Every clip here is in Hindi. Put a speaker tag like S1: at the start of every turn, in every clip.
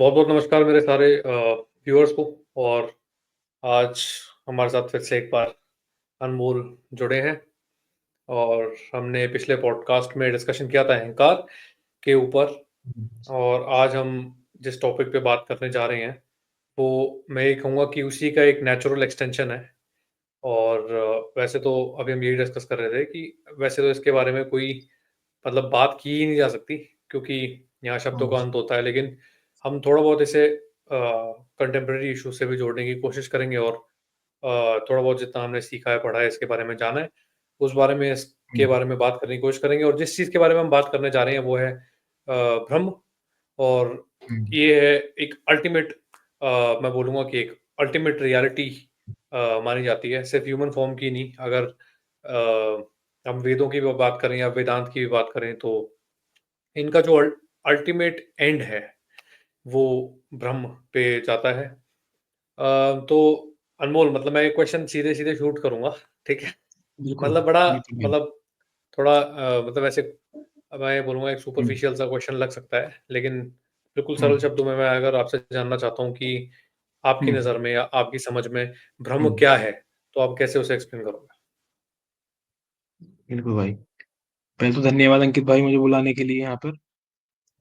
S1: बहुत-बहुत नमस्कार मेरे सारे व्यूअर्स को। और आज हमारे साथ फिर से एक बार अनमोल जुड़े हैं और हमने पिछले पॉडकास्ट में डिस्कशन किया था अहंकार के ऊपर। और आज हम जिस टॉपिक पे बात करने जा रहे हैं, वो मैं ये कहूँगा कि उसी का एक नेचुरल एक्सटेंशन है। और वैसे तो अभी हम यही डिस्कस कर रहे थे कि वैसे तो इसके बारे में कोई मतलब बात की ही नहीं जा सकती, क्योंकि यहाँ शब्दों
S2: हाँ
S1: का अंत होता है। लेकिन हम थोड़ा बहुत इसे कंटेम्प्रेरी इशू से भी जोड़ने की कोशिश करेंगे और थोड़ा बहुत जितना हमने सीखा है, पढ़ा है, इसके बारे में जाना है, उस बारे में इसके
S2: हम्म,
S1: बारे में बात करने की कोशिश करेंगे। और जिस चीज़ के बारे में हम बात करने जा रहे हैं वो है ब्रह्म। और
S2: हम्म,
S1: ये है एक अल्टीमेट, मैं बोलूँगा कि एक अल्टीमेट रियलिटी मानी जाती है, सिर्फ ह्यूमन फॉर्म की नहीं। अगर हम वेदों की भी बात करें या वेदांत की भी बात करें, तो इनका जो अल्टीमेट एंड है वो ब्रह्म पे जाता है। तो अनमोल, मतलब मैं एक क्वेश्चन सीधे-सीधे शूट करूँगा, ठीक है?
S2: बिल्कुल
S1: मतलब बड़ा,
S2: बिल्कुल भाई।
S1: मतलब थोड़ा मतलब ऐसे मैं बोलूँगा एक
S2: हम्म,
S1: सुपरफिशियल सा क्वेश्चन लग सकता है, लेकिन बिल्कुल सरल
S2: हम्म,
S1: शब्दों में मैं अगर आपसे जानना चाहता हूँ कि आपकी
S2: हम्म,
S1: नज़र में या आपकी समझ में ब्रह्म
S2: हम्म,
S1: क्या है? तो आप कैसे उसे एक्सप्लेन करोगे?
S2: बिल्कुल भाई। पहले तो धन्यवाद अंकित भाई मुझे बुलाने के लिए यहाँ पर।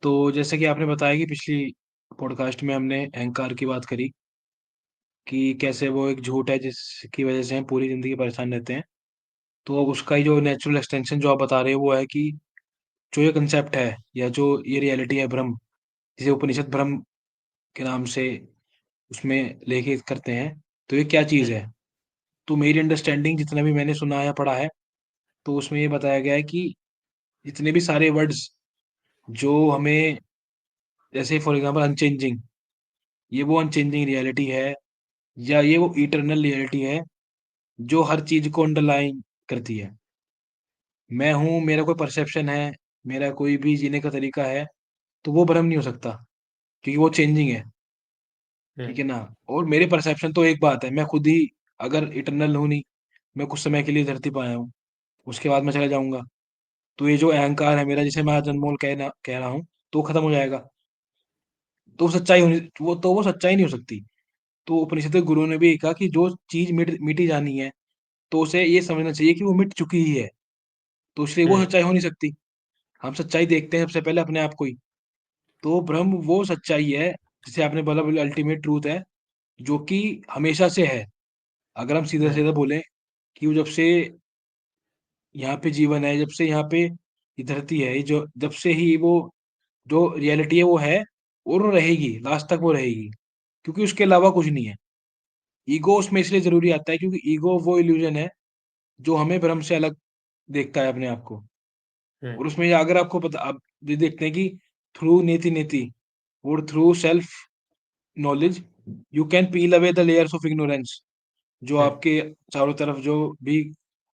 S2: तो जैसे कि आपने बताया कि पिछली पॉडकास्ट में हमने अहंकार की बात करी कि कैसे वो एक झूठ है जिसकी वजह से हम पूरी जिंदगी परेशान रहते हैं। तो उसका ही जो नेचुरल एक्सटेंशन जो आप बता रहे हो वो है कि जो ये कंसेप्ट है या जो ये रियलिटी है ब्रह्म, जिसे उपनिषद ब्रह्म के नाम से उसमें लेके करते हैं, तो ये क्या चीज़
S1: हुँ,
S2: है। तो मेरी अंडरस्टैंडिंग जितना भी मैंने सुना या पढ़ा है, तो उसमें ये बताया गया है कि जितने भी सारे वर्ड्स जो हमें, जैसे फॉर एग्जांपल अनचेंजिंग, ये वो अनचेंजिंग रियलिटी है, या ये वो इटरनल रियलिटी है जो हर चीज को अंडरलाइन करती है। मैं हूँ, मेरा कोई परसेप्शन है, मेरा कोई भी जीने का तरीका है, तो वो भ्रम नहीं हो सकता क्योंकि वो चेंजिंग है।
S1: हुँ,
S2: ठीक है ना। और मेरे परसेप्शन तो एक बात है, मैं खुद ही अगर इटरनल हूँ नहीं, मैं कुछ समय के लिए धरती पर आया हूँ, उसके बाद मैं चला जाऊंगा। तो ये जो अहंकार है मेरा, जिसे मैं आज अनमोल कह रहा हूँ, तो वो खत्म हो जाएगा। तो सच्चाई होनी, वो सच्चाई नहीं हो सकती। तो उपनिषद के गुरु ने भी कहा कि जो चीज मिटी जानी है, तो उसे ये समझना चाहिए कि वो मिट चुकी ही है, तो इसलिए वो
S1: हुँ,
S2: सच्चाई हो नहीं सकती। हम सच्चाई देखते हैं सबसे पहले अपने आप को ही। तो ब्रह्म वो सच्चाई है, जिसे आपने बोला बोले अल्टीमेट ट्रूथ है, जो कि हमेशा से है। अगर हम सीधा
S1: हुँ,
S2: सीधा बोले कि वो जब से यहाँ पे जीवन है, जब से यहाँ पे ये धरती है, ये जो जब से ही वो जो रियलिटी है वो है, और वो रहेगी, लास्ट तक वो रहेगी, क्योंकि उसके अलावा कुछ नहीं है। ईगो उसमें इसलिए जरूरी आता है क्योंकि ईगो वो इल्यूजन है जो हमें भ्रम से अलग देखता है अपने आप को।
S1: हुँ,
S2: और उसमें अगर आपको पता, आप ये देखते हैं कि थ्रू नीति नीति और through self knowledge you can peel away the layers of ignorance. जो
S1: हुँ,
S2: आपके चारों तरफ जो भी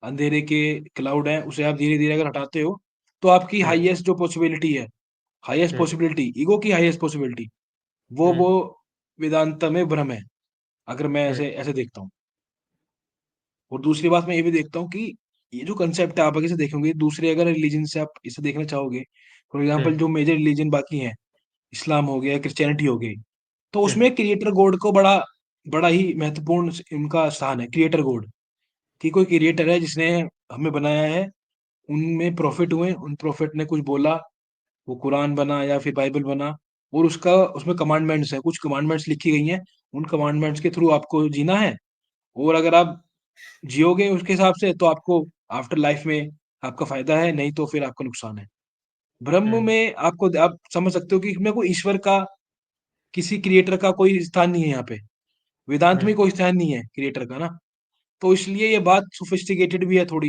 S2: अंधेरे के क्लाउड है, उसे आप धीरे धीरे अगर हटाते हो, तो आपकी
S1: हुँ,
S2: हाईएस्ट जो पॉसिबिलिटी है, हाईएस्ट
S1: हुँ,
S2: पॉसिबिलिटी, ईगो की हाईएस्ट पॉसिबिलिटी,
S1: हुँ,
S2: वो वेदांत में भ्रम है। अगर मैं
S1: हुँ,
S2: ऐसे ऐसे देखता हूँ। और दूसरी बात मैं ये भी देखता हूँ कि ये जो कंसेप्ट है, आप आगे से देखेंगे दूसरे अगर रिलीजन से आप इसे देखना चाहोगे, फॉर
S1: हुँ,
S2: एग्जाम्पल जो मेजर रिलीजन बाकी हैं, इस्लाम हो गया, क्रिश्चियनिटी हो गई, तो
S1: हुँ,
S2: उसमें क्रिएटर गॉड को बड़ा बड़ा ही महत्वपूर्ण उनका स्थान है। क्रिएटर गॉड कि कोई क्रिएटर है जिसने हमें बनाया है, उनमें प्रॉफिट हुए, उन प्रॉफिट ने कुछ बोला, वो कुरान बना या फिर बाइबल बना, और उसका उसमें कमांडमेंट्स है, कुछ कमांडमेंट्स लिखी गई हैं। उन कमांडमेंट्स के थ्रू आपको जीना है, और अगर आप जियोगे उसके हिसाब से, तो आपको आफ्टर लाइफ में आपका फायदा है, नहीं तो फिर आपका नुकसान है। ब्रह्म
S1: हुँ,
S2: में आपको आप समझ सकते हो कि इसमें कोई ईश्वर का, किसी क्रिएटर का कोई स्थान नहीं है यहाँ पे। वेदांत
S1: हुँ,
S2: में कोई स्थान नहीं है क्रिएटर का ना। तो इसलिए ये बात सोफिस्टिकेटेड भी है थोड़ी।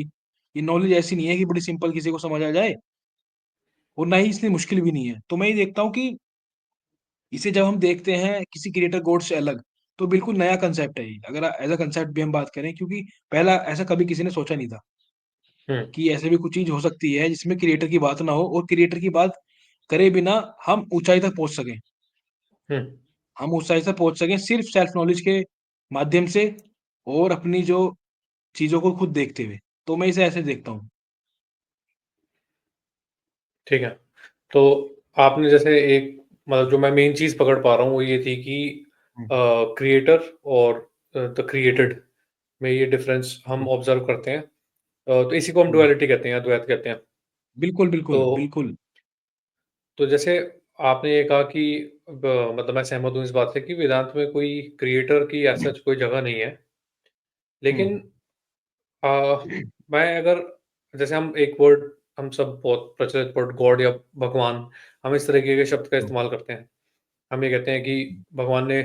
S2: ये नॉलेज ऐसी नहीं है कि बड़ी सिंपल किसी को समझ आ जाए, और ना ही इसलिए मुश्किल भी नहीं है। तो मैं ये देखता हूँ कि इसे जब हम देखते हैं किसी क्रिएटर गॉड से अलग, तो बिल्कुल नया कंसेप्ट है ये, अगर एज अ कंसेप्ट भी हम बात करें, क्योंकि पहला ऐसा कभी किसी ने सोचा नहीं था
S1: हुँ,
S2: कि ऐसे भी कुछ चीज हो सकती है जिसमें क्रिएटर की बात ना हो, और क्रिएटर की बात करे बिना हम ऊंचाई तक पहुंच सकें।
S1: हुँ।
S2: हम ऊंचाई तक पहुंच सकें सिर्फ सेल्फ नॉलेज के माध्यम से, और अपनी जो चीजों को खुद देखते हुए। तो मैं इसे ऐसे देखता हूँ।
S1: ठीक है। तो आपने जैसे एक मतलब जो मैं मेन चीज़ पकड़ पा रहा हूँ वो ये थी कि
S2: हुँ,
S1: क्रिएटर और द क्रिएटेड में ये डिफरेंस हम
S2: हुँ,
S1: ऑब्जर्व करते हैं। तो इसी को हम
S2: हुँ।
S1: डुअलिटी कहते हैं या द्वैत कहते हैं।
S2: बिल्कुल,
S1: तो
S2: बिल्कुल, बिल्कुल।
S1: जैसे आपने ये कहा कि मतलब मैं सहमत हूँ इस बात से कि वेदांत में कोई क्रिएटर की एज़ सच कोई जगह नहीं है।
S2: हुँ,
S1: लेकिन अ, मैं अगर जैसे हम सब बहुत प्रचलित वर्ड गॉड या भगवान, हम इस तरीके के शब्द का
S2: हुँ,
S1: इस्तेमाल करते हैं। हम ये कहते हैं कि भगवान ने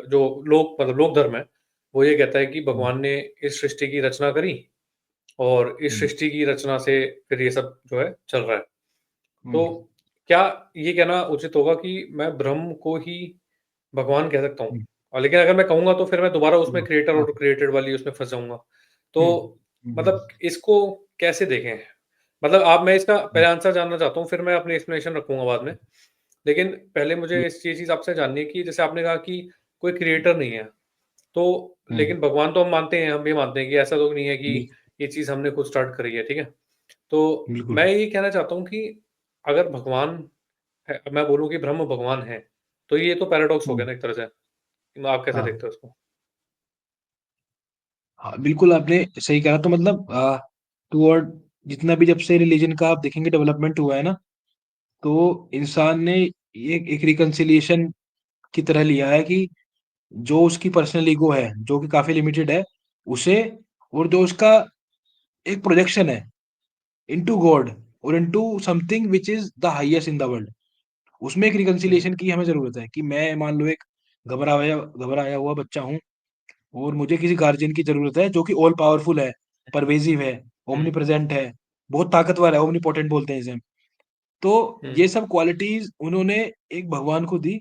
S1: जो लोक धर्म है, वो ये कहता है कि
S2: हुँ,
S1: भगवान ने इस सृष्टि की रचना करी और इस
S2: हुँ,
S1: सृष्टि की रचना से फिर ये सब जो है चल रहा है।
S2: हुँ,
S1: तो क्या ये कहना उचित होगा कि मैं ब्रह्म को ही भगवान कह सकता हूँ?
S2: हुँ,
S1: और लेकिन अगर मैं कहूँगा तो फिर मैं दोबारा उसमें
S2: हुँ,
S1: क्रिएटर
S2: हाँ,
S1: और क्रिएटेड वाली उसमें फँस जाऊँगा। तो
S2: हुँ, हुँ, हुँ,
S1: मतलब इसको कैसे देखें? मतलब आप मैं इसका
S2: हुँ,
S1: पहले आंसर जानना चाहता हूँ, फिर मैं अपनी एक्सप्लेनेशन रखूँगा बाद में। लेकिन पहले मुझे ये चीज़ आपसे जाननी है कि जैसे आपने कहा कि कोई क्रिएटर नहीं है, तो
S2: हुँ,
S1: लेकिन भगवान तो हम मानते हैं, हम ये मानते हैं कि ऐसा तो नहीं है कि
S2: बिल्कुल,
S1: ये चीज़ हमने खुद स्टार्ट करी है, ठीक है? तो
S2: बिल्कुल,
S1: मैं ये कहना चाहता हूँ कि अगर भगवान है, मैं बोलूँ कि ब्रह्म भगवान है, तो ये तो पैराडॉक्स हो
S2: हुँ,
S1: गया ना एक तरह से। आप कैसे
S2: हाँ।
S1: देखते हो उसको?
S2: हाँ, बिल्कुल आपने सही कहा तो मतलब टुवर्ड जितना भी जब से रिलीजन का आप देखेंगे डेवलपमेंट हुआ है ना, तो इंसान ने ये एक रिकंसिलिएशन की तरह लिया है कि जो उसकी पर्सनल ईगो है, जो कि काफ़ी लिमिटेड है, उसे और जो उसका एक प्रोजेक्शन है इनटू गॉड और into something which is the highest in the world, उसमें एक
S1: हुँ,
S2: रिकंसिलिएशन की हमें ज़रूरत है कि मैं मान लो एक घबराया हुआ बच्चा हूँ और मुझे किसी गार्जियन की ज़रूरत है जो कि ऑल पावरफुल है, परवेज़िव है,
S1: हुँ,
S2: ओमनीप्रेज़ेंट है, बहुत ताकतवर है, ओमनीपोटेंट बोलते हैं इसे। तो
S1: हुँ,
S2: ये सब क्वालिटीज़ उन्होंने एक भगवान को दी,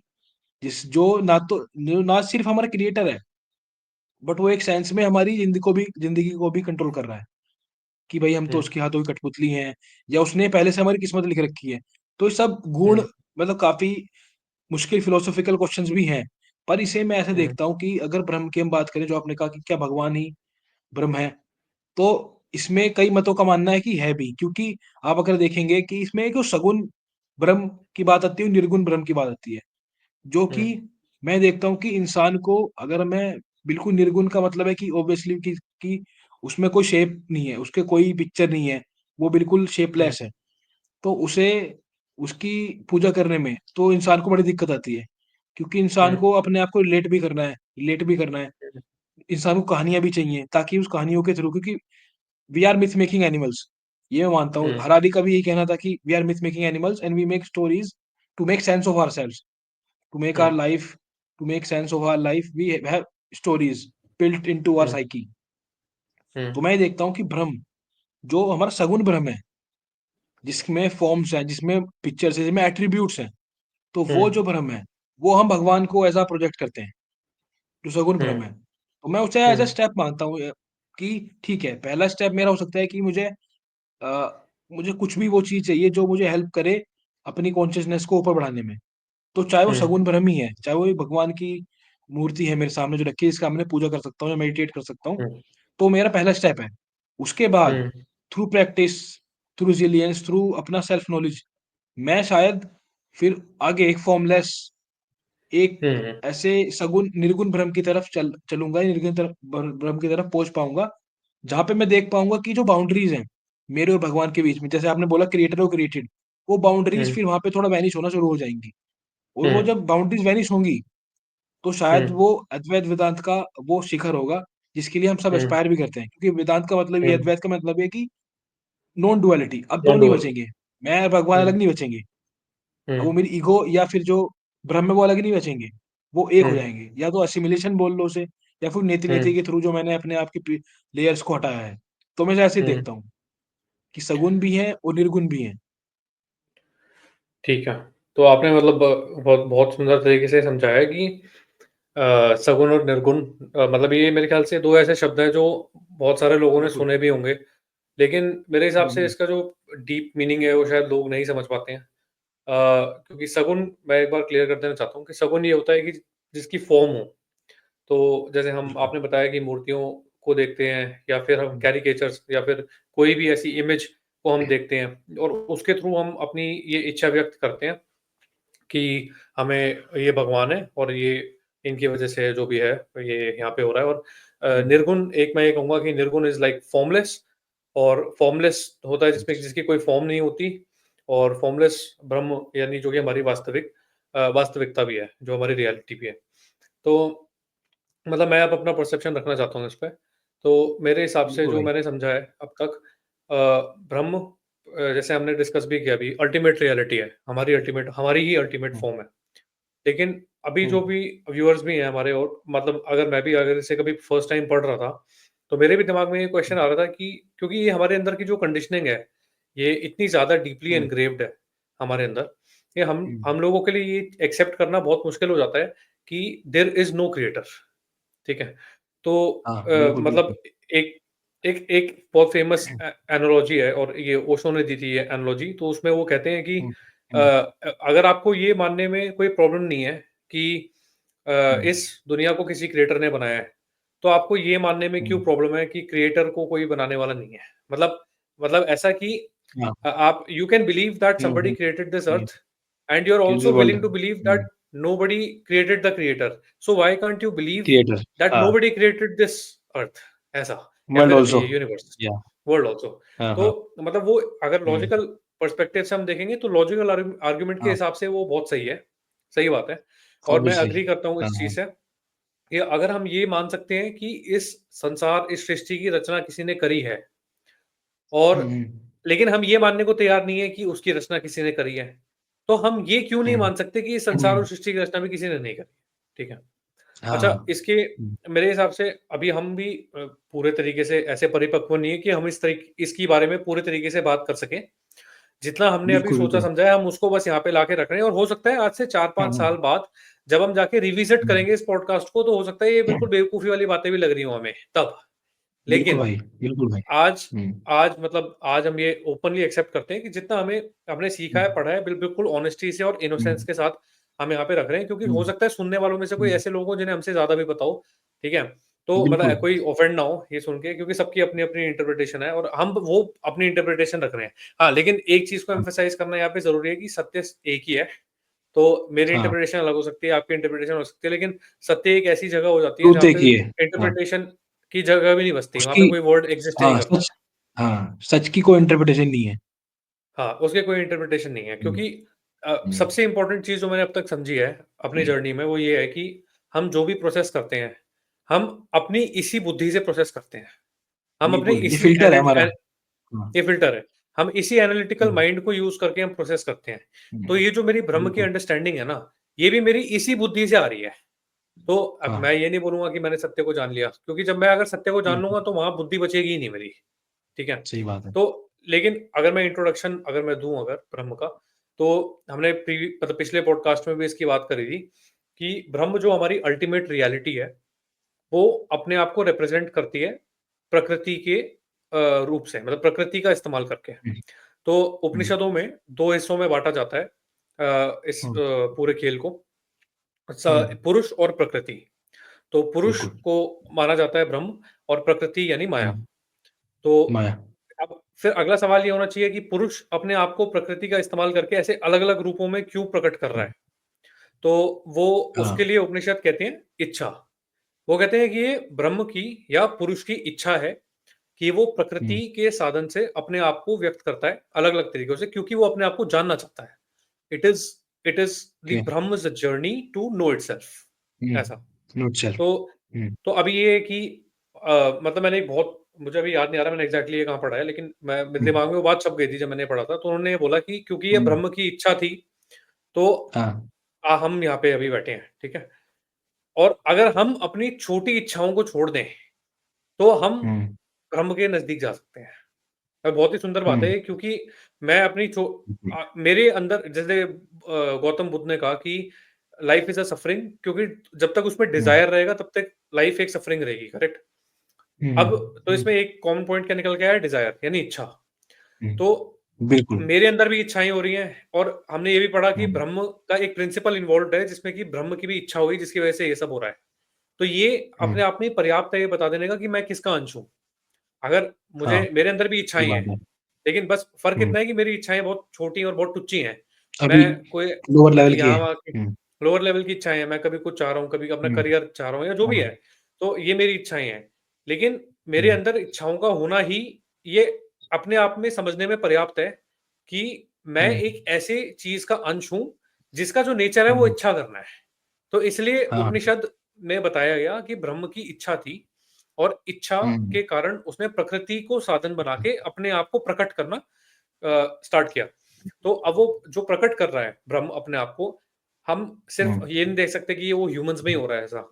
S2: जो ना सिर्फ़ हमारा क्रिएटर है, बट वो एक सेंस में हमारी ज़िंदगी को भी कंट्रोल कर रहा है, कि भई हम तो
S1: हुँ,
S2: उसके हाथों की कठपुतली हैं या उसने पहले से हमारी किस्मत लिख रखी है। तो ये सब गुण
S1: हुँ,
S2: मतलब काफ़ी मुश्किल फिलोसॉफिकल क्वेश्चंस भी हैं। पर इसे मैं ऐसे
S1: हुँ,
S2: देखता हूँ कि अगर ब्रह्म की हम बात करें, जो आपने कहा कि क्या भगवान ही ब्रह्म है? तो इसमें कई मतों का मानना है कि है भी, क्योंकि आप अगर देखेंगे कि इसमें एक जो सगुण ब्रह्म की बात आती है और निर्गुण ब्रह्म की बात आती है, जो
S1: हुँ,
S2: कि मैं देखता हूँ कि इंसान को अगर मैं बिल्कुल निर्गुण का मतलब है कि ऑब्वियसली कि उसमें कोई शेप नहीं है, उसके कोई पिक्चर नहीं है, वो बिल्कुल
S1: हुँ,
S2: शेपलेस है। तो उसे उसकी पूजा करने में तो इंसान को बड़ी दिक्कत आती है, क्योंकि इंसान
S1: हुँ,
S2: को अपने आप को रिलेट भी करना है। इंसान को कहानियाँ भी चाहिए ताकि उस कहानियों के थ्रू, क्योंकि we are myth making animals, ये मैं मानता हूँ।
S1: हुँ,
S2: हरारी का भी यही कहना था कि we are myth making animals and we make stories to make sense of ourselves, to make
S1: hmm,
S2: our life, to make sense of our life we have stories built into our
S1: hmm,
S2: psyche.
S1: Hmm,
S2: तो मैं ये देखता हूँ कि ब्रह्म, जो हमारा सगुण ब्रह्म है, जिसमें फॉर्म्स हैं, जिसमें पिक्चर्स हैं, जिसमें एट्रीब्यूट्स हैं, तो
S1: हुँ,
S2: वो जो ब्रह्म है, वो हम भगवान को ऐसा प्रोजेक्ट करते हैं, जो सगुण
S1: हुँ,
S2: ब्रह्म है। तो मैं उसे एज अ
S1: हुँ,
S2: स्टेप मानता हूँ, कि ठीक है, पहला स्टेप मेरा हो सकता है कि मुझे कुछ भी वो चीज़ चाहिए जो मुझे हेल्प करे अपनी कॉन्शियसनेस को ऊपर बढ़ाने में। तो चाहे वो
S1: हुँ,
S2: सगुण ब्रह्म ही है, चाहे वो एक भगवान की मूर्ति है मेरे सामने जो रखी है, जिसका मैं पूजा कर सकता हूँ या मेडिटेट कर सकता हूँ,
S1: हुँ,
S2: तो मेरा पहला स्टेप है। उसके बाद
S1: hmm,
S2: through practice, through resilience, through अपना सेल्फ नॉलेज, मैं शायद फिर आगे एक फॉर्मलेस, एक
S1: हुँ,
S2: ऐसे सगुण निर्गुण ब्रह्म की तरफ चलूँगा, निर्गुण ब्रह्म की तरफ पहुँच पाऊँगा, जहाँ पे मैं देख पाऊँगा कि जो बाउंड्रीज़ हैं, मेरे और भगवान के बीच में, जैसे आपने बोला क्रिएटर और क्रिएटेड, वो बाउंड्रीज़
S1: हुँ,
S2: फिर वहाँ पे थोड़ा वैनिश होना शुरू हो जाएँगी। और
S1: हुँ,
S2: वो जब बाउंड्रीज़ वैनिश होंगी, तो
S1: हुँ,
S2: शायद वो अद्वैत वेदांत का वो शिखर होगा, जिसके लिए हम सब
S1: हुँ,
S2: एस्पायर भी करते हैं। क्योंकि वेदांत का मतलब ये,
S1: हुँ,
S2: अद्वैत का मतलब ये है कि नॉन डुअलिटी, अब 2
S1: नॉन
S2: नहीं
S1: डुअल।
S2: बचेंगे। मैं और भगवान
S1: हुँ,
S2: अलग नहीं बचेंगे।
S1: हुँ,
S2: अब वो मेरी ईगो या फिर जो ब्रह्म है वो अलग नहीं बचेंगे। वो एक
S1: हुँ,
S2: हो जाएँगे। या तो असिमिलेशन बोल लो उसे, या फिर
S1: हुँ,
S2: नेति-नेति के थ्रू जो मैंने अपने आप की लेयर्स को हटाया है। तो मैं ऐसे ही
S1: हुँ,
S2: देखता हूँ कि सगुण भी हैं और निर्गुण भी हैं।
S1: ठीक है। तो आपने मतलब बहुत बहुत सुंदर तरीके से समझाया कि सगुण और निर्गुण मतलब ये मेरे ख्याल से 2 ऐसे शब्द हैं जो बहुत सारे लोगों ने
S2: बिल्कुल।
S1: सुने भी होंगे। लेकिन मेरे हिसाब से
S2: हुँ,
S1: इसका जो डीप मीनिंग है वो शायद लोग नहीं समझ पाते हैं। क्योंकि सगुण मैं एक बार क्लियर कर देना चाहता हूँ कि सगुण ये होता है कि जिसकी फ़ॉर्म हो। तो जैसे हम
S2: बिल्कुल।
S1: आपने बताया कि मूर्तियों को देखते हैं या फिर हम
S2: हुँ,
S1: कैरिकेचर्स या फिर कोई भी ऐसी इमेज को हम देखते हैं और उसके थ्रू हम अपनी ये इच्छा व्यक्त करते हैं कि हमें ये भगवान है और ये इनकी वजह से जो भी है ये यहाँ पे हो रहा है। और निर्गुण, एक मैं ये कहूँगा कि निर्गुण इज़ लाइक फॉर्मलेस, और फॉर्मलेस होता है जिसमें जिसकी कोई फॉर्म नहीं होती, और फॉर्मलेस ब्रह्म यानी जो कि हमारी वास्तविकता भी है, जो हमारी रियलिटी भी है। तो मतलब मैं अब अपना परसेप्शन रखना चाहता हूँ इस पे। तो मेरे हिसाब से
S2: बिल्कुल
S1: जो
S2: भाई।
S1: मैंने समझा है अब तक, ब्रह्म, जैसे हमने डिस्कस भी किया अभी, अल्टीमेट रियलिटी है, हमारी ही अल्टीमेट
S2: हुँ,
S1: फॉर्म है। लेकिन अभी जो
S2: हुँ,
S1: भी व्यूअर्स भी हैं हमारे, और मतलब अगर इसे कभी फर्स्ट टाइम पढ़ रहा था, तो मेरे भी दिमाग में ये क्वेश्चन आ रहा था कि क्योंकि ये हमारे अंदर की जो कंडीशनिंग है, ये इतनी ज़्यादा डीपली
S2: हुँ,
S1: एनग्रेव्ड है हमारे अंदर, ये
S2: हुँ।
S1: हम लोगों के लिए ये एक्सेप्ट करना बहुत मुश्किल हो जाता है कि देयर इज़ नो क्रिएटर। ठीक है? तो
S2: हाँ, बिल्कुल, बिल्कुल।
S1: मतलब एक एक एक बहुत फेमस एनालॉजी है, और ये ओशो ने दी थी ये एनालॉजी, तो उसमें वो कहते हैं कि
S2: हुँ, हुँ,
S1: अगर आपको ये मानने में कोई प्रॉब्लम नहीं है कि
S2: हुँ,
S1: इस दुनिया को किसी क्रिएटर ने बनाया है, तो आपको ये मानने में क्यों
S2: हुँ,
S1: प्रॉब्लम है कि क्रिएटर को कोई बनाने वाला नहीं है? मतलब ऐसा कि
S2: हाँ।
S1: आप you can believe that
S2: hmm,
S1: somebody
S2: hmm,
S1: created this
S2: hmm.
S1: Earth, and you are
S2: कि the
S1: also
S2: world.
S1: Willing to believe
S2: hmm,
S1: that nobody created the creator. So why can't you believe
S2: creator.
S1: that
S2: हाँ,
S1: nobody created this earth? ऐसा, या
S2: वर्ल्ड
S1: फिर
S2: आल्सो।
S1: ये यूनिवर्स,
S2: या
S1: वर्ल्ड आल्सो।
S2: हाँ,
S1: तो
S2: हाँ।
S1: मतलब वो अगर
S2: हुँ,
S1: लॉजिकल पर्सपेक्टिव से हम देखेंगे तो लॉजिकल आर्गुमेंट के
S2: हाँ,
S1: हिसाब से वो बहुत सही है, सही बात है। और मैं
S2: ऑब्वियसली।
S1: एग्री करता हूँ
S2: हाँ,
S1: इस
S2: हाँ।
S1: चीज़ से कि अगर हम ये मान सकते हैं कि इस सृष्टि की रचना किसी ने करी है, और
S2: हुँ, हुँ,
S1: लेकिन हम ये मानने को तैयार नहीं है कि उसकी रचना किसी ने करी है, तो हम ये क्यों नहीं
S2: हुँ,
S1: मान सकते कि इस संसार और
S2: हुँ।
S1: सृष्टि की रचना भी किसी ने नहीं करी? ठीक है। अच्छा,
S2: हाँ।
S1: इसके
S2: हुँ,
S1: मेरे हिसाब से अभी हम भी पूरे तरीके से ऐसे परिपक्व नहीं है कि हम इसकी बारे में पूरे तरीके से बात कर सकें। जितना हमने अभी
S2: बिल्कुल,
S1: सोचा
S2: बिल्कुल।
S1: समझा है, हम उसको बस यहाँ पे लाके रख रहे हैं, और हो सकता है आज से
S2: हाँ,
S1: 4-5
S2: हाँ।
S1: साल बाद जब हम जाके रिविज़िट
S2: हुँ।
S1: करेंगे इस पॉडकास्ट को, तो हो सकता है ये बिल्कुल बेवकूफ़ी वाली बातें भी लग रही हों हमें तब।
S2: बिल्कुल
S1: लेकिन
S2: भाई, बिल्कुल भाई।
S1: आज
S2: हुँ,
S1: आज हम ये ओपनली एक्सेप्ट करते हैं कि जितना हमने सीखा
S2: हुँ,
S1: है, पढ़ा है, बिल्कुल ऑनेस्टी से और इनोसेंस
S2: हुँ,
S1: के साथ हम यहाँ पे रख रहे हैं, क्योंकि हो
S2: हुँ,
S1: सकता है सुनने वालों में से कोई
S2: हुँ।
S1: ऐसे लोग हों जिन्हें हमसे ज़्यादा भी पता हो, ठीक है? तो
S2: बिल्कुल।
S1: मतलब कोई ऑफेंड ना हो ये सुन के, क्योंकि सबकी अपनी-अपनी इंटरप्रिटेशन है और हम वो अपनी इंटरप्रिटेशन रख रहे हैं। हाँ, लेकिन एक चीज़ को
S2: हाँ,
S1: एम्फसाइज़ करना यहाँ पे ज़रूरी है कि सत्य एक ही है। तो मेरी
S2: हाँ।
S1: इंटरप्रिटेशन अलग हो सकती है, आपकी इंटरप्रिटेशन हो सकती है, लेकिन सत्य एक ऐसी जगह हो जाती है
S2: ट्रुथ
S1: जहाँ
S2: एक
S1: पे
S2: ही है। हाँ,
S1: इंटरप्रिटेशन की जगह भी नहीं बचती, वहाँ
S2: उसकी
S1: पे कोई वर्ड एग्ज़िस्ट ही नहीं
S2: हाँ,
S1: करता।
S2: सच की कोई इंटरप्रिटेशन नहीं है।
S1: हाँ, उसके कोई इंटरप्रिटेशन नहीं है,
S2: हुँ,
S1: क्योंकि
S2: हुँ,
S1: सबसे इम्पोर्टेंट चीज़ जो मैंने अब तक समझी है अपनी जर्नी में, वो ये है कि हम जो भी प्रोसेस करते हैं, हम अपनी इसी बुद्धि से प्रोसेस करते हैं। हम अपनी
S2: बिल्कुल, ये
S1: इसी
S2: फ़िल्टर है हमारा। हाँ,
S1: ये फ़िल्टर है। हम इसी एनालिटिकल
S2: हुँ,
S1: माइंड को यूज़ करके हम प्रोसेस करते हैं। तो
S2: हुँ,
S1: ये जो मेरी ब्रह्म की
S2: बिल्कुल।
S1: अंडरस्टैंडिंग है ना, ये भी मेरी इसी बुद्धि से आ रही है। तो अब
S2: हाँ,
S1: मैं ये नहीं बोलूँगा कि मैंने सत्य को जान लिया, क्योंकि जब मैं अगर सत्य को जान
S2: बिल्कुल,
S1: लूँगा तो वहाँ बुद्धि बचेगी ही नहीं मेरी, ठीक है?
S2: सही बात है।
S1: तो लेकिन अगर मैं दूँ अगर ब्रह्म का, तो हमने मतलब पिछले पॉडकास्ट में भी इसकी बात करी थी कि ब्रह्म जो हमारी अल्टीमेट रियलिटी है, वो अपने आप को रिप्रेज़ेंट करती है प्रकृति के रूप से, मतलब प्रकृति का इस्तेमाल करके।
S2: हुँ,
S1: तो
S2: हुँ,
S1: उपनिषदों में 2 हिस्सों में बाँटा जाता है इस
S2: हुँ,
S1: पूरे खेल को,
S2: हुँ,
S1: पुरुष और प्रकृति। तो पुरुष
S2: बिल्कुल।
S1: को माना जाता है ब्रह्म, और प्रकृति यानी माया।
S2: हुँ,
S1: तो
S2: माया।
S1: अब फिर अगला सवाल ये होना चाहिए कि पुरुष अपने आप को प्रकृति का इस्तेमाल करके ऐसे अलग-अलग रूपों में क्यों प्रकट कर रहा
S2: हुँ,
S1: है? तो वो
S2: हाँ,
S1: उसके लिए उपनिषद कहते हैं इच्छा। वो कहते हैं कि ये ब्रह्म की या पुरुष की इच्छा है कि वो
S2: हुँ,
S1: प्रकृति के साधन से अपने आप को व्यक्त करता है अलग-अलग तरीकों से, क्योंकि वो अपने आप को जानना चाहता है। It is it is the
S2: okay.
S1: Brahman's journey to know itself,
S2: hmm,
S1: ऐसा।
S2: Note self.
S1: तो
S2: हुँ,
S1: तो अभी ये है कि मतलब मुझे अभी याद नहीं आ रहा मैंने एग्ज़ैक्टली ये कहाँ पढ़ा है, लेकिन मेरे
S2: हुँ,
S1: दिमाग में वो बात छप गई थी जब मैंने पढ़ा था। तो उन्होंने ये बोला कि क्योंकि ये
S2: हुँ,
S1: ब्रह्म की इच्छा थी, तो
S2: हाँ,
S1: हम यहाँ पे अभी बैठे हैं, ठीक है? और अगर हम अपनी छोटी इच्छाओं को छोड़ दें, तो हम
S2: हुँ,
S1: ब्रह्म के नज़दीक जा सकते हैं। बहुत ही सुंदर बात है
S2: हुँ,
S1: ये, क्योंकि मैं अपनी
S2: बिल्कुल।
S1: मेरे अंदर जैसे गौतम बुद्ध ने कहा कि लाइफ इज़ अ सफरिंग, क्योंकि जब तक उसमें
S2: हुँ,
S1: डिज़ायर रहेगा तब तक लाइफ एक सफरिंग रहेगी, करेक्ट?
S2: हुँ,
S1: अब तो
S2: हुँ,
S1: इसमें एक कॉमन पॉइंट क्या निकल के आया, डिज़ायर यानी इच्छा। तो
S2: हुँ, बिल्कुल।
S1: मेरे अंदर भी इच्छाएँ हो रही हैं, और हमने ये भी पढ़ा कि
S2: हुँ,
S1: ब्रह्म का एक प्रिंसिपल इन्वॉल्व्ड है जिसमें कि ब्रह्म की भी इच्छा हुई जिसकी वज़ह से ये सब हो रहा है। तो ये
S2: हुँ,
S1: अपने आप में पर्याप्त है ये बता देने का कि मैं किसका अंश हूँ। अगर
S2: हाँ,
S1: मुझे मेरे अंदर भी
S2: सही
S1: इच्छाएँ
S2: बात
S1: हैं,
S2: है।
S1: लेकिन बस फ़र्क
S2: हुँ,
S1: इतना है कि मेरी इच्छाएँ बहुत छोटी और बहुत टुच्ची हैं।
S2: अभी
S1: मैं कोई
S2: लोअर लेवल की है।
S1: यहाँ आके लोअर लेवल की इच्छाएँ हैं, मैं कभी कुछ चाह रहा हूँ, कभी अपना
S2: हुँ,
S1: करियर चाह रहा हूँ या जो भी
S2: हाँ,
S1: है, तो ये मेरी इच्छाएँ हैं। लेकिन मेरे
S2: हुँ,
S1: अंदर इच्छाओं का होना ही ये अपने आप में समझने में पर्याप्त है कि मैं
S2: हुँ,
S1: एक ऐसे चीज़ का अंश हूँ, जिसका जो नेचर है वो
S2: हुँ,
S1: इच्छा करना है। तो इसलिए
S2: हाँ,
S1: उपनिषद में बताया गया कि ब्रह्म की इच्छा थी और इच्छा
S2: हुँ,
S1: के कारण उसने प्रकृति को साधन बना के अपने आप को प्रकट करना स्टार्ट किया। तो अब वो जो प्रकट कर रहा है ब्रह्म अपने आप को, हम सिर्फ़
S2: हुँ,
S1: ये नहीं देख सकते कि ये वो ह्यूमन्स में ही हो रहा है ऐसा।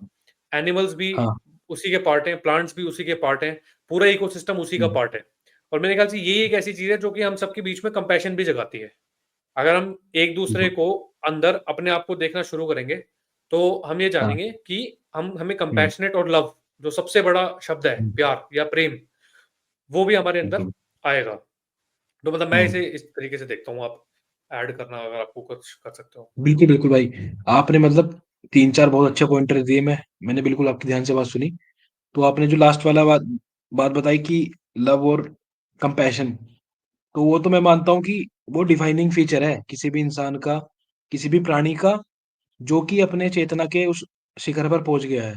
S1: एनिमल्स भी
S2: हाँ,
S1: उसी के पार्ट हैं, प्लांट्स भी उसी के पार्ट हैं, पूरा इकोसिस्टम उसी का
S2: हुँ,
S1: पार्ट है। और मेरे ख्याल से यही एक ऐसी चीज़ है जो कि हम सबके बीच में कंपैशन भी जगाती है। अगर हम एक-दूसरे
S2: बिल्कुल,
S1: को अंदर अपने आप को देखना शुरू करेंगे, तो हम ये
S2: हाँ,
S1: जानेंगे कि हम हमें
S2: हुँ,
S1: कंपैशनेट और लव जो सबसे बड़ा शब्द है,
S2: हुँ,
S1: प्यार या प्रेम, वो भी हमारे अंदर
S2: बिल्कुल,
S1: आएगा। तो मतलब मैं
S2: हुँ।
S1: इसे इस तरीके से देखता हूँ, आप ऐड करना अगर आपको कुछ कर सकते हो।
S2: बिल्कुल, बिल्कुल भाई। आपने मतलब 3-4 बहुत अच्छे पॉइंटर दिए मैंने बिल्कुल आपकी ध्यान से बात सुनी। तो आपने जो लास्ट वाला बात बात बताई कि लव और कंपैशन, तो वो तो मैं मानता हूँ कि वो डिफाइनिंग फीचर है किसी भी इंसान का, किसी भी प्राणी का, जो कि अपने चेतना के उस शिखर पर पहुँच गया है।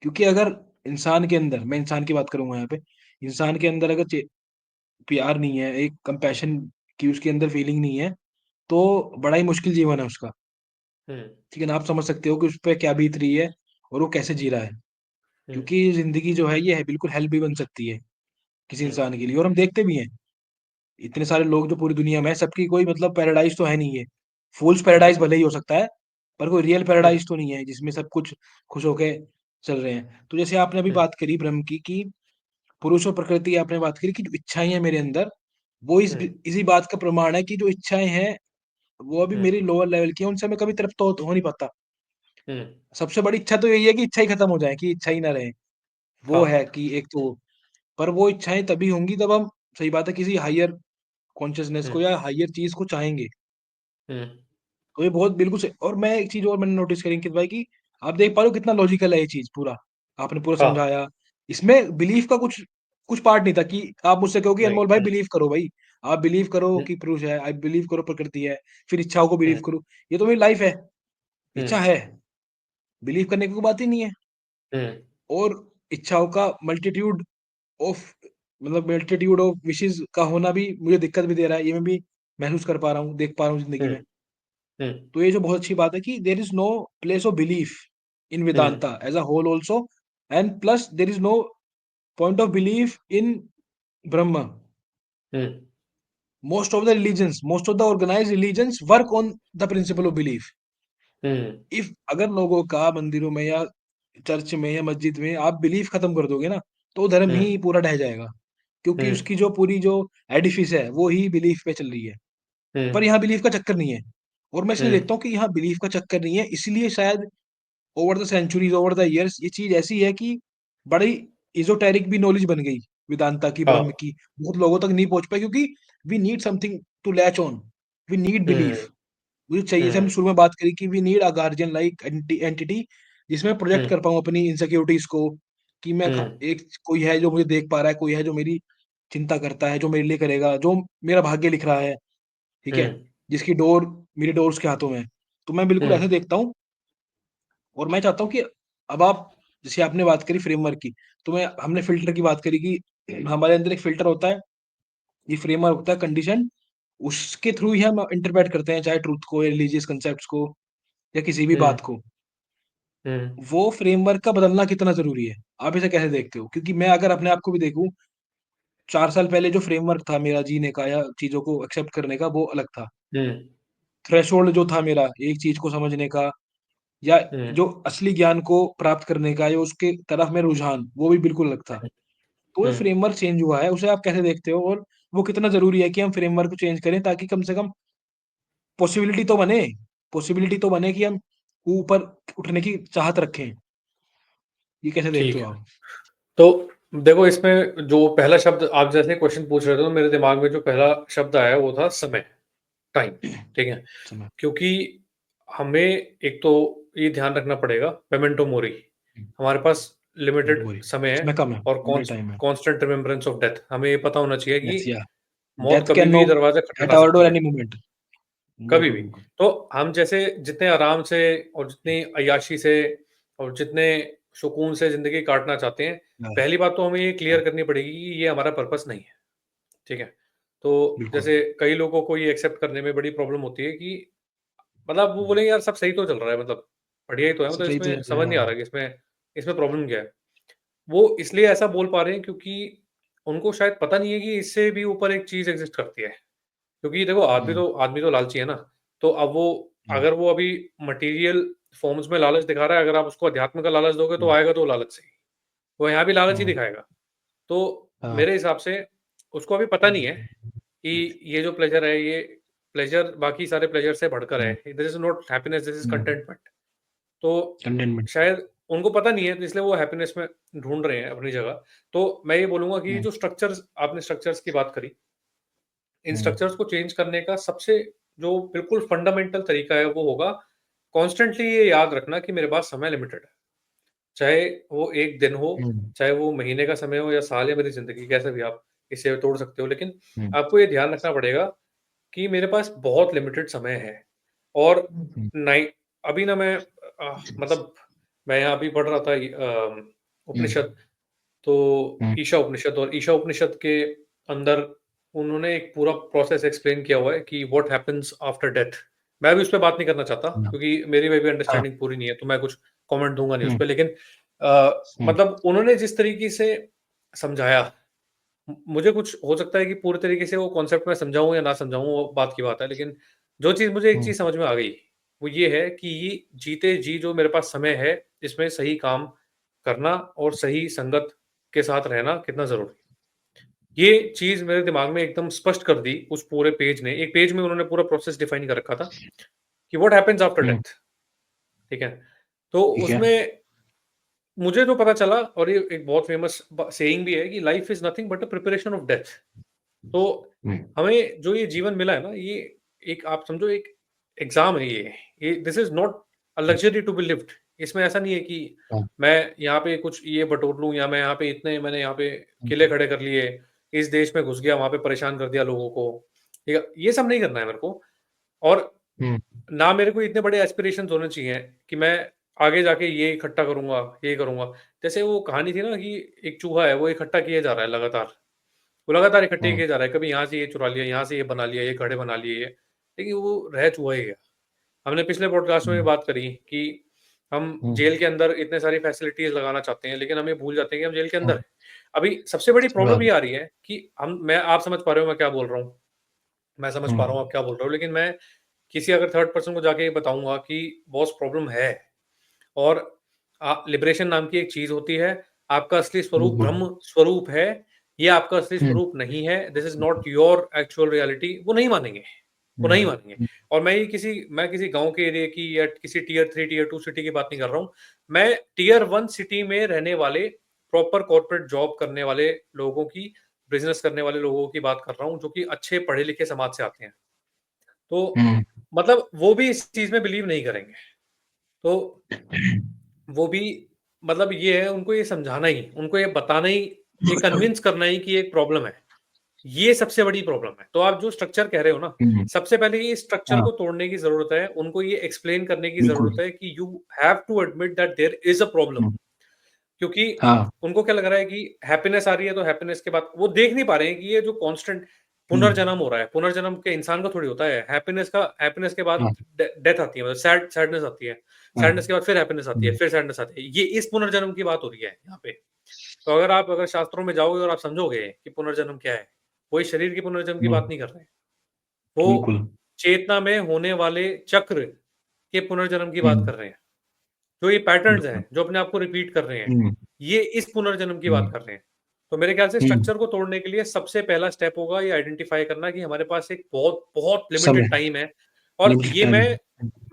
S2: क्योंकि अगर इंसान के अंदर, मैं इंसान की बात करूँगा यहाँ पे, इंसान के अंदर अगर प्यार नहीं है, एक कंपैशन की उसके अंदर फीलिंग नहीं है, तो बड़ा ही मुश्किल जीवन है उसका।
S1: हुँ,
S2: ठीक है ना? आप समझ सकते हो कि उस पे क्या बीत रही है और वो कैसे जी रहा है।
S1: हुँ,
S2: क्योंकि ज़िंदगी जो है ये है बिल्कुल हेल भी बन सकती है, किसी
S1: हुँ,
S2: इंसान के लिए, और हम देखते भी हैं। इतने सारे लोग जो पूरी दुनिया में हैं, सबकी कोई मतलब पैराडाइज़ तो है नहीं ये। फूल्स
S1: हुँ,
S2: पैराडाइज़ भले ही हो सकता है, पर कोई रियल
S1: हुँ,
S2: पैराडाइज़ तो नहीं है, जिसमें सब कुछ खुश होके चल रहे हैं। तो जैसे आपने अभी
S1: हुँ,
S2: बात करी ब्रह्म की कि पुरुष और प्रकृति, आपने बात करी कि जो इच्छाएँ हैं मेरे अंदर, वो
S1: हुँ,
S2: इसी बात का प्रमाण है कि जो इच्छाएँ हैं, वो अभी
S1: हुँ,
S2: मेरी लोअर लेवल की हैं, उनसे मैं कभी तृप्त हो नहीं पाता।
S1: हुँ,
S2: सबसे बड़ी इच्छा तो यही है कि इच्छा ही खत्म हो जाए, कि इच्छा ही ना रहे। वो
S1: हाँ,
S2: है कि एक तो, पर वो इच्छाएँ तभी होंगी जब हम, सही बात है, किसी हायर कॉन्शसनेस
S1: हुँ,
S2: को या हायर चीज़ को चाहेंगे।
S1: हुँ,
S2: तो ये बहुत बिल्कुल सही। और मैं एक चीज़ और मैंने नोटिस करी अंकित भाई, कि आप देख पा रहे हो कितना लॉजिकल है ये चीज़ पूरा। आपने पूरा
S1: हाँ,
S2: समझाया। इसमें बिलीफ का कुछ कुछ पार्ट नहीं था कि आप मुझसे कहो कि
S1: नहीं,
S2: अनमोल भाई
S1: हुँ,
S2: बिलीव करो भाई। आप बिलीव करो
S1: हुँ,
S2: कि पुरुष है, आप बिलीव करो प्रकृति है, फिर इच्छाओं को
S1: हुँ,
S2: बिलीव करो। ये तो मेरी लाइफ़ है।
S1: हुँ,
S2: इच्छा है, बिलीव करने की कोई बात ही नहीं है।
S1: हुँ,
S2: और इच्छाओं का ऑफ मल्टीट्यूड ऑफ विशेज़ का होना भी मुझे दिक्कत भी दे रहा है। ये मैं भी महसूस कर पा रहा हूँ, देख पा रहा हूँ ज़िंदगी
S1: हुँ,
S2: में।
S1: हुँ,
S2: तो ये जो बहुत अच्छी बात है कि there is no place of belief in
S1: hmm,
S2: Vedanta as a whole also, and plus there is no point of belief in Brahm.
S1: Hmm,
S2: Most of the organized religions work on the principle of belief.
S1: Hmm,
S2: if अगर लोगों का मंदिरों में या चर्च में या मस्जिद में आप बिलीफ खत्म कर दोगे ना, तो धर्म
S1: हुँ,
S2: ही पूरा ढह जाएगा। क्योंकि
S1: हुँ,
S2: उसकी जो पूरी जो एडिफिस है, वो ही बिलीफ पे चल रही है।
S1: हुँ,
S2: पर यहाँ बिलीफ का चक्कर नहीं है। और मैं इसलिए
S1: हुँ,
S2: देखता हूँ कि यहाँ बिलीफ का चक्कर नहीं है, इसलिए शायद over the centuries, over the years, ये चीज ऐसी है कि बड़ी इजोटेरिक भी नॉलेज बन गई, वेदांता की,
S1: हाँ,
S2: ब्रह्म की। बहुत लोगों तक नहीं पहुंच पाई, क्योंकि we need something to latch on, we need belief.
S1: Hmm,
S2: मुझे चाहिए, जैसे
S1: हुँ,
S2: हमने शुरू में बात करी कि we need a guardian like entity, जिसमें प्रोजेक्ट
S1: हुँ,
S2: कर पाऊँ अपनी इनसिक्योरिटीज को, कि
S1: हुँ,
S2: एक कोई है जो मुझे देख पा रहा है, कोई है जो मेरी चिंता करता है, जो मेरे लिए करेगा, जो मेरा भाग्य लिख रहा है, ठीक है,
S1: हुँ,
S2: जिसकी डोर मेरे डोर्स के हाथों में है। तो मैं बिल्कुल
S1: हुँ,
S2: ऐसे देखता हूँ। और मैं चाहता हूँ कि अब आप, जैसे आपने बात करी फ्रेमवर्क की, तो मैं हमने फ़िल्टर की बात करी कि हमारे अंदर एक फ़िल्टर होता है, ये फ्रेमवर्क होता है, कंडीशन, उसके थ्रू ही हम इंटरप्रेट करते हैं, चाहे ट्रुथ को या रिलीजियस कॉन्सेप्ट्स को या किसी भी
S1: हुँ,
S2: बात को।
S1: हुँ,
S2: वो फ्रेमवर्क का बदलना कितना ज़रूरी है? आप इसे कैसे देखते हो? क्योंकि मैं अगर अपने आप को भी देखूँ, 4 साल पहले जो फ्रेमवर्क था मेरा जीने का या चीज़ों को एक्सेप्ट करने का, वो अलग था।
S1: हुँ,
S2: थ्रेशोल्ड जो था मेरा, एक चीज़ को समझने का या
S1: हुँ,
S2: जो असली ज्ञान को प्राप्त करने का या उसके तरफ में रुझान, वो भी बिल्कुल अलग था। तो ये
S1: हुँ,
S2: फ्रेमवर्क चेंज हुआ है, उसे आप कैसे देखते हो? और वो कितना ज़रूरी है कि हम फ्रेमवर्क को चेंज करें, ताकि कम से कम पॉसिबिलिटी तो बने, पॉसिबिलिटी तो बने कि हम ऊपर उठने की चाहत रखें। ये कैसे देखते
S1: ठीक
S2: हो
S1: है।
S2: आप?
S1: तो देखो इसमें जो पहला शब्द आप जैसे क्वेश्चन पूछ रहे थे तो मेरे दिमाग में जो पहला शब्द आया वो था समय, टाइम, ठीक है?
S2: समय।
S1: क्योंकि हमें एक तो ये ध्यान रखना पड़ेगा मेमेंटो मोरी,
S2: हुँ,
S1: हमारे पास
S2: मिनट
S1: लिमिटेड
S2: बोरी,
S1: समय है
S2: समय कम है,
S1: और
S2: लिमिटेड टाइम है।
S1: Constant remembrance of death. हमें ये पता होना चाहिए
S2: यस,
S1: कि
S2: या
S1: मौत
S2: डेथ
S1: कभी
S2: कैन
S1: भी
S2: नॉक
S1: दरवाज़ा
S2: एट
S1: खटखटा
S2: आवर
S1: सकती
S2: डोर
S1: है।
S2: Any moment.
S1: कभी
S2: बिल्कुल,
S1: भी।
S2: बिल्कुल।
S1: तो हम जैसे जितने आराम से और जितनी अय्याशी से और जितने सुकून से ज़िंदगी काटना चाहते हैं,
S2: हाँ,
S1: पहली बात तो हमें ये
S2: हाँ,
S1: क्लियर करनी पड़ेगी कि ये हमारा पर्पस नहीं है, ठीक है? तो
S2: बिल्कुल।
S1: जैसे कई लोगों को ये एक्सेप्ट करने में बड़ी प्रॉब्लम होती है कि मतलब वो बोलेंगे यार सब सही तो चल रहा है, मतलब बढ़िया ही तो है,
S2: सब
S1: मतलब
S2: सही तो
S1: इसमें
S2: चल रहा है,
S1: समझ नहीं आ
S2: हाँ।
S1: रहा कि इसमें इसमें प्रॉब्लम क्या है? वो इसलिए ऐसा बोल पा रहे हैं क्योंकि उनको शायद पता नहीं है कि इससे भी ऊपर एक चीज़ एक्ज़िस्ट करती है। क्योंकि देखो
S2: हुँ,
S1: आदमी तो लालची है ना, तो अब वो
S2: हुँ,
S1: अगर वो अभी मटीरियल फ़ॉर्म्स में लालच दिखा रहा है, अगर आप उसको अध्यात्म का लालच दोगे तो
S2: हुँ,
S1: आएगा तो लालच से ही। वो यहाँ भी लालच ही
S2: हुँ,
S1: दिखाएगा। तो
S2: हाँ।
S1: मेरे हिसाब से उसको अभी पता नहीं है कि ये जो प्लेज़र है, ये प्लेज़र बाकी सारे प्लेज़र से बढ़कर है।
S2: Hmm,
S1: this is not happiness, this is
S2: hmm,
S1: contentment. तो
S2: कंटेनमेंट।
S1: शायद उनको पता नहीं है, तो इसलिए वो हैप्पीनेस में ढूँढ रहे हैं अपनी जगह। तो मैं ये बोलूँगा कि
S2: हुँ,
S1: जो स्ट्रक्चर्स आपने स्ट्रक्चर्स की बात करी, इन
S2: हुँ,
S1: स्ट्रक्चर्स को चेंज करने का सबसे जो बिल्कुल फंडामेंटल तरीका है, वो होगा कॉन्स्टेंटली ये याद रखना कि मेरे पास समय लिमिटेड है। चाहे वो 1 दिन हो,
S2: हुँ,
S1: चाहे वो महीने का समय हो या साल या मेरी ज़िंदगी, कैसे भी आप इसे तोड़ सकते हो। लेकिन
S2: हुँ,
S1: आपको ये ध्यान रखना पड़ेगा कि मेरे पास बहुत लिमिटेड समय है और
S2: हुँ,
S1: नाइ अभी ना मैं मतलब मैं यहाँ अभी पढ़ रहा था
S2: हुँ,
S1: उपनिषद, तो
S2: हुँ,
S1: ईशा उपनिषद, और ईशा उपनिषद के अंदर उन्होंने एक पूरा प्रोसेस एक्सप्लेन किया हुआ है कि व्हाट हैपेंस आफ्टर डेथ। मैं अभी उस पे बात नहीं करना चाहता
S2: हाँ,
S1: क्योंकि मेरी में भी
S2: हाँ,
S1: अंडरस्टैंडिंग पूरी नहीं है, तो मैं कुछ कमेंट दूँगा नहीं उस
S2: हुँ,
S1: पे। लेकिन
S2: हुँ,
S1: मतलब उन्होंने जिस तरीके से समझाया, मुझे कुछ हो सकता है कि पूरे तरीके से वो कॉन्सेप्ट मैं समझाऊँ या ना समझाऊँ, वो बात की बात है। लेकिन जो चीज़ मुझे एक
S2: हुँ,
S1: चीज़ समझ में आ गई, वो ये है कि ये जीते जी जो मेरे पास समय है, इसमें सही काम करना और सही संगत के साथ रहना कितना ज़रूरी है। ये चीज़ मेरे दिमाग में एकदम स्पष्ट कर दी उस पूरे पेज ने। एक पेज में उन्होंने पूरा प्रोसेस डिफाइन कर रखा था कि what happens after
S2: hmm,
S1: death, ठीक है? तो
S2: ठीक है।
S1: उसमें मुझे तो पता चला, और ये एक बहुत फेमस सेइंग भी है कि life is nothing but a preparation of death. तो
S2: हुँ,
S1: हमें जो ये जीवन मिला है ना, ये एक आप समझो एक एग्ज़ाम है ये। ये this is not a
S2: hmm,
S1: luxury to be lived. इसमें ऐसा नहीं है कि
S2: हाँ,
S1: मैं यहाँ पे कुछ ये बटोर लूँ या मैं यहाँ पे इतने मैंने यहाँ पे
S2: हुँ,
S1: किले खड़े कर लिए, इस देश में घुस गया, वहाँ पे परेशान कर दिया लोगों को। ठीक है? ये सब नहीं करना है मेरे को। और
S2: हुँ,
S1: ना मेरे को इतने बड़े एस्पिरेशंस होने चाहिए कि मैं आगे जाके ये इकट्ठा करूँगा, ये करूँगा। जैसे वो कहानी थी ना कि एक चूहा है, वो इकट्ठा किए जा रहा है लगातार। वो लगातार इकट्ठे
S2: हुँ,
S1: किए जा रहा है, कभी यहाँ से ये चुरा लिया, यहाँ से ये बना लिया, ये घड़े बना लिए ये, लेकिन वो रह चूहा ही गया। हमने पिछले पॉडकास्ट में भी
S2: हुँ,
S1: बात करी कि हम
S2: हुँ,
S1: जेल के अंदर इतने सारी फैसिलिटीज़ लगाना चाहते हैं, लेकिन हम ये भूल जाते हैं कि हम जेल के अंदर
S2: हाँ,
S1: हैं। अभी सबसे बड़ी
S2: सही बात
S1: प्रॉब्लम ये आ
S2: है।
S1: रही है कि हम मैं आप समझ पा रहे हो मैं क्या बोल रहा हूँ, मैं समझ
S2: हुँ,
S1: पा रहा हूँ आप क्या बोल रहे हो, लेकिन मैं किसी अगर थर्ड पर्सन को जाके ये बताऊँगा कि बॉस प्रॉब्लम है, और लिबरेशन नाम की एक चीज़ होती है, आपका असली स्वरूप
S2: बिल्कुल।
S1: ब्रह्म स्वरूप है, ये आपका असली
S2: हुँ,
S1: स्वरूप नहीं है, this is not your actual reality, वो नहीं मानेंगे, वो
S2: हुँ,
S1: नहीं मानेंगे।
S2: हुँ,
S1: और मैं किसी गाँव के एरिया की या किसी टियर 3, टियर 2 सिटी की बात नहीं कर रहा हूँ। मैं टियर 1 सिटी में रहने वाले, प्रॉपर कॉर्पोरेट जॉब करने वाले लोगों की, बिज़नेस करने वाले लोगों की बात कर रहा हूँ, जो कि अच्छे पढ़े-लिखे समाज से आते हैं। तो
S2: हुँ,
S1: मतलब वो भी इस चीज़ में बिलीव नहीं करेंगे। तो वो भी मतलब ये है, उनको ये समझाना ही, उनको ये बताना ही, ये कन्विंस करना ही कि ये एक प्रॉब्लम है। ये सबसे बड़ी प्रॉब्लम है। तो आप जो स्ट्रक्चर कह रहे हो ना,
S2: हुँ,
S1: सबसे पहले ये स्ट्रक्चर
S2: हाँ,
S1: को तोड़ने की ज़रूरत है। उनको ये एक्सप्लेन करने की
S2: बिल्कुल।
S1: ज़रूरत है कि you have to admit that there is a problem.
S2: Hmm,
S1: क्योंकि
S2: हाँ,
S1: उनको क्या लग रहा है कि हैप्पीनेस आ रही है, तो हैप्पीनेस के बाद वो देख नहीं पा रहे हैं कि ये जो कांस्टेंट
S2: हुँ,
S1: पुनर्जन्म हो रहा है, पुनर्जन्म के इंसान का थोड़ी होता है। हैप्पीनेस के बाद
S2: हाँ,
S1: डेथ आती है, मतलब सैडनेस आती है।
S2: हाँ,
S1: सैडनेस के बाद फिर हैप्पीनेस आती है,
S2: हुँ,
S1: फिर सैडनेस आती है। ये इस पुनर्जन्म की बात हो रही है यहाँ पे। तो अगर शास्त्रों में जाओगे और आप समझोगे कि पुनर्जन्म क्या है, वो इस शरीर के पुनर्जन्म की
S2: हुँ,
S1: बात नहीं कर रहे हैं। वो
S2: बिल्कुल।
S1: चेतना में होने वाले चक्र के पुनर्जन्म की बात
S2: हुँ,
S1: कर रहे हैं। जो ये पैटर्न्स
S2: बिल्कुल।
S1: हैं, जो अपने आप को रिपीट कर रहे हैं,
S2: हुँ,
S1: ये इस पुनर्जन्म की बात
S2: हुँ,
S1: कर रहे हैं। तो मेरे ख्याल से
S2: हुँ,
S1: स्ट्रक्चर को तोड़ने के लिए सबसे पहला स्टेप होगा ये आइडेंटिफ़ाई करना कि हमारे पास एक बहुत, बहुत
S2: समय
S1: लिमिटेड टाइम है, और
S2: लिमिटेड
S1: ये
S2: टाइम है।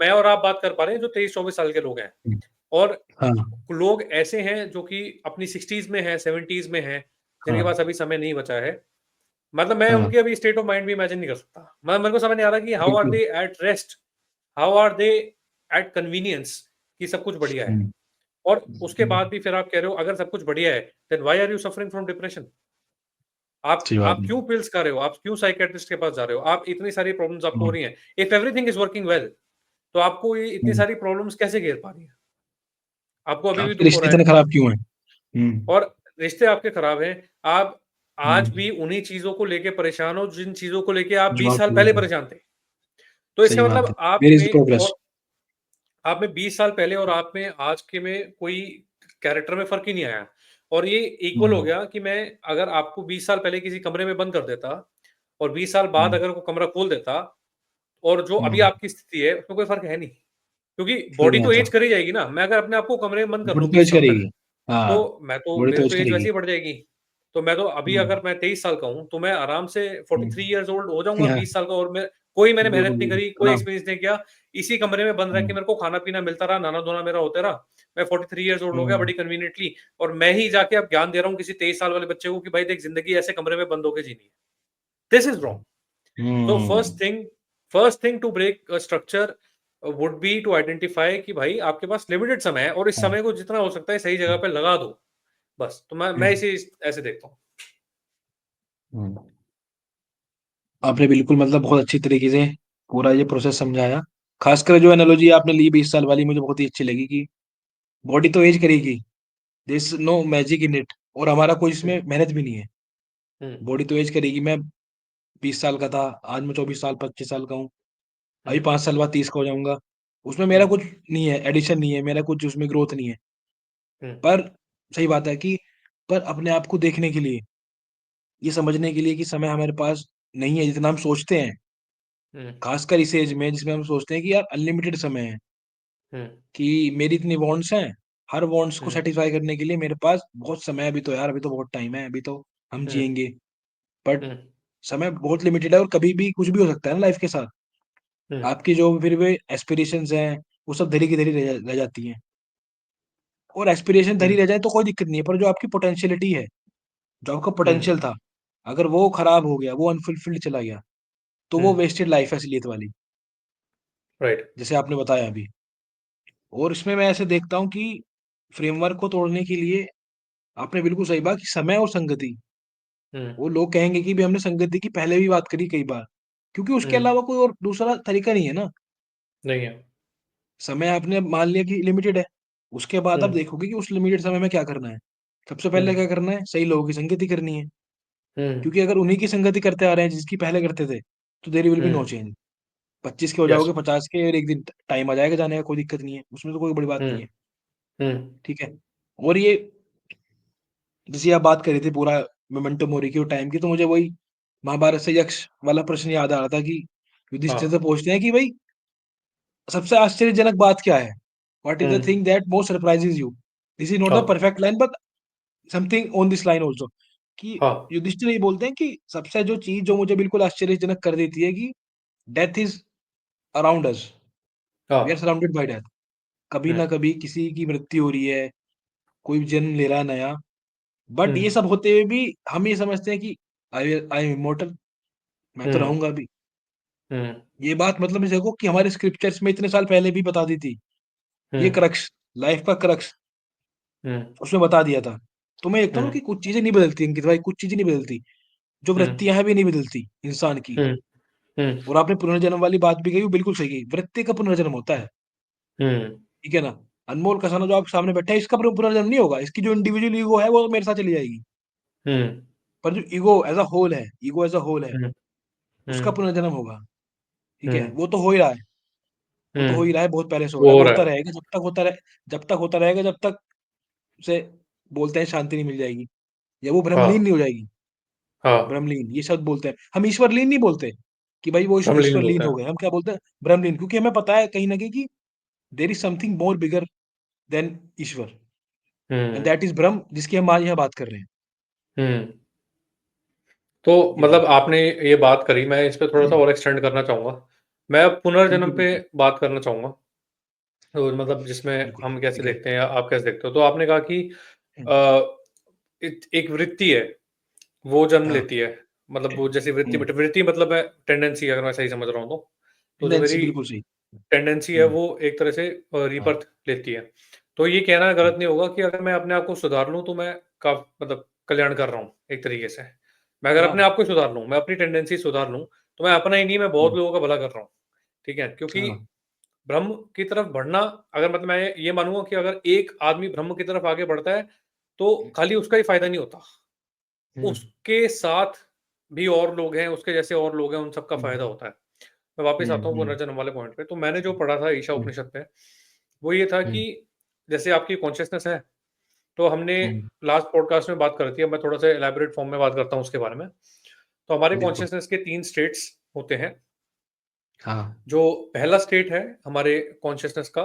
S1: मैं और आप बात कर पा रहे हैं जो 23-24 साल के लोग हैं।
S2: हुँ,
S1: और
S2: हाँ,
S1: लोग ऐसे हैं जो कि अपनी 60s में हैं, 70s में हैं, जिनके
S2: हाँ,
S1: पास अभी समय नहीं बचा है। मतलब मैं
S2: हाँ,
S1: उनकी अभी स्टेट ऑफ माइंड भी इमेजिन नहीं कर सकता। मैं मेरे को समझ नहीं आ रहा कि हाउ आर
S2: बिल्कुल।
S1: They at rest? How are they at convenience कि सब कुछ बढ़िया है?
S2: हुँ,
S1: और उसके
S2: हुँ,
S1: बाद भी फिर आप कह रहे हो अगर सब कुछ बढ़िया है, then why are you suffering from depression?
S2: सही बात
S1: आप
S2: है।
S1: क्यों पिल्स खा रहे हो? आप क्यों साइकियाट्रिस्ट के पास जा रहे हो? आप इतनी सारी प्रॉब्लम्स आपको हो
S2: हुँ,
S1: रही हैं। If everything is working well, तो आपको ये इतनी
S2: हुँ।
S1: सारी प्रॉब्लम्स कैसे घेर पा रही हैं? आपको अभी भी
S2: आपके
S1: दुःख हो
S2: रिश्ते
S1: रहा
S2: इतने
S1: है
S2: खराब क्यों हैं? हुँ,
S1: और रिश्ते आपके खराब हैं। आप आज
S2: हुँ।
S1: भी उन्हीं चीज़ों को लेके परेशान हो, जिन चीज़ों को लेके आप
S2: जो
S1: 20
S2: आप
S1: साल पहले
S2: हुँ,
S1: परेशान थे। तो
S2: सही
S1: इसका
S2: बात
S1: मतलब
S2: है। Where is the progress?
S1: आप में 20 साल पहले और आप में आज के में कोई कैरेक्टर में फ़र्क ही नहीं आया। और ये इक्वल हो
S2: हुँ,
S1: गया कि मैं अगर आपको 20 साल पहले किसी कमरे में बंद कर देता और 20 साल बाद
S2: हुँ,
S1: अगर वो कमरा खोल देता और जो अभी
S2: हुँ।
S1: आपकी स्थिति है, उसमें कोई फ़र्क है नहीं। क्योंकि
S2: सही
S1: बॉडी तो
S2: बात है।
S1: एज कर ही जाएगी ना। मैं अगर अपने आप को कमरे में बंद कर
S2: बॉडी
S1: दूँ
S2: तो
S1: 20
S2: एज
S1: साल तक,
S2: करेगी। हाँ,
S1: तो
S2: बॉडी तो
S1: मेरी
S2: एज
S1: तो एज
S2: करेगी।
S1: वैसे ही बढ़ जाएगी। तो मैं तो अभी
S2: हुँ,
S1: अगर मैं 23 साल का हूँ, तो मैं आराम से
S2: हुँ।
S1: 43 इयर्स ओल्ड हो जाऊँगा
S2: हाँ,
S1: 20 साल का और मैंने
S2: बिल्कुल,
S1: मेहनत नहीं
S2: बिल्कुल।
S1: करी, कोई
S2: आराम
S1: एक्सपीरियंस नहीं किया। इसी कमरे में बंद रह के
S2: हुँ,
S1: मेरे को खाना-पीना मिलता रहा, नहाना-धोना मेरा होता रहा। मैं 43 इयर्स ओल्ड हो गया
S2: हुँ,
S1: बड़ी कन्वीनिएंटली और मैं ही जाके अब ज्ञान दे रहा हूँ किसी 23 साल वाले बच्चे को कि भाई देख ज़िंदगी ऐसे कमरे में बंद होके जीनी है। This is wrong. So
S2: hmm,
S1: first thing to break a structure would be to identify कि भाई आपके पास लिमिटेड समय है और इस
S2: हाँ,
S1: समय को जितना हो सकता है सही जगह पे लगा दो। बस तो मैं
S2: हुँ,
S1: इसे ऐसे देखता हूँ।
S2: हुँ। आपने बिल्कुल मतलब बहुत अच्छी तरीके से पूरा ये प्रोसेस समझाया। खासकर जो एनालॉजी आपने ली 20 साल वाली मुझे बहुत ही अच्छी लगी कि बॉडी तो एज करेगी, there is no magic in it और हमारा कोई
S1: हुँ,
S2: इसमें मेहनत भी नहीं है।
S1: हुँ,
S2: बॉडी तो एज करेगी, मैं 20 साल का था, आज मैं 24 साल, 25 साल का हूँ,
S1: हुँ,
S2: अभी 5 साल बाद 30 का हो जाऊँगा। उसमें मेरा
S1: हुँ,
S2: कुछ नहीं है, एडिशन नहीं है, मेरा कुछ उसमें ग्रोथ नहीं है।
S1: हुँ,
S2: पर सही बात है कि पर अपने आप को देखने के लिए, ये समझने के लिए कि समय हमारे पास नहीं है जितना हम सोचते हैं,
S1: हुँ,
S2: खासकर इस एज में जिसमें हम सोचते हैं कि यार अनलिमिटेड समय है,
S1: हुँ,
S2: कि मेरी इतनी वांट्स हैं, हर वांट्स को
S1: हुँ,
S2: सैटिस्फाई करने के लिए मेरे पास बहुत समय है, अभी तो यार अभी तो बहुत टाइम है, अभी तो हम
S1: हुँ,
S2: जिएँगे। बट
S1: हुँ,
S2: समय बहुत लिमिटेड है और कभी भी कुछ भी हो सकता है ना लाइफ के साथ।
S1: हुँ,
S2: आपकी जो फिर वे एस्पिरेशंस हैं, वो सब धरी की धरी रह जाती हैं और एस्पिरेशन धरी
S1: हुँ,
S2: रह जाए तो कोई दिक्कत नहीं है, पर जो आपकी पोटेंशियलिटी है, जो आपका
S1: हुँ,
S2: पोटेंशियल था, अगर वो खराब हो गया, वो अनफुलफिल्ड चला गया, तो
S1: हुँ,
S2: वो वेस्टेड लाइफ है असलियत वाली,
S1: राइट।
S2: जैसे आपने बताया अभी। और इसमें मैं ऐसे देखता हूँ कि फ्रेमवर्क को तोड़ने के लिए आपने बिल्कुल सही बात कि समय और संगति,
S1: हुँ,
S2: वो लोग कहेंगे कि भई हमने संगति की पहले भी बात करी कई बार, क्योंकि उसके
S1: हुँ,
S2: अलावा कोई और दूसरा तरीका नहीं है ना।
S1: नहीं है।
S2: समय आपने मान लिया कि लिमिटेड है, उसके बाद
S1: हुँ,
S2: आप देखोगे कि उस लिमिटेड समय में क्या करना है। सबसे
S1: हुँ,
S2: पहले क्या करना है, सही लोगों की संगति करनी है,
S1: हुँ,
S2: क्योंकि अगर उन्हीं की संगति करते आ रहे हैं जिसकी पहले करते थे, तो there will be no
S1: hmm,
S2: change. 25 के हो
S1: यस।
S2: जाओगे, 50 के और एक दिन टाइम आ जाएगा जाने का, कोई दिक्कत नहीं है, उसमें तो कोई बड़ी बात
S1: हुँ,
S2: नहीं है,
S1: हुँ,
S2: ठीक है? और ये जैसे आप बात कर रहे थे पूरा मोमेंटो मोरी की और टाइम की, तो मुझे वही महाभारत से यक्ष वाला प्रश्न याद आ रहा था कि युधिष्ठिर
S1: हाँ,
S2: से पूछते हैं कि भाई सबसे आश्चर्यजनक बात क्या है? What is
S1: hmm,
S2: the thing that most surprises you? This is not the
S1: हाँ,
S2: perfect line but something on this line also कि
S1: हाँ,
S2: युधिष्ठिर ये बोलते हैं कि सबसे जो चीज़ जो मुझे बिल्कुल आश्चर्यजनक कर देती है कि डेथ इज़ अराउंड अस।
S1: हाँ,
S2: we are surrounded by death. कभी
S1: हुँ,
S2: ना कभी किसी की मृत्यु हो रही है, कोई जन्म ले रहा है नया।
S1: हुँ,
S2: बट ये सब होते हुए भी हम ये समझते हैं कि आई एम इमॉर्टल, मैं तो
S1: हुँ,
S2: रहूँगा अभी।
S1: हुँ,
S2: ये बात मतलब देखो कि हमारे स्क्रिप्चर्स में इतने साल पहले भी बता दी थी।
S1: हुँ,
S2: ये क्रक्स, लाइफ का क्रक्स
S1: हुँ,
S2: उसमें बता दिया था। तो मैं देखता हूँ
S1: हुँ,
S2: ना कि कुछ चीज़ें नहीं बदलती अंकित भाई, कुछ चीज़ें नहीं बदलती। जो
S1: हुँ,
S2: वृत्तियाँ हैं, भी नहीं बदलती इंसान की।
S1: हुँ, हुँ,
S2: और आपने पुनर्जन्म वाली बात भी कही, वो बिल्कुल सही कही। वृत्ति का पुनर्जन्म होता है,
S1: हुँ,
S2: ठीक है ना? अनमोल कसाना जो आपके सामने बैठा है, इसका पुनर्जन्म नहीं होगा। इसकी जो इंडिविजुअल ईगो है, वो मेरे साथ चली जाएगी।
S1: हुँ,
S2: पर जो ईगो एज़ अ होल है, ईगो एज़ अ होल है,
S1: हुँ,
S2: उसका
S1: हुँ,
S2: पुनर्जन्म होगा, ठीक है?
S1: हुँ,
S2: वो तो हो ही रहा है। वो तो हो ही
S1: हुँ,
S2: रहा है, बहुत पहले से हो रहा
S1: वो
S2: है।
S1: हो
S2: वो
S1: रहा
S2: होता
S1: है।
S2: रहेगा जब तक होता रहेगा, जब तक उसे बोलते हैं शांति नहीं मिल जाएगी या वो
S1: हाँ,
S2: ब्रह्मलीन नहीं हो जाएगी।
S1: हाँ,
S2: ब्रह्मलीन ये शब्द बोलते हैं। हम ईश्वरलीन नहीं बोलते कि भाई वो
S1: ब्रह्मलीन
S2: ईश्वरलीन
S1: बोलते
S2: हो
S1: हैं।
S2: गए। हम क्या बोलते हैं? ब्रह्मलीन, क्योंकि हमें पता है कहीं न कहीं कि there is something more bigger than Ishwar and
S1: hmm,
S2: that is Brahm, जिसकी हम आज यहाँ बात कर रहे हैं।
S1: हुँ। तो
S2: जी भाई।
S1: मतलब आपने ये बात करी, मैं इस पे थोड़ा-सा और एक्सटेंड करना चाहूँगा। मैं अब पुनर्जन्म
S2: बिल्कुल,
S1: पे
S2: बिल्कुल।
S1: बात करना चाहूँगा। तो मतलब जिसमें
S2: बिल्कुल,
S1: हम कैसे
S2: ठीक है।
S1: देखते हैं या आप कैसे देखते हो? तो आपने कहा कि
S2: हुँ,
S1: अ, एक एक वृत्ति है, वो जन्म
S2: हाँ।
S1: लेती है। मतलब वो जैसे
S2: हुँ,
S1: वृत्ति मतलब है टेंडेंसी अगर मैं सही समझ रहा हूँ तो। तो जो
S2: टेंडेंसी
S1: मेरी
S2: बिल्कुल सही।
S1: टेंडेंसी है
S2: हुँ,
S1: वो एक तरह से
S2: हाँ,
S1: रीबर्थ लेती है। तो ये कहना
S2: हुँ,
S1: गलत नहीं होगा कि अगर मैं अपने आप को सुधार लूँ तो मैं मतलब कल्याण कर रहा हूँ एक तरीके से। मैं अगर अपने
S2: हाँ
S1: आप को सुधार लूँ, मैं अपनी टेंडेंसी सुधार लूँ, तो मैं अपना ही नहीं, मैं बहुत लोगों का भला कर रहा हूँ, ठीक है? क्योंकि
S2: हाँ
S1: ब्रह्म की तरफ बढ़ना, अगर मतलब मैं ये मानूँगा कि अगर एक आदमी ब्रह्म की तरफ आगे बढ़ता है, तो खाली उसका ही फ़ायदा नहीं होता।
S2: हम्म,
S1: उसके साथ भी और लोग हैं, उसके जैसे और लोग हैं, उन सबका
S2: हम्म,
S1: फ़ायदा होता है। मैं वापस आता हूँ
S2: हम्म,
S1: पुनर्जन्म वाले पॉइंट पे, तो मैंने जो पढ़ा था ईशा
S2: हम्म,
S1: उपनिषद में, वो ये था कि
S2: हम्म,
S1: जैसे आपकी कॉन्शसनेस है, तो हमने
S2: हम्म,
S1: लास्ट पॉडकास्ट में बात करी थी, अब मैं थोड़ा-सा इलैबोरेट फॉर्म में बात करता हूँ उसके बारे में। तो हमारे
S2: बिल्कुल।
S1: कॉन्शसनेस के 3 स्टेट्स होते हैं।
S2: हाँ
S1: जो पहला स्टेट है हमारे कॉन्शसनेस का,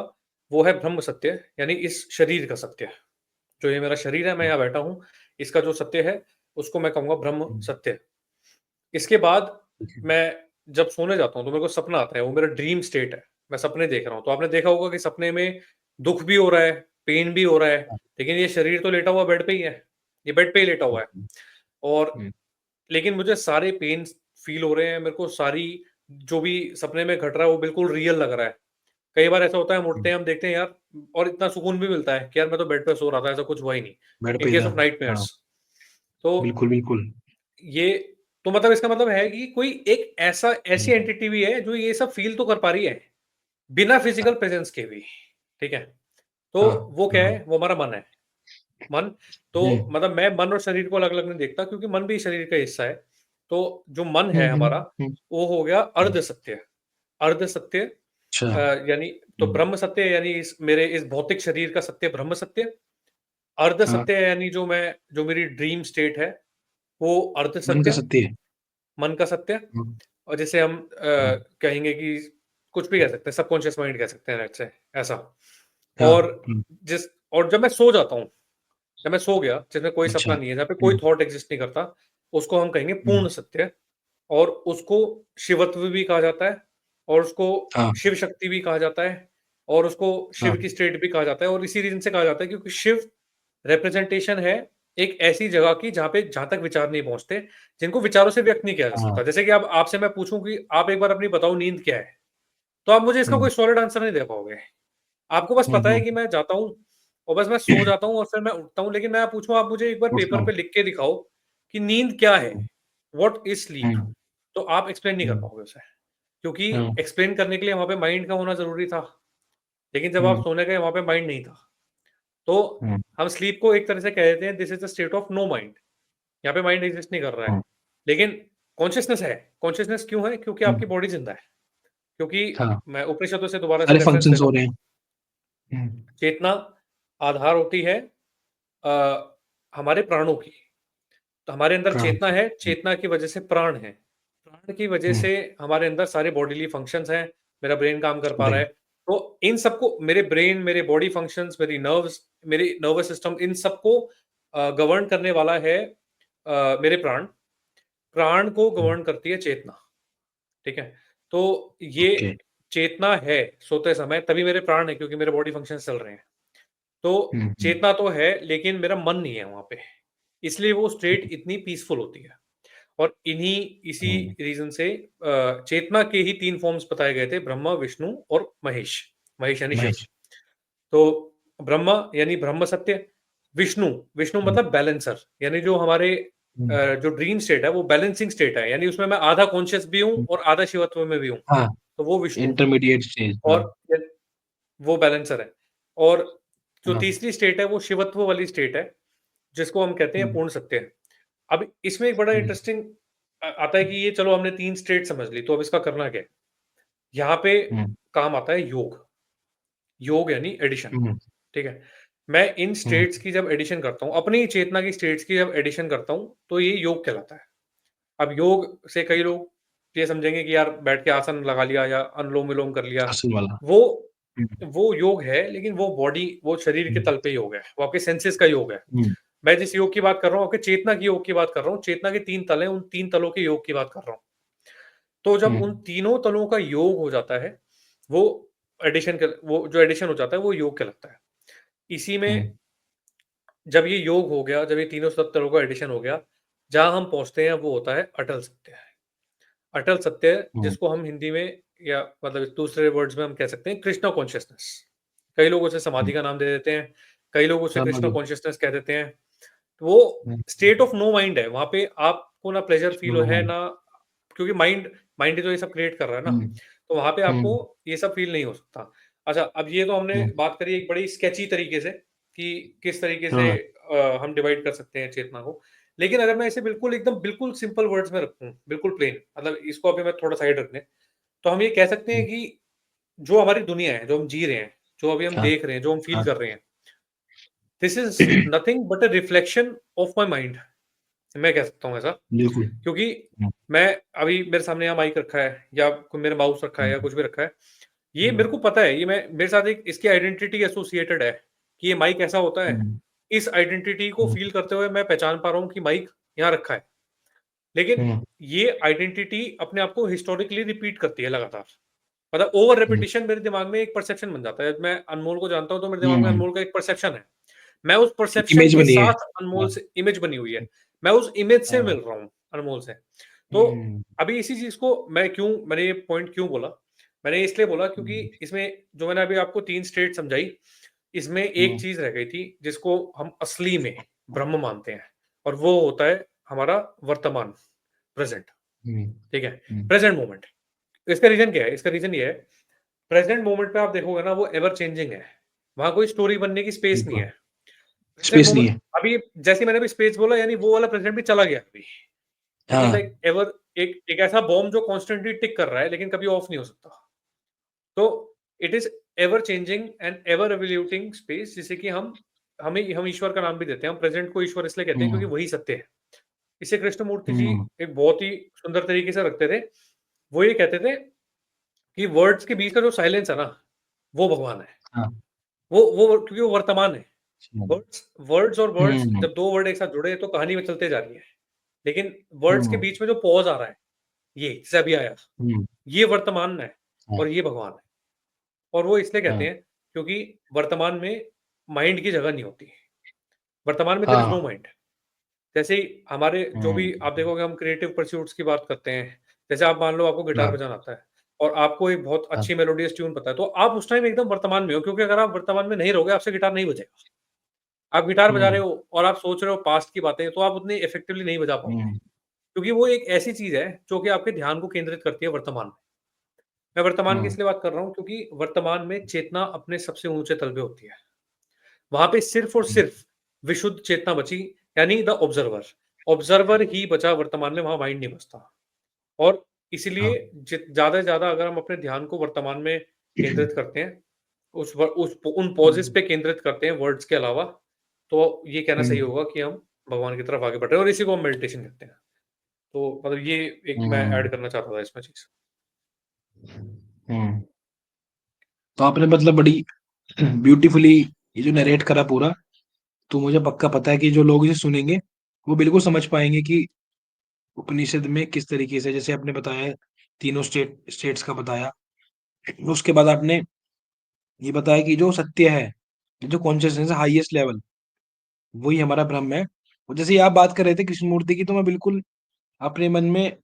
S1: वो है ब्रह्म सत्य, यानी इस शरीर का सत्य। जो ये मेरा शरीर है, मैं यहाँ बैठा हूँ, इसका जो सत्य है, उसको मैं कहूँगा ब्रह्म
S2: हम्म,
S1: सत्य। इसके बाद
S2: ठीक है।
S1: मैं जब सोने जाता हूँ, तो मेरे को सपना आता है, वो मेरा ड्रीम स्टेट है। मैं सपने देख रहा हूँ, तो आपने देखा होगा कि सपने में दुःख भी हो रहा है, पेन भी हो रहा है,
S2: हाँ,
S1: लेकिन ये शरीर तो लेटा हुआ बेड पे ही है। ये बेड पे ही लेटा हुआ है,
S2: हम्म,
S1: और
S2: हम्म,
S1: लेकिन मुझे सारे पेन्स फ़ील हो रहे हैं, मेरे को सारी जो भी सपने में घट रहा है, वो बिल्कुल रियल लग रहा है। कई बार ऐसा होता है, हम उठते
S2: हम्म,
S1: हैं, हम देखते हैं यार, और इतना सुकून भी मिलता है कि यार मैं तो बेड पे सो रहा था, ऐसा कुछ हुआ ही नहीं।
S2: बेड
S1: इन
S2: पे
S1: केस
S2: था।
S1: ऑफ
S2: हाँ
S1: नाइटमेयर्स। तो
S2: बिल्कुल बिल्कुल।
S1: ये तो मतलब इसका मतलब है कि कोई एक ऐसा ऐसी
S2: हम्म,
S1: एंटिटी भी है जो ये सब फ़ील तो कर पा रही है, बिना फिज़िकल प्रेज़ेंस के भी, ठीक है? तो
S2: हाँ
S1: वो क्या
S2: हाँ।
S1: है? वो हमारा मन है। मन, तो
S2: हम्म,
S1: मतलब मैं मन और शरीर को अलग-अलग नहीं देखता, क्योंकि मन भी शरीर का हिस्सा है। तो जो मन है हमारा,
S2: हम्म,
S1: वो हो गया
S2: हम्म,
S1: अर्ध सत्य। अर्ध सत्य
S2: अच्छा।
S1: यानी तो
S2: हम्म,
S1: ब्रह्म सत्य, यानी इस मेरे इस भौतिक शरीर का सत्य ब्रह्म सत्य। अर्ध
S2: हाँ
S1: सत्य यानी जो मेरी ड्रीम स्टेट है, वो अर्ध
S2: मन का
S1: सत्य,
S2: सत्य है।
S1: मन का सत्य।
S2: हाँ
S1: और जैसे हम
S2: हाँ
S1: कहेंगे कि कुछ भी कह सकते हैं, सबकॉन्शियस माइंड कह सकते हैं, लेट्स से ऐसा।
S2: हाँ,
S1: और जिस और जब मैं सो जाता हूँ, जब मैं सो गया, जिसमें कोई
S2: अच्छा।
S1: सपना नहीं है, जहाँ पे कोई थॉट एग्जिस्ट नहीं करता, उसको हम कहेंगे पूर्ण
S2: हम्म,
S1: सत्य। और उसको शिवत्व भी कहा जाता है, और उसको
S2: हाँ
S1: शिव शक्ति भी कहा जाता है, और उसको शिव
S2: हाँ
S1: की स्टेट भी कहा जाता है, और इसी रीज़न से कहा जाता है क्योंकि शिव रिप्रेजेंटेशन है एक ऐसी जगह की जहाँ तक विचार नहीं पहुँचते, जिनको विचारों से व्यक्त नहीं किया जा
S2: हाँ।
S1: सकता। जैसे कि अब आपसे मैं पूछूँ कि आप एक बार अपनी बताओ नींद क्या है? तो आप मुझे इसका
S2: हम्म,
S1: कोई सॉलिड आंसर नहीं दे पाओगे। आपको बस पता है कि मैं जाता हूँ, और बस मैं सो जाता हूँ, और फिर मैं उठता हूँ, लेकिन मैं पूछूँ, आप मुझे एक बार
S2: उठता
S1: पेपर
S2: हूँ।
S1: पे लिख के दिखाओ कि नींद क्या है?
S2: हम्म,
S1: व्हाट इज़ स्लीप?
S2: हम्म,
S1: तो आप एक्सप्लेन नहीं कर
S2: हम्म,
S1: पाओगे उसे, क्योंकि
S2: हाँ,
S1: एक्सप्लेन करने के लिए वहाँ पे माइंड का होना ज़रूरी था। लेकिन जब आप
S2: हम्म,
S1: सोने गए, वहाँ पे माइंड नहीं था। तो
S2: हम्म,
S1: हम स्लीप को एक तरह से कह देते हैं, this is the state of no mind. यहाँ पे माइंड एग्ज़िस्ट नहीं कर रहा है।
S2: हाँ
S1: लेकिन कॉन्शसनेस है। कॉन्शसनेस क्यों है? क्योंकि आपकी
S2: हम्म,
S1: बॉडी ज़िंदा है। क्योंकि
S2: हाँ
S1: मैं उपनिषदों से दोबारा से
S2: सारे
S1: रेफ़रेंस
S2: फंक्शंस
S1: लेता
S2: हो
S1: हूँ।
S2: रहे हैं। हम्म,
S1: चेतना आधार होती है अ, हमारे प्राणों की। तो हमारे अंदर
S2: प्राण।
S1: चेतना है, चेतना की वजह से प्राण है। प्राण की वजह
S2: हम्म,
S1: से हमारे अंदर सारे बॉडीली फंक्शंस हैं, मेरा ब्रेन काम कर
S2: चल
S1: पा
S2: रहे
S1: रहा है।
S2: हैं।
S1: तो इन सबको मेरे ब्रेन, मेरे बॉडी फंक्शंस, मेरी नर्व्स, मेरी नर्वस सिस्टम, इन सबको गवर्न करने वाला है मेरे प्राण। प्राण को
S2: हम्म,
S1: गवर्न करती है चेतना, ठीक है? तो ये
S2: ओके।
S1: चेतना है सोते समय, तभी मेरे प्राण हैं, क्योंकि मेरे बॉडी फंक्शंस चल रहे हैं। तो
S2: हम्म,
S1: चेतना तो है, लेकिन मेरा मन नहीं है वहाँ पे, इसलिए वो स्टेट इतनी पीसफुल होती है। और इसी
S2: हम्म,
S1: रीज़न से चेतना के ही 3 फ़ॉर्म्स बताए गए थे, ब्रह्मा, विष्णु और महेश। महेश यानी शिव।
S2: महेश।
S1: तो ब्रह्मा यानी ब्रह्म सत्य, विष्णु, विष्णु
S2: हम्म,
S1: मतलब बैलेंसर, यानी जो हमारे
S2: हम्म,
S1: जो ड्रीम स्टेट है, वो बैलेंसिंग स्टेट है, यानी उसमें मैं आधा कॉन्शियस भी हूँ
S2: हम्म,
S1: और आधा शिवत्व में भी हूँ,
S2: हाँ
S1: तो वो विष्णु।
S2: Intermediate stage. हाँ
S1: और वो बैलेंसर है। और जो
S2: हाँ।
S1: तीसरी स्टेट है, वो शिवत्व वाली स्टेट है, जिसको हम कहते हैं
S2: हम्म,
S1: पूर्ण सत्य। अब इसमें एक बड़ा
S2: हम्म,
S1: इंटरेस्टिंग आता है कि ये चलो हमने 3 स्टेट समझ ली, तो अब इसका करना क्या है? यहाँ पे
S2: हम्म,
S1: काम आता है योग। योग यानी एडिशन,
S2: हम्म,
S1: ठीक है? मैं इन
S2: हम्म,
S1: स्टेट्स की जब एडिशन करता हूँ, अपनी चेतना की स्टेट्स की जब एडिशन करता हूँ, तो ये योग कहलाता है। अब योग से कई लोग ये समझेंगे कि यार बैठ के आसन लगा लिया या अनुलोम-विलोम कर लिया।
S2: असल वाला।
S1: वो
S2: हम्म,
S1: वो योग है, लेकिन वो शरीर के
S2: हम्म,
S1: तल पे योग है, वो आपके सेंसेस का योग है।
S2: हम्म,
S1: मैं जिस योग की बात कर रहा हूँ, आपके चेतना की योग की बात कर रहा हूँ, चेतना के 3 तल हैं, उन 3 तलों के योग की बात कर रहा हूँ। तो जब उन
S2: हम्म,
S1: तीनों तलों का योग हो जाता है, वो वो जो एडिशन हो जाता है, वो योग कहलाता है। इसी में
S2: हम्म,
S1: जब ये योग हो गया, जब ये तीनों तलों का एडिशन हो गया, जहाँ हम पहुँचते हैं, वो होता है अटल सत्य। अटल सत्य,
S2: हम्म,
S1: जिसको हम हिंदी में या मतलब दूसरे वर्ड्स में हम कह सकते हैं कृष्णा कॉन्शियसनेस। कई लोग उसे समाधि
S2: हम्म,
S1: का नाम दे देते हैं, कई लोग उसे
S2: समझ
S1: कृष्णा
S2: गया।
S1: कॉन्शियसनेस कह देते हैं। तो वो
S2: हम्म,
S1: स्टेट ऑफ नो माइंड है, वहाँ पे आप आपको ना प्लेजर फील हो है
S2: हम्म
S1: ना, क्योंकि माइंड माइंड जो ये सब क्रिएट कर रहा है ना,
S2: हम्म
S1: तो वहां पे आपको
S2: हम्म
S1: ये सब फील नहीं हो सकता। अच्छा, अब ये तो हमने
S2: हम्म,
S1: बात करी एक बड़ी स्केची तरीके से कि किस तरीके से
S2: हाँ
S1: हम डिवाइड कर सकते हैं चेतना को। लेकिन अगर मैं इसे बिल्कुल एकदम बिल्कुल सिंपल वर्ड्स में रखूं, बिल्कुल प्लेन, मतलब इसको अभी मैं थोड़ा साइड रखने, तो हम ये कह सकते हैं
S2: हम्म,
S1: कि जो हमारी दुनिया है, जो हम जी रहे हैं, जो अभी हम
S2: हाँ
S1: देख रहे हैं, जो हम फील
S2: हाँ
S1: कर रहे हैं, this is nothing but a reflection of my mind. मैं कह सकता हूँ ऐसा,
S2: बिल्कुल।
S1: क्योंकि
S2: हम्म
S1: मैं अभी मेरे सामने यहाँ माइक रखा है या कोई मेरा माउस रखा है
S2: हम्म
S1: या कुछ भी रखा है, ये
S2: हम्म
S1: मेरे को पता है, ये मैं मेरे साथ एक इसकी आइडेंटिटी एसोसिएटेड है कि ये माइक ऐसा होता है।
S2: हम्म
S1: इस आइडेंटिटी को फील करते हुए मैं पहचान पा रहा हूँ कि माइक यहाँ रखा है। लेकिन
S2: हम्म
S1: ये आइडेंटिटी अपने आप को हिस्टोरिकली रिपीट करती है लगातार। मतलब ओवर
S2: हम्म
S1: रेपिटेशन मेरे दिमाग में एक परसेप्शन बन जाता है। मैं अनमोल को जानता हूँ तो मेरे दिमाग में
S2: हम्म,
S1: अनमोल का एक परसेप्शन है। मैं उस परसेप्शन
S2: इमेज
S1: के
S2: बनी है।
S1: साथ अनमोल
S2: हाँ
S1: से इमेज बनी हुई है। मैं उस इमेज से
S2: हाँ
S1: मिल रहा हूँ अनमोल से। तो
S2: हम्म
S1: अभी इसी चीज को मैंने ये पॉइंट क्यों बोला, मैंने इसलिए बोला क्योंकि
S2: हम्म
S1: इसमें जो मैंने अभी आपको 3 स्टेट समझाई, इसमें एक
S2: हम्म
S1: चीज रह गई थी जिसको हम असली में ब्रह्म मानते हैं, और वो होता है हमारा वर्तमान, प्रेजेंट।
S2: हम्म
S1: ठीक है,
S2: हम्म,
S1: प्रेजेंट मोमेंट। इसका रीजन क्या है? इसका रीजन ये है, प्रेजेंट मोमेंट पे आप देखोगे ना, वो एवर चेंजिंग है। वहां कोई स्टोरी बनने की स्पेस नहीं
S2: बिल्कुल
S1: है। प्रेजेंट
S2: स्पेस नहीं
S1: मोमेंट,
S2: है।
S1: अभी जैसे मैंने अभी स्पेस बोला, यानी वो वाला प्रेजेंट भी चला गया अभी। इट वाज
S2: हाँ
S1: लाइक एवर, एक ऐसा बॉम्ब जो कॉन्स्टेंटली टिक कर रहा है लेकिन कभी ऑफ नहीं हो सकता। तो it is ever changing and ever evoluting space, जिसे कि हम ईश्वर का नाम भी देते हैं। हम प्रेजेंट को ईश्वर इसलिए कहते हैं क्योंकि
S2: हम्म
S1: वही सत्य है। इसे कृष्णमूर्ति जी
S2: हम्म
S1: एक बहुत ही सुंदर तरीके से रखते थे। वो ये कहते थे कि वर्ड्स के बीच का जो साइलेंस है ना, वो भगवान है।
S2: हाँ
S1: वो क्योंकि वो वर्तमान है।
S2: हम्म
S1: वर्ड्स वर्ड्स और वर्ड्स,
S2: हम्म
S1: जब दो वर्ड एक साथ जुड़े तो कहानी में चलते जा रही है। लेकिन वर्ड्स के
S2: हम्म
S1: बीच में जो पॉज आ रहा है, ये जैसे अभी आया,
S2: हम्म,
S1: ये वर्तमान है
S2: हाँ
S1: और ये भगवान है। और वो इसलिए कहते
S2: हाँ
S1: हैं क्योंकि वर्तमान में माइंड की जगह नहीं होती। वर्तमान में देयर इज नो
S2: हाँ
S1: माइंड। जैसे ही हमारे जो भी आप
S2: हम्म
S1: देखोगे, हम क्रिएटिव परस्यूट्स की बात करते हैं। जैसे आप मान लो आपको गिटार
S2: हाँ
S1: बजाना आता है और आपको एक बहुत
S2: हाँ
S1: अच्छी मेलोडियस ट्यून पता है, तो आप उस टाइम एकदम वर्तमान में हो, क्योंकि अगर आप वर्तमान में नहीं रहोगे आपसे गिटार नहीं बजेगा। आप गिटार बजा रहे
S2: हम्म
S1: हो और आप सोच रहे हो पास्ट की बातें, तो आप उतनी इफेक्टिवली नहीं बजा पाओगे,
S2: हम्म
S1: क्योंकि वो एक ऐसी चीज है जो कि आपके ध्यान को केंद्रित करती है वर्तमान में। मैं वर्तमान की
S2: हम्म
S1: इसलिए बात कर रहा हूँ क्योंकि वर्तमान में चेतना अपने सबसे ऊंचे तल पे होती है। वहां पे सिर्फ और सिर्फ विशुद्ध चेतना बची, यानी द ऑब्जर्वर। ऑब्जर्वर ही बचा वर्तमान में, वहां माइंड नहीं बचता। और इसीलिए
S2: हाँ
S1: ज्यादा से ज्यादा अगर हम अपने ध्यान को वर्तमान में केंद्रित करते हैं, उन पॉजेस
S2: हम्म
S1: पे केंद्रित करते हैं वर्ड्स के अलावा, तो ये कहना सही
S2: हम्म
S1: होगा कि हम भगवान की तरफ आगे बढ़ रहे हैं, और इसी को हम मेडिटेशन कहते हैं। तो मतलब ये एक मैं
S2: हम्म
S1: ऐड करना चाहता था इसमें चीज।
S2: हम्म। तो आपने मतलब बड़ी ब्यूटीफुली ये जो नरेट करा पूरा, तो मुझे पक्का पता है कि जो लोग इसे सुनेंगे वो बिल्कुल समझ पाएंगे कि उपनिषद में किस तरीके से, जैसे आपने बताया तीनों स्टेट्स का बताया, उसके बाद आपने ये बताया कि जो सत्य है, जो कॉन्शियसनेस है हाईएस्ट लेवल, वही हमारा ब्रह्म है। और जैसे ये आप बात कर रहे थे कृष्णमूर्ति की, तो मैं बिल्कुल अपने मन में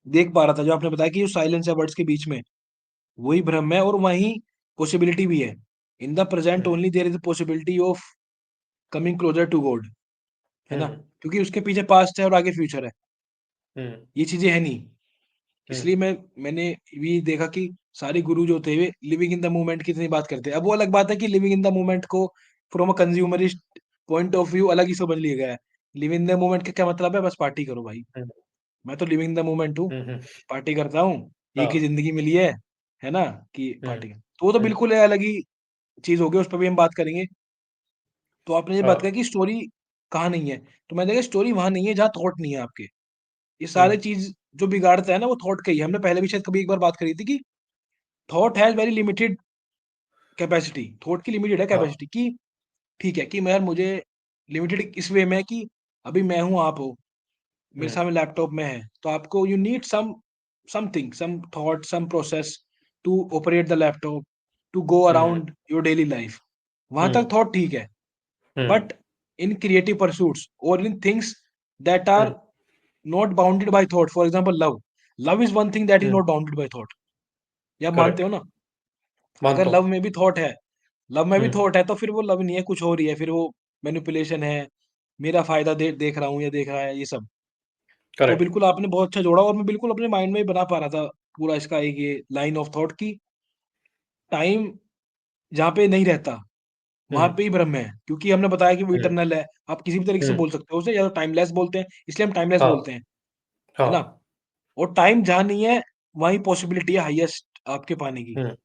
S2: देख पा रहा था जो आपने बताया कि जो साइलेंस है वर्ड्स के बीच में, वही ब्रह्म है, और वही पॉसिबिलिटी भी है। In the present
S1: hmm
S2: only there is possibility of coming closer to God, है ना?
S1: हम्म
S2: क्योंकि उसके पीछे पास्ट है और आगे फ्यूचर है,
S1: हम्म
S2: ये चीजें है नहीं।
S1: हम्म
S2: इसलिए मैंने भी देखा कि सारे गुरु जो थे वे लिविंग इन द मोमेंट की इतनी बात करते हैं। अब वो अलग बात है कि लिविंग इन द मोमेंट को from a consumerist point of view अलग ही समझ लिया गया है। लिविंग इन द मोमेंट का क्या मतलब है? बस पार्टी करो भाई।
S1: हम्म
S2: मैं तो लिविंग इन द मोमेंट हूँ,
S1: हम्म,
S2: पार्टी करता हूँ, एक ही
S1: हाँ,
S2: जिंदगी मिली है ना, कि
S1: हम्म
S2: पार्टी तो वो तो
S1: हम्म,
S2: बिल्कुल है, अलग ही चीज होगी, उस पर भी हम बात करेंगे। तो आपने ये बात कही
S1: हाँ,
S2: कि स्टोरी कहाँ नहीं है, तो मैं देखा स्टोरी वहां नहीं है जहाँ थॉट नहीं है आपके। ये सारे
S1: हम्म
S2: चीज जो बिगाड़ता है ना, वो थॉट का ही है। हमने पहले भी शायद कभी एक बार बात करी थी कि thought has very limited capacity, thought की लिमिटेड है
S1: हाँ,
S2: कैपेसिटी कि ठीक है कि मैं यार मुझे लिमिटेड इस वे में है कि अभी मैं हूं, आप हो, मेरे
S1: हम्म
S2: सामने लैपटॉप में है, तो आपको you need something, some thought, some process to operate the laptop, to go
S1: hmm
S2: around your daily life. वहां
S1: हम्म
S2: तक थॉट ठीक है।
S1: Hmm
S2: but in creative pursuits और in things that are
S1: hmm,
S2: not bounded by thought, for example love, love is one thing that is
S1: hmm,
S2: not bounded by thought. ये आप मानते
S1: करेक्ट,
S2: हो ना? अगर
S1: मानता
S2: लव
S1: हूँ।
S2: में भी थॉट है, लव में भी
S1: हम्म
S2: थॉट है, तो फिर वो लव नहीं है, कुछ और ही है, फिर वो मैनिपुलेशन है, मेरा फायदा देख रहा हूँ या देख रहा है, ये सब। तो
S1: करेक्ट।
S2: बिल्कुल आपने बहुत अच्छा जोड़ा, और मैं बिल्कुल अपने माइंड में ही बना पा रहा था पूरा इसका एक ये लाइन ऑफ थॉट की टाइम जहाँ पे नहीं रहता, वहाँ
S1: हम्म।
S2: पे ही ब्रह्म है, क्योंकि हमने बताया कि वो
S1: हम्म।
S2: इटर्नल है। आप किसी भी तरीके से
S1: हम्म।
S2: बोल सकते हो उसे, या तो टाइमलेस बोलते हैं, इसलिए हम टाइमलेस
S1: हाँ।
S2: बोलते हैं, है ना?
S1: हाँ।
S2: और टाइम जहाँ नहीं है, वहीं पॉसिबिलिटी है हाईएस्ट आपके पाने की।
S1: हम्म।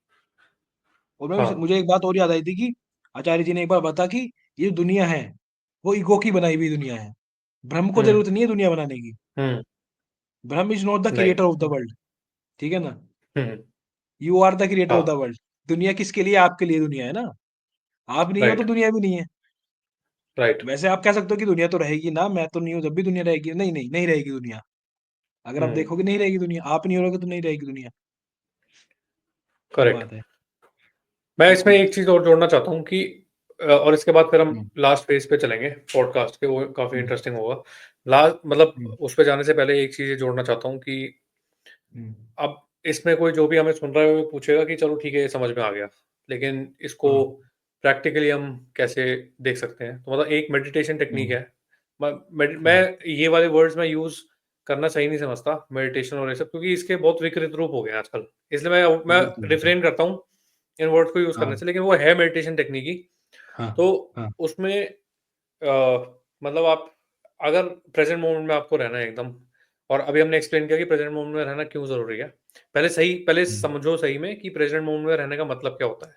S2: और
S1: हाँ।
S2: मुझे एक बात और याद आई थी कि आचार्य जी ने एक बार बता कि ये दुनिया है, वो ईगो की बनाई हुई दुनिया है। ब्रह्म को
S1: हम्म।
S2: जरूरत नहीं है दुनिया बनाने की।
S1: Hmm.
S2: Brahman is not the
S1: नहीं।
S2: क्रिएटर ऑफ द वर्ल्ड, ठीक है ना?
S1: Hmm.
S2: You are the creator of the
S1: हाँ।
S2: वर्ल्ड। दुनिया किसके लिए? आपके लिए दुनिया है ना। आप नहीं हो तो
S1: राइट।
S2: दुनिया भी नहीं है।
S1: राइट।
S2: वैसे आप कह सकते हो कि दुनिया तो रहेगी ना, मैं तो नहीं हूं जब भी दुनिया रहेगी। नहीं नहीं, नहीं रहेगी दुनिया। अगर आप
S1: हम्म।
S2: देखोगे नहीं रहेगी दुनिया, आप नहीं रहोगे तो नहीं रहेगी दुनिया। ये
S1: करेक्ट।
S2: बात है।
S1: मैं इसमें
S2: बिल्कुल।
S1: एक चीज और जोड़ना चाहता हूँ कि और इसके बाद फिर हम
S2: हम्म,
S1: लास्ट फेज पे चलेंगे पॉडकास्ट के, वो काफी
S2: हम्म,
S1: इंटरेस्टिंग होगा। लास्ट मतलब
S2: हम्म,
S1: उस पे जाने से पहले एक चीज ये जोड़ना चाहता हूँ कि
S2: हम्म,
S1: अब इसमें कोई जो भी हमें सुन रहा है वो पूछेगा कि चलो ठीक है, ये समझ में आ गया, लेकिन इसको
S2: हाँ,
S1: प्रैक्टिकली हम कैसे देख सकते हैं? तो मतलब एक मेडिटेशन टेक्निक
S2: हम्म,
S1: है। मैं
S2: हम्म,
S1: ये वाले वर्ड्स मैं यूज करना सही नहीं समझता, मेडिटेशन और ये सब, क्योंकि इसके बहुत विकृत रूप हो गए हैं आजकल। इसलिए मैं
S2: बिल्कुल बिल्कुल।
S1: रिफ्रेन करता हूँ इन वर्ड्स को यूज करने
S2: हाँ,
S1: से, लेकिन वो है मेडिटेशन टेक्निक ही।
S2: हाँ,
S1: तो
S2: हाँ,
S1: उसमें मतलब आप अगर प्रेजेंट मोमेंट में आपको रहना है एकदम, और अभी हमने एक्सप्लेन किया कि प्रेजेंट मोमेंट में रहना क्यों ज़रूरी है। पहले
S2: हम्म,
S1: समझो सही में कि प्रेजेंट मोमेंट में रहने का मतलब क्या होता है।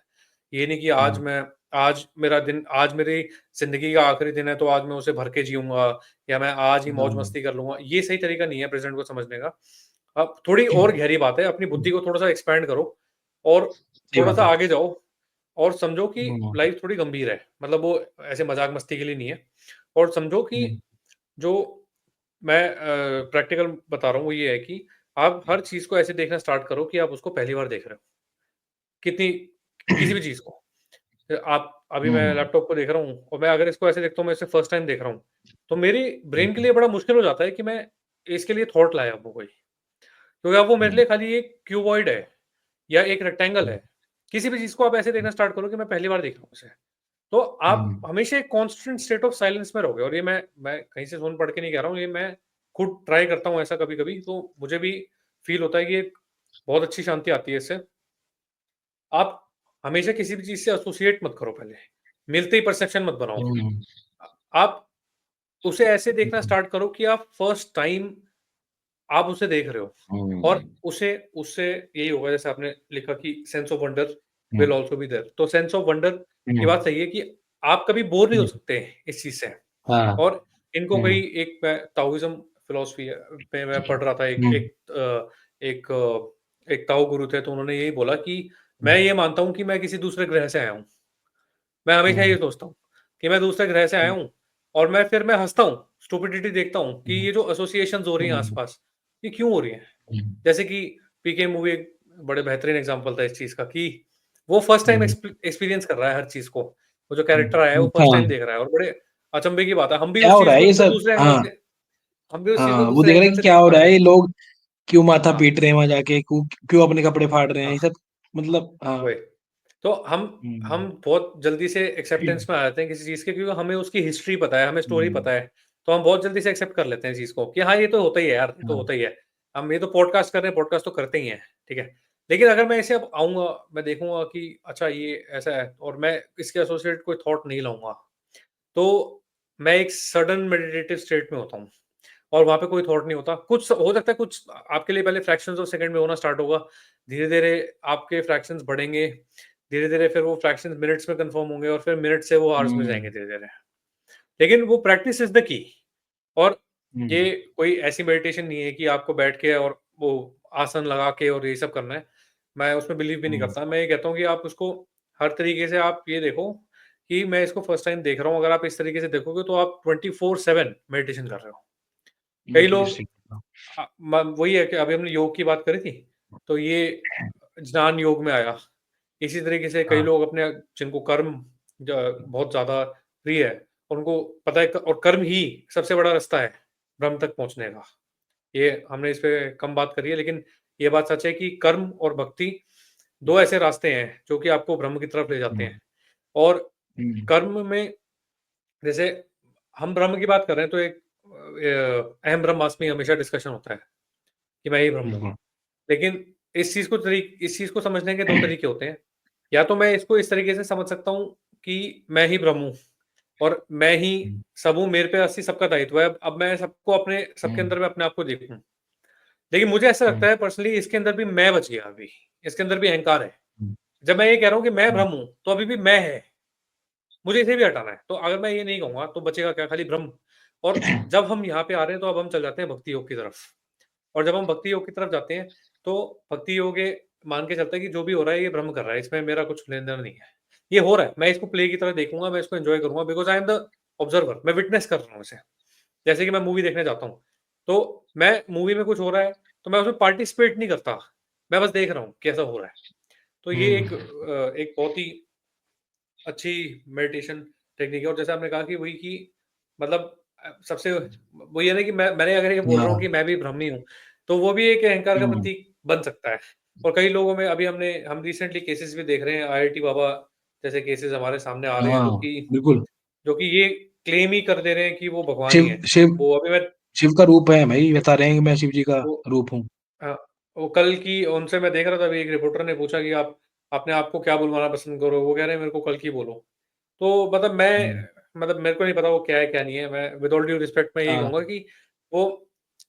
S1: ये नहीं कि
S2: हम्म,
S1: आज मेरी ज़िंदगी का आखिरी दिन है तो आज मैं उसे भर के जिऊँगा, या मैं आज ही
S2: हाँ,
S1: मौज-मस्ती कर लूँगा। ये सही तरीका नहीं है प्रेजेंट को समझने का। अब थोड़ी और गहरी बात है, अपनी बुद्धि को थोड़ा-सा एक्सपैंड करो और
S2: सही बात
S1: थोड़ा-सा
S2: है।
S1: आगे जाओ और समझो कि
S2: हम्म,
S1: लाइफ थोड़ी गंभीर है। मतलब वो ऐसे मज़ाक-मस्ती के लिए नहीं है। और समझो कि
S2: हम्म,
S1: जो मैं प्रैक्टिकल बता रहा हूँ वो ये है कि आप हर चीज़ को ऐसे देखना स्टार्ट करो कि आप उसको पहली बार देख रहे हो। कितनी किसी भी चीज़ को। आप अभी मैं
S2: हम्म,
S1: लैपटॉप को देख रहा हूँ और मैं अगर इसको ऐसे देखता हूँ, मैं इसे फर्स्ट टाइम देख रहा हूँ, तो मेरी ब्रेन के
S2: हम्म,
S1: लिए बड़ा मुश्किल हो जाता है कि मैं इसके लिए थॉट लाया वो कोई। क्योंकि अब वो मेरे
S2: हम्म,
S1: लिए खाली एक क्यूबॉइड है या एक रेक्टेंगल
S2: हम्म,
S1: है। किसी भी चीज़ को आप ऐसे देखना स्टार्ट करो कि मैं पहली बार देख रहा हूँ इसे। तो आप
S2: हम्म,
S1: हमेशा एक कांस्टेंट स्टेट ऑफ साइलेंस में रहोगे, और ये मैं कहीं से सुन पढ़ के नहीं कह रहा हूँ, ये मैं खुद ट्राई करता हूँ ऐसा कभी-कभी, तो मुझे भी फ़ील होता है कि एक बहुत अच्छी शांति आती है इससे। आप हमेशा किसी भी चीज़ से एसोसिएट मत करो पहले, मिलते ही परसेप्शन मत बनाओ।
S2: हम्म,
S1: आप उसे ऐसे देखना
S2: बिल्कुल।
S1: स्टार्ट करो कि आप फर्स्ट टाइम आप उसे देख रहे हो, और
S2: हम्म,
S1: उसे उससे यही होगा जैसे आपने लिखा कि sense of wonder
S2: hmm,
S1: will also be there. तो सेंस ऑफ वंडर की
S2: हम्म,
S1: बात सही है कि आप कभी बोर नहीं हो
S2: हम्म,
S1: सकते इस चीज़ से।
S2: हाँ,
S1: और इनको
S2: हम्म,
S1: कई एक मैं ताओइज़्म फ़िलॉसफ़ी पे मैं पढ़ रहा था,
S2: हम्म,
S1: एक ताओ गुरु थे, तो उन्होंने यही बोला कि मैं
S2: हम्म,
S1: ये मानता हूँ कि मैं किसी दूसरे ग्रह से आया हूँ। मैं हमेशा ये
S2: हम्म,
S1: सोचता हूँ कि मैं दूसरे ग्रह से आया
S2: हम्म,
S1: हूँ, और मैं हँसता हूँ, स्टुपिडिटी देखता हूँ कि
S2: हम्म,
S1: ये जो एसोसिएशंस हो रही हैं
S2: हम्म,
S1: आस-पास, ये क्यों हो रही हैं?
S2: हम्म,
S1: जैसे कि पीके मूवी एक बड़े बेहतरीन एग्ज़ाम्पल था इस चीज़ का कि वो फर्स्ट टाइम
S2: हम्म,
S1: एक्सपीरियंस कर रहा है हर चीज़ को। वो जो कैरेक्टर आया है वो फर्स्ट
S2: हाँ,
S1: टाइम देख रहा है, और बड़े अचंभे की बात है, हम भी
S2: क्या
S1: उस
S2: हो रहा
S1: चीज़
S2: है
S1: को
S2: ये
S1: इसमें
S2: सब?
S1: दूसरे एंगल
S2: हाँ,
S1: से हम भी उस चीज़ को
S2: हाँ, वो
S1: दूसरे
S2: देख रहे
S1: एंगल
S2: हैं कि
S1: से
S2: क्या
S1: देख
S2: हो
S1: पा
S2: रहा
S1: रहे
S2: है,
S1: हैं।
S2: ये लोग क्यों माथा
S1: हाँ,
S2: पीट रहे हैं वहां जाके, क्यों क्यों अपने कपड़े फाड़ रहे हैं, ये
S1: हाँ,
S2: सब। मतलब हाँ।
S1: वही। तो हम
S2: हम्म,
S1: बहुत जल्दी से एक्सेप्टेंस में आ जाते हैं किसी चीज़ के, क्योंकि हमें उसकी हिस्ट्री पता है, हमें स्टोरी
S2: हम्म,
S1: पता है। तो हम बहुत जल्दी से एक्सेप्ट कर लेते हैं चीज़ को कि हाँ, ये तो होता ही है यार, ये तो
S2: हाँ,
S1: होता ही है। हम ये तो पॉडकास्ट कर रहे हैं, पॉडकास्ट तो करते ही हैं, ठीक है। लेकिन अगर मैं इसे अब आऊँगा, मैं देखूँगा कि अच्छा ये ऐसा है, और मैं इसके एसोसिएट कोई थॉट नहीं लाऊँगा, तो मैं एक सडन मेडिटेटिव स्टेट में होता हूँ, और वहाँ पे कोई थॉट नहीं होता। कुछ हो सकता है, कुछ आपके लिए पहले फ्रैक्शंस ऑफ सेकंड में होना स्टार्ट होगा। धीरे-धीरे आपके फ्रैक्शंस बढ़ेंगे। धीरे-धीरे फिर वो फ्रैक्शंस मिनट्स में कन्फर्म होंगे, और फिर मिनट से वो आवर्स में
S2: हम्म,
S1: जाएँगे धीरे-धीरे। लेकिन वो प्रैक्टिस इज़ द की। और
S2: हम्म,
S1: ये कोई ऐसी मेडिटेशन नहीं है कि आपको बैठ के और वो आसन लगा के और ये सब करना है। मैं उसमें बिलीव भी नहीं
S2: हम्म,
S1: करता। मैं ये कहता हूँ कि आप उसको हर तरीके से आप ये देखो कि मैं इसको फर्स्ट टाइम देख रहा हूँ। अगर आप इस तरीके से देखोगे तो आप 24/7 मेडिटेशन कर रहे हो। कई लोग
S2: इंटरेस्टिंग।
S1: वही है कि अभी हमने योग की बात करी थी, तो ये ज्ञान योग में आया। इसी तरीके से कई
S2: हाँ,
S1: लोग अपने जिनको कर्म बहुत ज़्यादा प्रिय है, और उनको पता है और कर्म ही सबसे बड़ा रास्ता है ब्रह्म तक पहुँचने का। ये हमने इस पे कम बात करी है, लेकिन ये बात सच है कि कर्म और भक्ति 2 ऐसे रास्ते हैं जो कि आपको ब्रह्म की तरफ ले जाते
S2: हम्म,
S1: हैं। और
S2: हम्म,
S1: कर्म में जैसे हम ब्रह्म की बात कर रहे हैं, तो एक अहम ब्रह्मास्मि हमेशा डिस्कशन होता है कि मैं ही ब्रह्म हूँ।
S2: बिल्कुल।
S1: लेकिन इस चीज़ को समझने के 2 तरीके होते हैं। या तो मैं इसको इस तरीके से समझ सकता हूँ कि मैं ही ब्रह्म हूँ और मैं ही
S2: हुँ,
S1: सब हूँ, मेरे पे असली सबका दायित्व है। अब मैं सबके
S2: हुँ,
S1: अंदर मैं अपने आप को देखूँ। लेकिन मुझे ऐसा
S2: हुँ,
S1: लगता है पर्सनली इसके अंदर भी मैं बच गया अभी, इसके अंदर भी अहंकार है।
S2: हुँ,
S1: जब मैं ये कह रहा हूँ कि मैं
S2: हुँ,
S1: ब्रह्म हूँ, तो अभी भी मैं है, मुझे इसे भी हटाना है। तो अगर मैं ये नहीं कहूँगा तो बचेगा क्या? खाली ब्रह्म। और जब हम यहाँ पे आ रहे हैं तो अब हम चल जाते हैं भक्ति योग की तरफ। और जब हम भक्ति योग की तरफ जाते हैं, तो भक्ति योग ये मान के चलते हैं कि जो भी हो रहा है ये ब्रह्म कर रहा है, इसमें मेरा कुछ लेना-देना नहीं है। ये हो रहा है, मैं इसको प्ले की तरह देखूँगा, मैं इसको एन्जॉय करूँगा because I am the observer, मैं विटनेस कर रहा हूँ इसे। जैसे कि मैं मूवी देखने जाता हूँ, तो मैं मूवी में कुछ हो रहा है, तो मैं उसमें पार्टिसिपेट नहीं करता, मैं बस देख रहा हूँ कैसा हो रहा है। तो ये
S2: हुँ,
S1: एक बहुत ही अच्छी मेडिटेशन टेक्निक है। और जैसे आपने कहा कि वही कि मतलब सबसे वही है ना कि मैंने अगर ये बोल रहा हूँ
S2: हाँ,
S1: कि मैं भी ब्राह्मी हूँ, तो वो भी एक अहंकार का
S2: हुँ,
S1: प्रतीक बन सकता है। और कई लोगों में अभी हम रिसेंटली केसेस भी देख रहे हैं, आईआईटी बाबा जैसे केसेस हमारे सामने आ रहे हैं,
S2: हाँ, बिल्कुल।
S1: जो कि ये क्लेम ही कर दे रहे हैं कि वो भगवान ही
S2: शिव
S1: है।
S2: शिव
S1: वो अभी मैं
S2: शिव का रूप है भई, बता रहे हैं कि मैं शिव जी का
S1: वो
S2: रूप हूँ।
S1: हाँ, वो कल की उनसे मैं देख रहा था, अभी एक रिपोर्टर ने पूछा कि आप अपने आप को क्या बुलवाना पसंद करो? वो कह रहे हैं मेरे को कल की बोलो। तो
S2: हुँ,
S1: मतलब मेरे को नहीं पता वो क्या है, क्या नहीं है। मैं विद ऑल ड्यू रिस्पेक्ट मैं यही
S2: हाँ,
S1: कहूँगा कि वो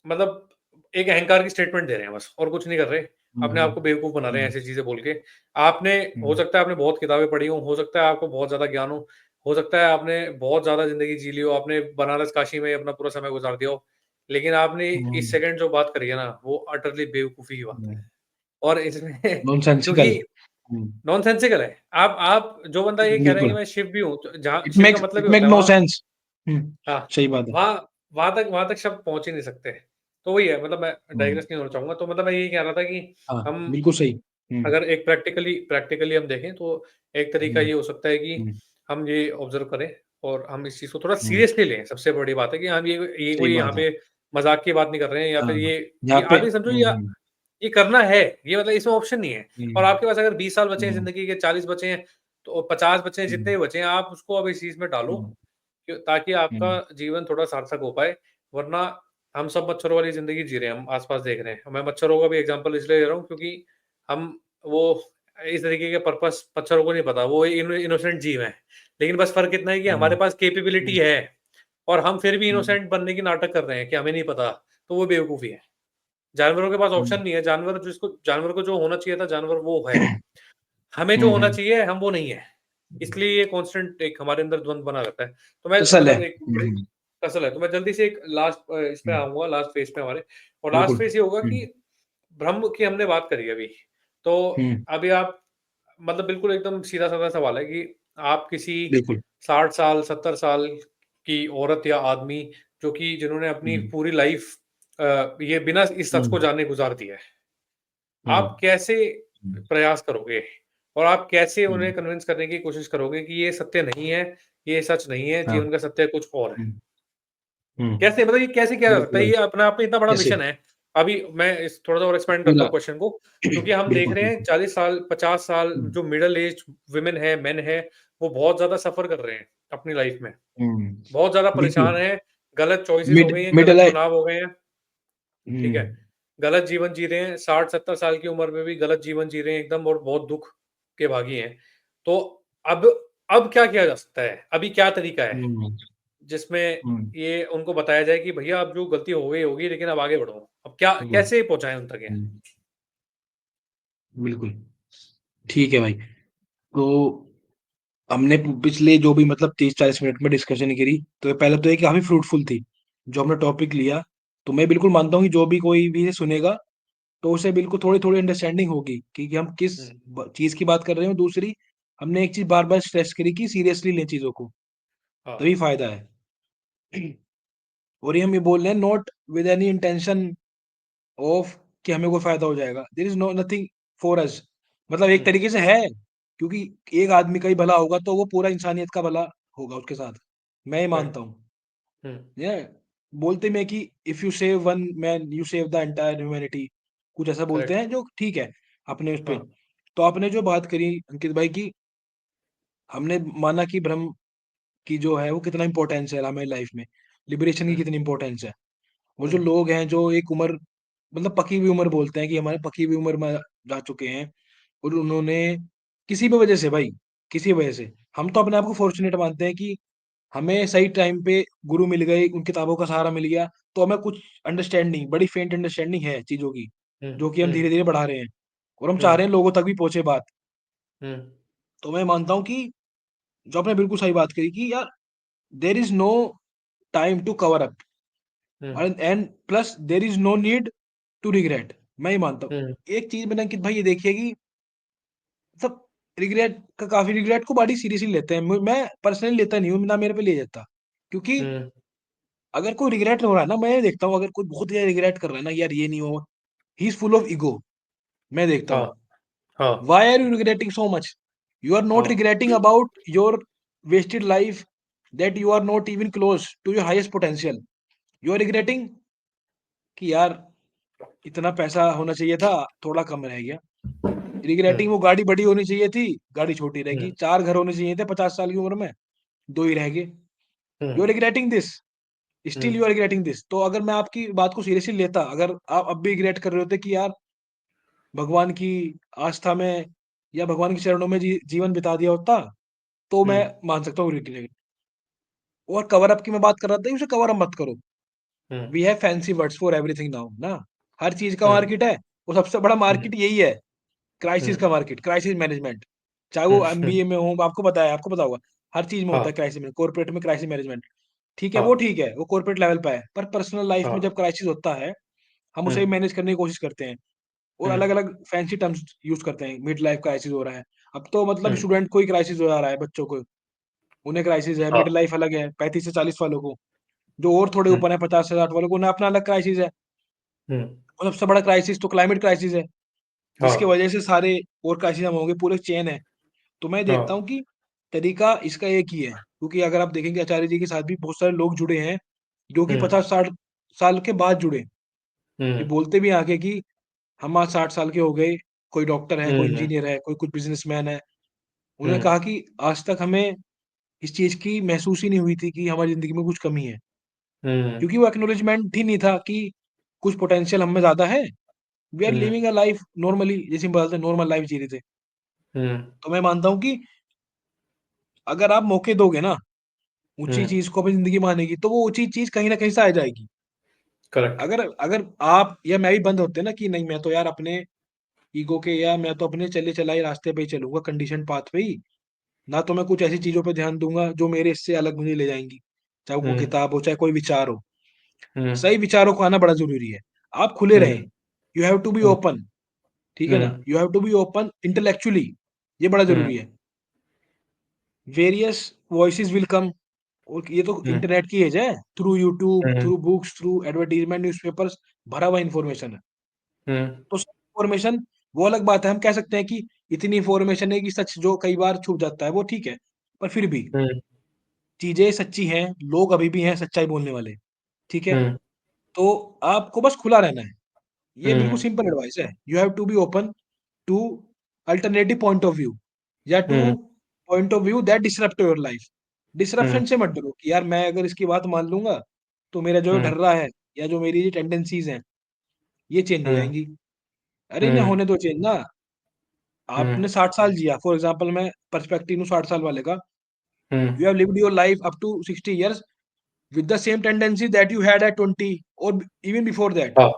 S1: मतलब एक अहंकार की स्टेटमेंट दे रहे हैं बस और कुछ नहीं कर रहे।
S2: हुँ,
S1: अपने आप को बेवकूफ़ बना रहे हैं
S2: हुँ,
S1: ऐसी चीज़ें बोल के। आपने हो
S2: हुँ,
S1: सकता है आपने बहुत किताबें पढ़ी हो सकता है आपको बहुत ज़्यादा ज्ञान हो सकता है आपने बहुत ज़्यादा ज़िंदगी जी ली हो, आपने बनारस, काशी में अपना पूरा समय गुज़ार दिया हो। लेकिन आपने इस
S2: हुँ,
S1: सेकंड जो बात करी है ना, वो अटरली बेवकूफ़ी की बात है।
S2: हुँ,
S1: और इसमें
S2: नॉनसेंसिकल।
S1: क्योंकि
S2: हुँ,
S1: नॉनसेंसिकल है। आप जो बंदा ये कह रहा है कि
S2: बिल्कुल।
S1: मैं शिव भी हूँ, तो जहाँ शिव का मतलब
S2: इट
S1: ही
S2: मेक
S1: होता है
S2: नो
S1: वहाँ।
S2: सेंस। हुँ,
S1: हाँ,
S2: सही बात है।
S1: वहाँ वहाँ तक शब्द पहुँच ही नहीं सकते। तो वही है, मतलब मैं
S2: हुँ,
S1: डाइग्रेस नहीं होना चाहूँगा। तो मतलब मैं यही कह रहा था कि
S2: हाँ,
S1: हम
S2: बिल्कुल सही। हुँ,
S1: अगर एक प्रैक्टिकली हम देखें तो एक तरीका
S2: हुँ,
S1: ये हो सकता है कि
S2: हुँ,
S1: हम ये ऑब्ज़र्व करें और हम इस चीज़ को थोड़ा
S2: हुँ,
S1: सीरियसली लें। सबसे बड़ी बात है कि हम ये
S2: सही
S1: कोई यहाँ
S2: बात है।
S1: पे मज़ाक की बात नहीं कर रहे हैं या
S2: हाँ,
S1: फिर
S2: यहाँ
S1: ये
S2: पे
S1: आप ये समझो
S2: हुँ, हुँ,
S1: ये करना है, ये मतलब इसमें ऑप्शन नहीं है। और
S2: हुँ,
S1: आपके पास अगर 20 साल बचे हैं
S2: हुँ,
S1: ज़िंदगी के, 40 बचे हैं, तो 50 बचे हैं, जितने
S2: हुँ,
S1: भी बचे हैं, आप उसको अब इस चीज़ में डालो
S2: हुँ,
S1: कि ताकि आपका
S2: हुँ,
S1: जीवन थोड़ा सार्थक हो पाए। वरना हम सब मच्छरों वाली ज़िंदगी जी रहे हैं, हम आस-पास देख रहे हैं। मैं मच्छरों का भी एग्ज़ाम्पल इसलिए ले रहा हूँ क्योंकि हम वो इस तरीके के पर्पस मच्छरों को नहीं पता, वो इनोसेंट जीव हैं। लेकिन बस फ़र्क इतना है कि हमारे
S2: हुँ,
S1: पास कैपेबिलिटी
S2: हुँ,
S1: है और हम फिर भी
S2: हुँ,
S1: इनोसेंट बनने की नाटक कर रहे हैं कि हमें नहीं पता, तो वो बेवकूफ़ी है। जानवरों के पास
S2: हुँ,
S1: ऑप्शन नहीं है, जानवर को जो होना चाहिए था, जानवर वो है। हमें जो
S2: हुँ,
S1: होना
S2: हुँ,
S1: चाहिए, हम वो नहीं है। इसलिए ये कांस्टेंट एक हमारे अंदर द्वंद बना रहता है। तो मैं
S2: टसल है।
S1: मतलब एक
S2: हुँ,
S1: बड़ी
S2: हुँ,
S1: टसल है, तो मैं जल्दी से एक लास्ट इस पे
S2: हुँ,
S1: आऊँगा, लास्ट फेज़ पे हमारे। और लास्ट
S2: बिल्कुल।
S1: फेज़ ये होगा
S2: हुँ,
S1: कि ब्रह्म की हमने बात करी अभी। तो
S2: हुँ,
S1: अभी आप मतलब बिल्कुल एकदम सीधा-साधा सवाल है कि आप किसी
S2: बिल्कुल।
S1: 60 साल, 70 साल की औरत या आदमी जो कि जिन्होंने अपनी
S2: हुँ,
S1: पूरी लाइफ़ ये बिना इस सच को
S2: हुँ,
S1: जाने गुज़ार दी है।
S2: हुँ,
S1: आप कैसे
S2: हुँ,
S1: प्रयास करोगे? और आप कैसे
S2: हुँ,
S1: उन्हें कन्विंस करने की कोशिश करोगे कि ये सत्य नहीं है, ये सच नहीं है,
S2: हाँ,
S1: जीवन का सत्य कुछ और है?
S2: हुँ, हुँ,
S1: कैसे मतलब ये कैसे किया जा सकता
S2: बिल्कुल
S1: है?
S2: भाई।
S1: ये अपने आप में इतना बड़ा
S2: कैसे?
S1: मिशन है। अभी मैं इस थोड़ा-सा और एक्सपेंड करता
S2: पूरा
S1: हूँ क्वेश्चन को, क्योंकि हम देख
S2: बिल्कुल,
S1: रहे हैं
S2: बिल्कुल।
S1: 40 साल, 50 साल
S2: हुँ,
S1: जो मिडल एज्ड वुमेन है, मेन है, वो बहुत ज़्यादा सफ़र कर रहे हैं अपनी लाइफ़ में।
S2: हुँ,
S1: बहुत ज़्यादा
S2: बिल्कुल।
S1: परेशान हैं, गलत चॉइसेस हो गई हैं,
S2: मिड
S1: गलत
S2: लाइ
S1: चुनाव हो गए हैं, ठीक है?
S2: हुँ,
S1: गलत जीवन जी रहे हैं, 60-70 साल की उम्र में भी गलत जीवन जी रहे हैं एकदम और बहुत दुःख के भागी हैं। तो अब अब क्या किया जा सकता है? अभी क्या तरीका है,
S2: हुँ,
S1: जिसमें
S2: हुँ,
S1: ये उनको बताया जाए कि भैया अब जो गलती हो गई, होगी लेकिन अब आगे बढ़ो। अब क्या
S2: बिल्कुल।
S1: कैसे पहुँचाएँ उन तक ये?
S2: हुँ, बिल्कुल। ठीक है भाई। तो हमने पिछले जो भी मतलब 30-40 मिनट में डिस्कशन करी, तो पहले तो ये काफ़ी फ्रूटफुल थी। जो हमने टॉपिक लिया, तो मैं बिल्कुल मानता हूँ कि जो भी कोई भी इसे सुनेगा, तो उसे बिल्कुल थोड़ी-थोड़ी अंडरस्टैंडिंग होगी कि हम किस
S1: हुँ,
S2: चीज़ की बात कर रहे हैं। और दूसरी, हमने एक चीज़ बार-बार स्ट्रेस करी कि सीरियसली लें चीज़ों को,
S1: हाँ,
S2: तभी फायदा है। और ये हम ये बोल रहे हैं not with any intention of कि हमें कोई फायदा हो जाएगा। There is no nothing for us. मतलब एक
S1: हुँ,
S2: तरीके से है, क्योंकि एक आदमी का ही भला होगा तो वो पूरा इंसानियत का भला होगा उसके साथ। मैं ये
S1: करेक्ट।
S2: मानता हूँ।
S1: हुँ,
S2: ये बोलते में कि if you save one man you save the entire humanity, कुछ ऐसा बोलते
S1: करेक्ट।
S2: हैं जो ठीक है अपने उस पे।
S1: हाँ,
S2: तो आपने जो बात करी अंकित भाई की, हमने माना कि ब्रह्म की जो है वो कितना इंपॉर्टेंस है हमारी लाइफ में। लिबरेशन की
S1: हम्म,
S2: कितनी इंपॉर्टेंस है। वो जो
S1: हम्म,
S2: लोग हैं जो एक उम्र, मतलब पकी हुई उम्र बोलते हैं कि हमारे पकी हुई उम्र में जा चुके हैं, और उन्होंने किसी भी वजह से भाई, किसी वजह से, हम तो अपने आप को फॉर्चुनेट मानते हैं कि हमें सही टाइम पे गुरु मिल गए, उन किताबों का सहारा मिल गया, तो हमें कुछ अंडरस्टैंडिंग, बड़ी फेंट अंडरस्टैंडिंग है चीजों की,
S1: हम्म,
S2: जो कि हम
S1: हम्म,
S2: धीरे धीरे बढ़ा रहे हैं, और हम चाह
S1: हम्म,
S2: रहे हैं लोगों तक भी पहुंचे बात।
S1: हम्म,
S2: तो मैं मानता हूँ कि जो आपने बिल्कुल सही बात कही कि यार, there is no time to cover up,
S1: hmm,
S2: and plus there is no need to regret. मैं ही मानता हूँ।
S1: हम्म,
S2: एक चीज मैंने अंकित भाई ये देखिए कि मतलब रिग्रेट का, काफी रिग्रेट को बड़ी सीरियसली लेते हैं। मैं पर्सनली लेता नहीं हूँ, ना मेरे पे ले जाता, क्योंकि
S1: हम्म,
S2: अगर कोई रिग्रेट हो रहा है ना, मैं ये देखता हूँ, अगर कोई बहुत ज्यादा रिग्रेट कर रहा है ना, यार ये नहीं हो, he is full of ego. मैं देखता
S1: हाँ,
S2: हूँ,
S1: हाँ,
S2: why are you regretting so much? You are not
S1: हाँ,
S2: regretting about your wasted life, that you are not even close to your highest potential. You are regretting कि यार इतना पैसा होना चाहिए था, थोड़ा कम रह गया।
S1: हम्म,
S2: रिग्रेटिंग वो गाड़ी बड़ी होनी चाहिए थी, गाड़ी छोटी रह गई।
S1: हम्म,
S2: 4 घर होने चाहिए थे 50 साल की उम्र में, 2 ही रह गए। You
S1: hmm,
S2: are regretting this, still you
S1: hmm,
S2: are regretting this. तो अगर मैं आपकी बात को सीरियसली लेता, अगर आप अब भी रिग्रेट कर रहे होते कि यार भगवान की आस्था में या भगवान के चरणों में जीवन बिता दिया होता, तो मैं
S1: हम्म,
S2: मान सकता हूँ रिग्रेट। और कवर अप की मैं बात कर रहा था, उसे कवर अप मत करो।
S1: Hmm,
S2: we have fancy words for everything now ना, हर चीज का
S1: हम्म,
S2: मार्केट है। वो सबसे बड़ा
S1: हम्म,
S2: मार्केट यही है, क्राइसिस
S1: हम्म,
S2: का मार्केट, क्राइसिस मैनेजमेंट। चाहे वो
S1: हम्म,
S2: एमबीए में हो, आपको पता है, आपको पता होगा, हर चीज में होता है
S1: हाँ,
S2: क्राइसिस में, कॉर्पोरेट में क्राइसिस मैनेजमेंट। ठीक है, वो
S1: हाँ,
S2: ठीक है, वो कॉर्पोरेट लेवल पे है, पर पर्सनल लाइफ में
S1: हाँ,
S2: जब क्राइसिस होता है, हम उसे
S1: हम्म,
S2: मैनेज करने की कोशिश करते हैं, और अलग
S1: हम्म,
S2: अलग फैंसी टर्म्स यूज करते हैं। मिड लाइफ क्राइसिस हो रहा है, अब तो मतलब
S1: हम्म,
S2: स्टूडेंट को ही क्राइसिस हो जा रहा है, बच्चों को उन्हें क्राइसिस है। मिड
S1: हाँ,
S2: लाइफ अलग है 35 से 40 वालों को, जो और थोड़े
S1: हम्म,
S2: ऊपर है 50 से 60 वालों को, उन्हें अपना अलग क्राइसिस है।
S1: हम्म,
S2: और सबसे बड़ा क्राइसिस तो क्लाइमेट क्राइसिस है, जिसकी
S1: हाँ,
S2: वजह से सारे और क्राइसिस हम होंगे, पूरे चेन है। तो मैं देखता
S1: हाँ,
S2: हूँ कि तरीका इसका एक ही है, क्योंकि अगर आप देखेंगे आचार्य जी के साथ भी बहुत सारे लोग जुड़े हैं, जो कि
S1: हम्म,
S2: 50-60 साल के बाद जुड़े। ये
S1: हम्म,
S2: बोलते भी आके कि हम आज 60 साल के हो गए, कोई डॉक्टर है, कोई
S1: हम्म,
S2: इंजीनियर है, कोई कुछ बिजनेसमैन है। उन्होंने
S1: हम्म,
S2: कहा कि आज तक हमें इस चीज की महसूस ही नहीं हुई थी कि हमारी जिंदगी में कुछ कमी है,
S1: हम्म,
S2: क्योंकि वो एक्नोलेजमेंट ही नहीं था कि कुछ पोटेंशियल हम में ज्यादा है। We are
S1: hmm,
S2: living a life normally, जैसे हम बोलते हैं नॉर्मल लाइफ जी रहे थे।
S1: हम्म,
S2: तो मैं मानता हूँ कि अगर आप मौके दोगे ना ऊंची
S1: हम्म,
S2: चीज को अपनी जिंदगी में आने की, तो वो ऊंची चीज कहीं ना कहीं से आ जाएगी।
S1: करेक्ट,
S2: अगर अगर आप या मैं भी बंद होते ना कि नहीं, मैं तो यार अपने ईगो के, या मैं तो अपने चले चलाए रास्ते पे ही चलूंगा, कंडीशन पाथ पे ही, ना तो मैं कुछ ऐसी चीजों पे ध्यान दूंगा जो मेरे इससे अलग मुझे ले जाएंगी, चाहे वो
S1: हम्म,
S2: किताब हो, चाहे कोई विचार हो।
S1: हम्म,
S2: सही विचारों को आना बड़ा जरूरी है। आप खुले रहें,
S1: hmm,
S2: you have to be
S1: hmm,
S2: open. ठीक है ना,
S1: hmm,
S2: you have to be open intellectually, ये बड़ा
S1: हम्म,
S2: जरूरी है। वेरियस वॉइसेस विल कम, और ये तो
S1: हम्म,
S2: इंटरनेट की एज है, through YouTube,
S1: hmm,
S2: through books, through advertisement, newspapers, भरा हुआ इंफॉर्मेशन है।
S1: हम्म,
S2: तो इंफॉर्मेशन, वो अलग बात है, हम कह सकते हैं कि इतनी इंफॉर्मेशन है कि सच जो कई बार छुप जाता है, वो ठीक है, पर फिर भी
S1: हम्म,
S2: चीजें सच्ची हैं, लोग अभी भी हैं सच्चाई बोलने वाले। ठीक है,
S1: हम्म,
S2: तो आपको बस खुला रहना है। ये बिल्कुल
S1: हम्म,
S2: सिंपल एडवाइस है, you have to be open to alternative point of view, या to
S1: hmm,
S2: point of view that disrupt your life. Disruption
S1: hmm,
S2: से मत डरो कि यार मैं अगर इसकी बात मान लूंगा, तो मेरा जो
S1: हम्म,
S2: ढर रहा है, या जो मेरी टेंडेंसीज हैं, ये चेंज हो
S1: हम्म,
S2: जाएंगी। अरे इन्हें
S1: हम्म,
S2: होने दो चेंज ना। आपने 60 साल जिया, फॉर एग्जाम्पल मैं पर्सपेक्टिव हूँ 60 साल वाले का,
S1: hmm,
S2: you have lived your life up to 60 years with the same tendency that you had at 20, or even before that,
S1: हाँ,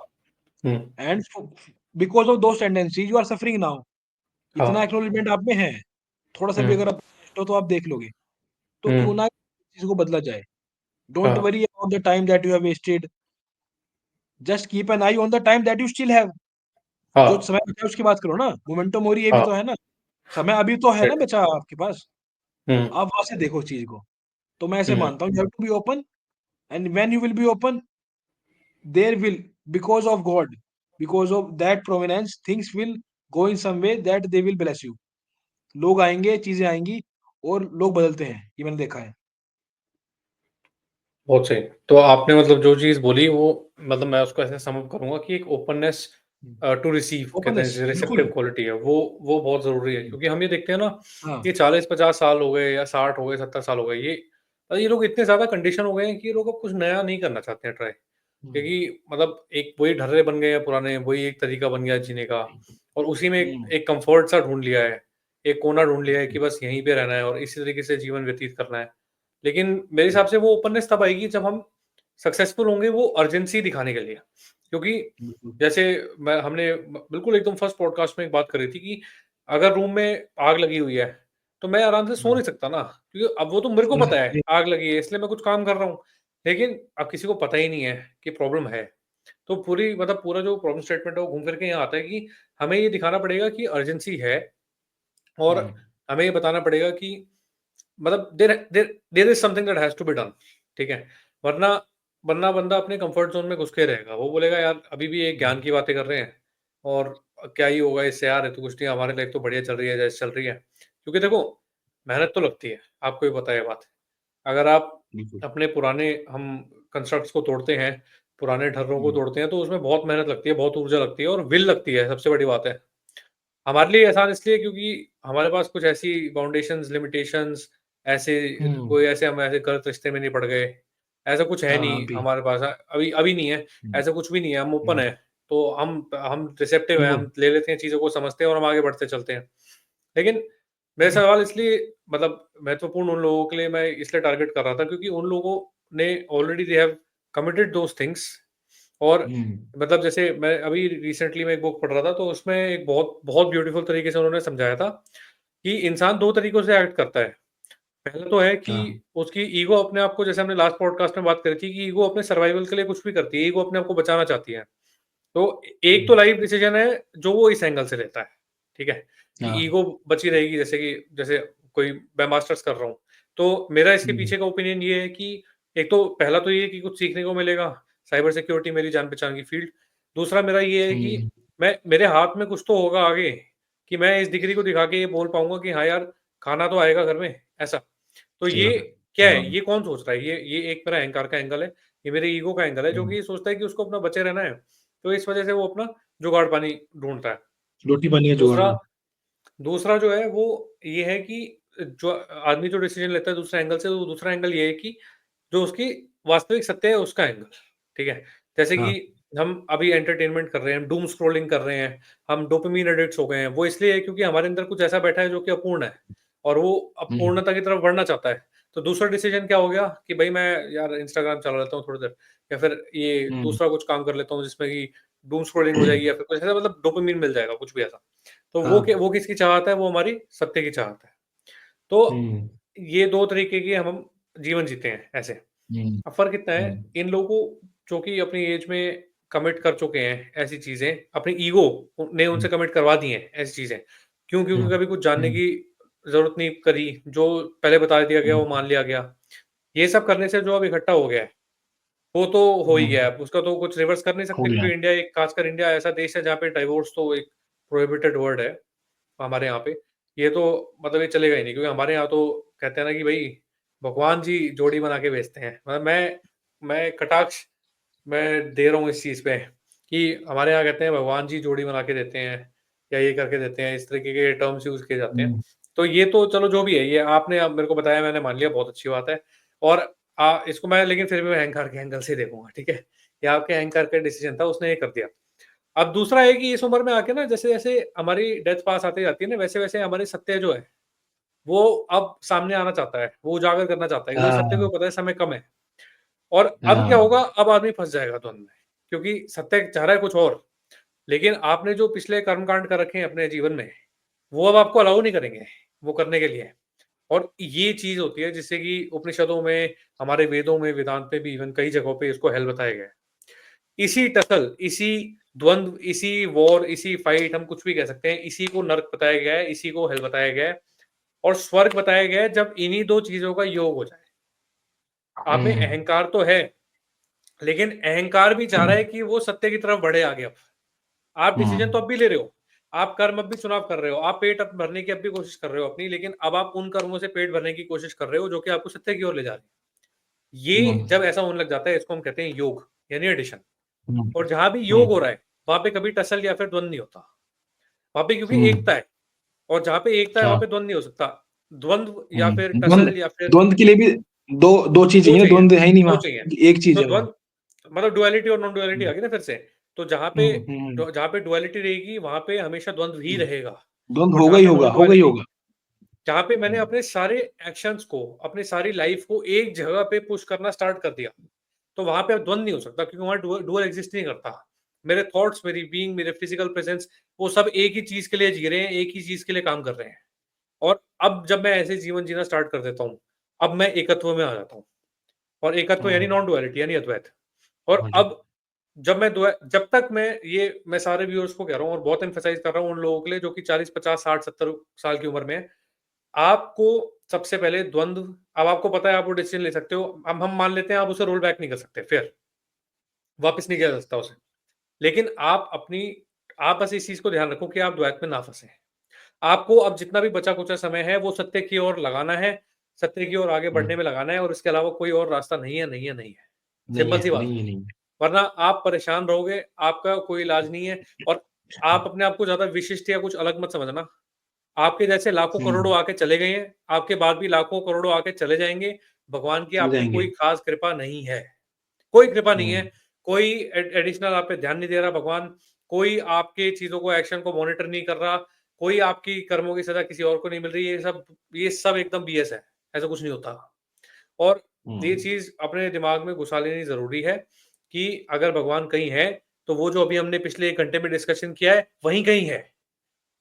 S1: हम्म,
S2: and because of those tendencies you are suffering now. इतना
S1: हाँ,
S2: एक्नोलेजमेंट आप में है, थोड़ा सा भी
S1: हम्म,
S2: अगर आप तो आप देख लोगे, तो क्यों
S1: हम्म,
S2: ना चीज को बदला जाए। डोंट
S1: हाँ,
S2: worry about the time that you have wasted, just keep an eye on the time that you still have. जो
S1: हाँ,
S2: समय बचा है उसकी बात करो ना, मोमेंटो मोरी, ये भी
S1: हाँ,
S2: तो है ना, समय अभी तो है ना
S1: right,
S2: बचा आपके पास।
S1: हम्म,
S2: आप वहां से देखो चीज को। तो मैं ऐसे
S1: हम्म,
S2: मानता हूँ, you have to be open, and when you will be open, there will, because of God, because of that prominence, things will go in some way that they will bless you. लोग आएंगे, चीजें आएंगी, और लोग बदलते हैं, ये मैंने देखा है।
S1: बहुत सही। तो आपने मतलब जो चीज़ बोली वो मतलब मैं उसको ऐसे सम अप करूँगा कि एक ओपननेस टू रिसीव कहते हैं
S2: ओपननेस,
S1: जिसे
S2: बिल्कुल।
S1: रिसेप्टिव क्वालिटी है, वो बहुत ज़रूरी है क्योंकि हम ये देखते हैं ना
S2: हाँ,
S1: कि 40-50 साल हो गए या 60 हो गए, 70 साल हो गए, ये और ये लोग इतने ज़्यादा कंडीशन हो गए हैं कि ये लोग अब कुछ नया नहीं करना चाहते हैं ट्राई।
S2: हुँ,
S1: क्योंकि मतलब एक वही ढर्रे बन गए हैं पुराने, वही एक तरीका बन गया है जीने का और उसी में एक
S2: हुँ,
S1: एक कम्फ़र्ट सा ढूँढ लिया है। एक कोना ढूँढ लिया है कि
S2: हुँ,
S1: बस यहीं पे रहना है और इसी तरीके से जीवन व्यतीत करना है। लेकिन मेरे हिसाब से वो ओपननेस तब आएगी जब हम सक्सेसफुल होंगे वो अर्जेंसी दिखाने के लिए। क्योंकि
S2: बिल्कुल।
S1: जैसे मैं हमने बिल्कुल एकदम फर्स्ट पॉडकास्ट में एक बात करी थी कि अगर रूम में आग लगी हुई है, तो मैं आराम से सो
S2: हुँ,
S1: नहीं सकता ना, क्योंकि अब वो तो मेरे को
S2: सुन
S1: पता है
S2: सकते
S1: आग लगी है इसलिए मैं कुछ काम कर रहा हूँ। लेकिन अब किसी को पता ही नहीं है कि प्रॉब्लम है। तो पूरा जो प्रॉब्लम स्टेटमेंट है वो घूम फिर के यहाँ आता है कि हमें ये दिखाना पड़ेगा कि अर्जेंसी है और
S2: हुँ,
S1: हमें ये बताना पड़ेगा कि मतलब there there there is something that has to be done, ठीक है? वरना वरना बंदा अपने कम्फर्ट ज़ोन में घुस के रहेगा। वो बोलेगा यार अभी भी ये
S2: हुँ,
S1: ज्ञान की बातें कर रहे हैं और क्या ही होगा इससे यार, ये तो कुछ नहीं, हमारी लाइफ़ तो बढ़िया चल रही है जैसे चल रही है। क्योंकि देखो, मेहनत तो लगती है, आपको भी पता है ये बात। अगर आप
S2: बिल्कुल।
S1: अपने पुराने हम कंस्ट्रक्ट्स को तोड़ते हैं, पुराने ढर्रों को
S2: हुँ,
S1: तोड़ते हैं तो उसमें बहुत मेहनत लगती है, बहुत ऊर्जा लगती है और विल लगती है, सबसे बड़ी बात है। हमारे लिए आसान इसलिए क्योंकि हमारे पास कुछ ऐसी फाउंडेशंस, लिमिटेशंस ऐसे
S2: हुँ,
S1: कोई ऐसे हम ऐसे गलत रिश्ते में नहीं पड़ गए। ऐसा कुछ है
S2: हाँ,
S1: नहीं
S2: अभी
S1: हमारे पास, अभी अभी नहीं है,
S2: हुँ,
S1: ऐसा कुछ भी नहीं है, हम ओपन
S2: हुँ,
S1: हैं। तो हम रिसेप्टिव हैं,
S2: बिल्कुल।
S1: हम ले लेते हैं चीज़ों को, समझते हैं और हम आगे बढ़ते चलते हैं। लेकिन मेरा
S2: हुँ,
S1: सवाल इसलिए मतलब महत्वपूर्ण उन लोगों के लिए मैं इसलिए टारगेट कर रहा था क्योंकि उन लोगों ने already they have committed those things और
S2: हुँ,
S1: मतलब जैसे मैं अभी रिसेंटली मैं एक बुक पढ़ रहा था तो उसमें एक बहुत बहुत ब्यूटीफुल तरीके से उन्होंने समझाया था कि इंसान 2 तरीकों से एक्ट करता है। पहला तो है कि
S2: हाँ,
S1: उसकी ईगो अपने आप को, जैसे हमने लास्ट पॉडकास्ट में बात करी थी कि ईगो अपने सर्वाइवल के लिए कुछ भी करती है, ईगो अपने आप को बचाना चाहती है। तो एक तो
S2: हुँ,
S1: लाइफ डिसीजन है जो वो इस एंगल से लेता है, ठीक है? कि
S2: हाँ,
S1: ईगो बची रहेगी, जैसे कोई मैं मास्टर्स कर रहा हूँ, तो मेरा इसके
S2: हुँ,
S1: पीछे का ओपिनियन ये है कि एक तो पहला तो ये है कि कुछ सीखने को मिलेगा, साइबर सिक्योरिटी मेरी जान-पहचान की फ़ील्ड। दूसरा मेरा ये है कि
S2: हुँ,
S1: मैं मेरे हाथ में कुछ तो होगा आगे, कि मैं इस डिग्री को दिखा के ये बोल पाऊँगा कि हाँ यार, खाना तो आएगा घर में, ऐसा। तो
S2: सही
S1: ये
S2: बात है।
S1: क्या है?
S2: हाँ,
S1: ये कौन सोच रहा है? ये एक मेरा अहंकार का एंगल है, ये मेरे ईगो का एंगल है जो कि
S2: हुँ,
S1: ये सोचता है कि उसको अपना बचे रहना है। तो इस वजह से वो अपना जुगाड़ पानी ढूँढता है।
S2: रोटी-पानी का जुगाड़
S1: दूसरा
S2: हाँ,
S1: दूसरा जो है वो ये है कि जो आदमी जो डिसीज़न लेता है दूसरे एंगल से, तो दूसरा एंगल ये है कि जो उसकी वास्तविक सत्य है उसका एंगल, ठीक है? जैसे कि
S2: हाँ,
S1: हम अभी एंटरटेनमेंट कर रहे हैं, हम डूम स्क्रॉलिंग कर रहे हैं, हम डोपामाइन एडिक्ट्स हो गए हैं, वो इसलिए है क्योंकि हमारे अंदर कुछ ऐसा बैठा है जो कि अपूर्ण है और वो
S2: हुँ,
S1: अपूर्णता की तरफ बढ़ना चाहता है। तो दूसरा डिसीज़न क्या हो गया कि भई मैं यार इंस्टाग्राम चला लेता हूँ थोड़ी देर या फिर ये
S2: हुँ,
S1: दूसरा कुछ काम कर लेता हूँ जिसमें कि डूम स्क्रॉलिंग हो जाएगी या फिर कुछ ऐसा, मतलब डोपामाइन मिल जाएगा, कुछ भी ऐसा। तो
S2: हाँ,
S1: वो किसकी चाहत है? वो हमारी सत्य की चाहत है। तो
S2: हुँ,
S1: ये 2 तरीके के हम जीवन जीते हैं ऐसे।
S2: हुँ,
S1: अब फ़र्क इतना है,
S2: हुँ,
S1: इन लोगों को जो कि अपनी एज में कमिट कर चुके हैं ऐसी चीज़ें, अपनी ईगो ने
S2: हुँ,
S1: उनसे कमिट करवा दी हैं ऐसी चीज़ें। क्यों?
S2: हुँ,
S1: क्योंकि कभी कुछ जानने
S2: हुँ,
S1: की ज़रूरत नहीं करी, जो पहले बता दिया गया
S2: हुँ,
S1: वो मान लिया गया। ये सब करने से जो अब इकट्ठा हो गया है, वो तो हो ही
S2: हुँ,
S1: गया है। अब उसका तो कुछ रिवर्स कर नहीं
S2: हो
S1: सकते
S2: गया।
S1: क्योंकि खासकर इंडिया ऐसा देश है जहाँ पे डिवोर्स तो एक प्रोहिबिटेड वर्ड है। हमारे यहाँ पे, ये तो मतलब ये चलेगा ही नहीं क्योंकि हमारे यहाँ तो कहते हैं ना कि भई भगवान जी जोड़ी बना के भेजते हैं। मतलब मैं कटाक्ष मैं दे रहा हूँ इस चीज़ पे कि हमारे यहाँ कहते हैं भगवान जी जोड़ी बना के देते हैं या ये करके देते हैं, इस तरीके के टर्म्स यूज़ किए जाते हैं।
S2: हुँ,
S1: तो ये तो चलो जो भी है, ये आपने अब मेरे को बताया, मैंने मान लिया, बहुत अच्छी बात है और इसको मैं लेकिन फिर भी मैं अहंकार के एंगल से देखूँगा, ठीक है? ये आपके अहंकार का डिसीज़न था, उसने ये कर दिया। अब दूसरा है कि इस उम्र में आके ना जैसे-जैसे हमारी डेथ पास आती जाती है ना, वैसे-वैसे हमारी सत्य जो है, वो अब सामने आना चाहता है, वो उजागर करना चाहता है क्योंकि सत्य को
S2: हाँ,
S1: पता है समय कम है। और अब क्या
S2: हाँ,
S1: होगा, अब आदमी फँस जाएगा द्वंद में, क्योंकि सत्य चाह रहा है कुछ और, लेकिन आपने जो पिछले कर्मकांड कर रखे हैं अपने जीवन में, वो अब आपको अलाउ नहीं करेंगे, वो करने के लिए। और ये चीज़ होती है जिससे कि उपनिषदों में, हमारे वेदों में, वेदांत में भी इवन कई जगहों पे इसको हेल बताया गया है। इसी टसल, इसी द्वंद्व, इसी वॉर, इसी फाइट, हम कुछ भी कह सकते हैं, इसी को नर्क बताया गया है, इसी को हेल बताया गया है और स्वर्ग बताया गया है जब इन्हीं 2 चीज़ों का योग हो जाए। आप में
S2: हुँ,
S1: अहंकार तो है, लेकिन अहंकार भी चाह रहा है कि वो सत्य की तरफ बढ़े आगे अब। आप डिसीज़न तो
S2: हुँ,
S1: अब भी ले रहे हो, आप कर्म अब भी चुनाव कर रहे हो, आप पेट अब भरने की अब भी कोशिश कर रहे हो अपनी, लेकिन अब आप उन कर्मों से पेट भरने की कोशिश कर रहे हो जो कि आपको सत्य की ओर ले जा रहे हैं।
S2: हुँ,
S1: ये जब ऐसा होने लग जाता है, इसको हम कहते हैं योग, यानी एडिशन।
S2: हुँ,
S1: और जहाँ भी योग हो
S2: हुँ,
S1: रहा है, वहाँ पे कभी टसल या फिर द्वंद नहीं होता। वहाँ पे क्योंकि
S2: हुँ,
S1: एकता है और जहाँ पे एकता है, वहाँ
S2: हाँ,
S1: पे द्वंद नहीं हो सकता। द्वंद्व या
S2: हुँ,
S1: फिर
S2: द्वंद
S1: टसल या फिर
S2: द्वंद के लिए भी दो दो चीज
S1: दो
S2: चाहिए ना,
S1: चाहिए,
S2: द्वंद्व है ही नहीं
S1: दो
S2: वहां,
S1: चाहिए।
S2: एक चीज
S1: तो
S2: है वहां।
S1: द्वंद मतलब डुअलिटी और नॉन डुअलिटी
S2: हम्म
S1: आ गई ना फिर से। तो
S2: हम्म हम्म
S1: जहाँ पे डुअलिटी रहेगी वहां पे हमेशा द्वंद्व ही
S2: हम्म।
S1: रहेगा।
S2: द्वंद्व
S1: और
S2: होगा
S1: जहाँ
S2: ही
S1: पे
S2: होगा,
S1: नॉन
S2: होगा ही
S1: डुअलिटी,
S2: होगा।
S1: जहाँ पे मैंने
S2: हम्म,
S1: अपने सारे एक्शंस को, अपनी सारी लाइफ को एक जगह पे पुश करना स्टार्ट कर दिया, तो वहां पे अब द्वंद नहीं हो सकता, क्योंकि वहां डुअल एग्जिस्ट नहीं करता। मेरे थॉट्स, मेरी बीइंग, मेरे फिजिकल प्रेजेंस, वो सब एक ही चीज के लिए जी रहे हैं, एक ही चीज के लिए काम कर रहे हैं। और अब जब मैं ऐसे जीवन जीना स्टार्ट कर देता हूँ, अब मैं एकत्व में आ जाता हूँ। और एकत्व यानी
S2: हम्म,
S1: नॉन डुअलिटी, यानी अद्वैत। और
S2: हाँ जी।
S1: अब जब तक मैं सारे व्यूअर्स को कह रहा हूँ और बहुत एम्फेसाइज कर रहा हूँ उन लोगों के लिए जो कि 40 50 60 70 साल की उम्र में है, आपको सबसे पहले द्वंद्व, अब आपको पता है आप वो डिसीजन ले सकते हो, अब हम मान लेते हैं आप उसे रोल बैक नहीं कर सकते, फिर वापस नहीं किया जा सकता उसे। लेकिन आप बस इस चीज को ध्यान रखो कि आप द्वैत में ना फंसे। आपको अब जितना भी बचा कुचा समय है वो सत्य की ओर लगाना है, सत्य की ओर आगे बढ़ने
S2: हम्म,
S1: में लगाना है, और इसके अलावा कोई और रास्ता नहीं है, नहीं है, नहीं है।
S2: नहीं
S1: सिंपल
S2: है
S1: सी बात
S2: नहीं
S1: है।
S2: है नहीं है।
S1: वरना आप परेशान रहोगे, आपका कोई इलाज नहीं है। और आप अपने आप को ज्यादा विशिष्ट या कुछ अलग मत समझना। आपके जैसे लाखों
S2: हम्म,
S1: करोड़ों आके चले गए हैं, आपके बाद भी लाखों करोड़ों आके चले जाएंगे। भगवान की
S2: चल
S1: आप पे
S2: जाएंगे।
S1: कोई खास कृपा नहीं है, कोई कृपा नहीं है।
S2: हम्म,
S1: कोई एडिशनल आप पे ध्यान नहीं दे रहा भगवान। कोई आपके चीजों को, एक्शन को मॉनिटर नहीं कर रहा। कोई आपकी कर्मों की सजा किसी और को नहीं मिल रही। ये सब एकदम बीएस है। ऐसा कुछ नहीं होता। और ये
S2: हम्म,
S1: चीज अपने दिमाग में घुसा लेनी जरूरी है कि अगर भगवान कहीं है, तो वो जो अभी हमने पिछले 1 घंटे में डिस्कशन किया है वहीं कहीं है।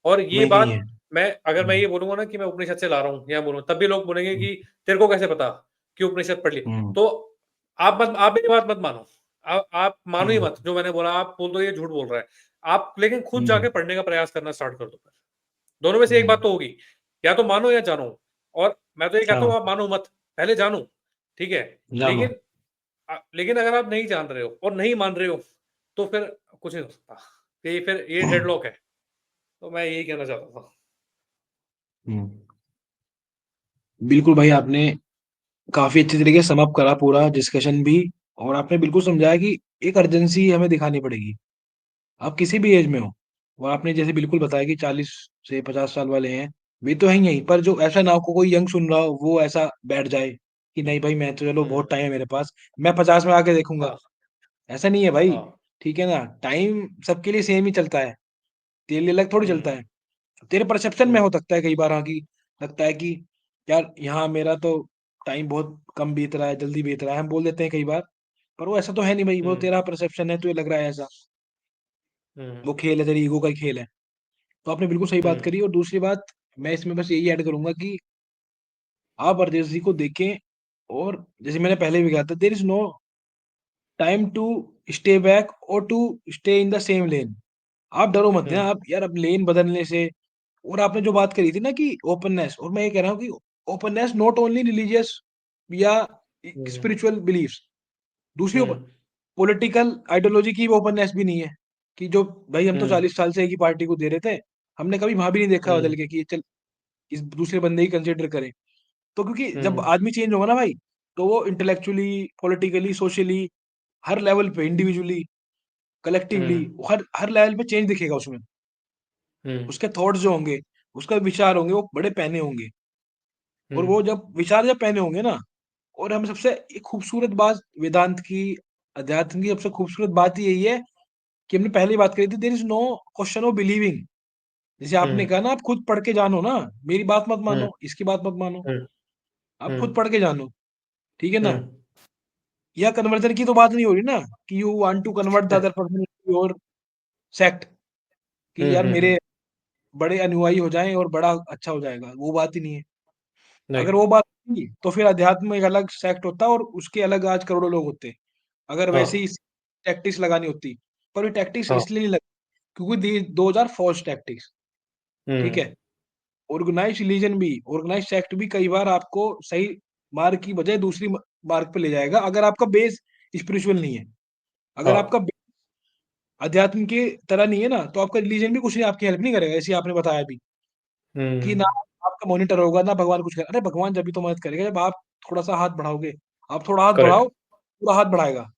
S1: और ये
S2: वही कहीं है।
S1: बात, अगर मैं
S2: हम्म
S1: ये बोलूंगा ना कि मैं उपनिषद से ला रहा हूँ या बोलूँ, तब भी लोग बोलेंगे कि तेरे को कैसे पता कि उपनिषद पढ़ ली।
S2: हम्म
S1: तो आप मेरी बात मत मानो। आप मानो ही
S2: हम्म
S1: मत, जो मैंने बोला आप बोल दो ये झूठ बोल रहा है। आप लेकिन खुद
S2: हम्म
S1: जाके पढ़ने का प्रयास करना स्टार्ट कर दो फिर। दोनों में से एक बात
S2: हम्म,
S1: तो होगी, या तो मानो या जानो। और मैं तो ये कहता हूँ
S2: हाँ,
S1: आप मानो मत, पहले जानो। ठीक है।
S2: जानो।
S1: लेकिन लेकिन अगर आप नहीं जान रहे हो और नहीं मान रहे हो, तो फिर कुछ नहीं हो सकता। फिर ये डेडलॉक है। तो मैं यही कहना चाहता था।
S2: हम्म, बिल्कुल भाई, आपने काफी अच्छी तरीके से समअप करा पूरा डिस्कशन भी। और आपने बिल्कुल समझाया कि एक अर्जेंसी हमें दिखानी पड़ेगी, आप किसी भी एज में हो। और आपने जैसे बिल्कुल बताया कि 40 से 50 साल वाले हैं, वे तो है ही यहीं पर, जो ऐसा ना हो कोई यंग सुन रहा हो वो ऐसा बैठ जाए कि नहीं भाई मैं तो, चलो बहुत
S1: हम्म।
S2: टाइम है मेरे पास, मैं 50 में आके देखूंगा।
S1: हाँ।
S2: ऐसा नहीं है भाई।
S1: हाँ।
S2: ठीक है ना, टाइम सबके लिए सेम ही चलता है, तेरे लिए अलग थोड़ी चलता
S1: हम्म।
S2: है। तेरे परसेप्शन में
S1: हम्म।
S2: हो सकता है कई बार, हाँ की लगता है कि यार यहाँ मेरा तो टाइम बहुत कम बीत रहा है, जल्दी बीत रहा है, हम बोल देते हैं कई बार। पर वो ऐसा तो है नहीं भाई, वो
S1: हम्म।
S2: तेरा परसेप्शन है, तुझे लग रहा है ऐसा।
S1: हम्म।
S2: वो खेल है, तेरी ईगो का ही खेल है। तो आपने बिल्कुल सही बात
S1: हम्म।
S2: करी। और दूसरी बात मैं इसमें बस यही ऐड करूंगा कि आप अर्जेंसी को देखें। और जैसे मैंने पहले भी कहा था, there is no time to stay back और to stay in the same lane. आप डरो मत ना,
S1: हम्म।
S2: आप यार अब लेन बदलने से। और आपने जो बात करी थी ना कि ओपननेस, और मैं ये कह रहा हूँ कि ओपननेस नॉट ओनली रिलीजियस या
S1: हम्म।
S2: स्पिरिचुअल बिलीफ्स, दूसरी
S1: हम्म।
S2: पॉलिटिकल आइडियोलॉजी की ओपननेस भी नहीं है। कि जो भाई हम तो
S1: हम्म।
S2: 40 साल से एक ही पार्टी को दे रहे थे, हमने कभी वहां भी नहीं देखा
S1: हम्म।
S2: बदल के कि चल इस दूसरे बंदे ही कंसिडर करें। तो क्योंकि जब
S1: हम्म।
S2: आदमी चेंज होगा ना भाई, तो वो इंटेलेक्चुअली, पॉलिटिकली, सोशली, हर लेवल पे, इंडिविजुअली, कलेक्टिवली,
S1: हम्म।
S2: हर हर लेवल पे चेंज दिखेगा उसमें।
S1: हम्म।
S2: उसके थॉट्स जो होंगे, उसका विचार होंगे, वो बड़े पहने होंगे। और
S1: हम्म।
S2: वो जब विचार जब पहने होंगे ना, और हमें सबसे एक खूबसूरत बात वेदांत की, अध्यात्म की सबसे खूबसूरत बात ही यही है कि हमने पहले ही बात करी थी, there is no question of believing. जैसे आपने
S1: हम्म।
S2: कहा ना, आप खुद पढ़ के जानो ना, मेरी बात मत
S1: हम्म।
S2: मानो, इसकी बात मत मानो,
S1: हम्म।
S2: आप खुद
S1: हम्म।
S2: पढ़ के जानो। ठीक है ना।
S1: हम्म।
S2: या कन्वर्जन की तो बात नहीं हो रही ना, कि you want to convert the other person your sect, कि यार
S1: हम्म।
S2: मेरे बड़े अनुयायी हो जाएं और बड़ा अच्छा हो जाएगा, वो बात ही नहीं है।
S1: नहीं।
S2: अगर वो बात थी तो फिर अध्यात्म एक अलग सेक्ट होता और उसके अलग आज करोड़ों लोग होते, अगर वैसे
S1: हाँ।
S2: ही टैक्टिक्स लगानी होती। पर ये टैक्टिक्स
S1: हाँ।
S2: इसलिए नहीं लगी क्योंकि दो हजार फॉल्स टैक्टिक्स। ठीक
S1: हम्म।
S2: है। ऑर्गेनाइज रिलीजन भी, ऑर्गेनाइज सेक्ट भी कई बार आपको सही मार्ग की बजाय दूसरी मार्ग पे ले जाएगा, अगर आपका बेस स्पिरिचुअल नहीं है। अगर
S1: हाँ।
S2: आपका अध्यात्म की तरह नहीं है ना, तो आपका रिलीजन भी कुछ नहीं, आपकी हेल्प नहीं करेगा, ऐसे आपने बताया भी कि ना
S1: हम्म।
S2: आपका मॉनिटर होगा ना भगवान कुछ करेगा। अरे भगवान जब भी तो मदद करेगा जब आप थोड़ा सा हाथ बढ़ाओगे। आप थोड़ा हाथ
S1: करेक्ट।
S2: बढ़ाओ, पूरा हाथ बढ़ाएगा।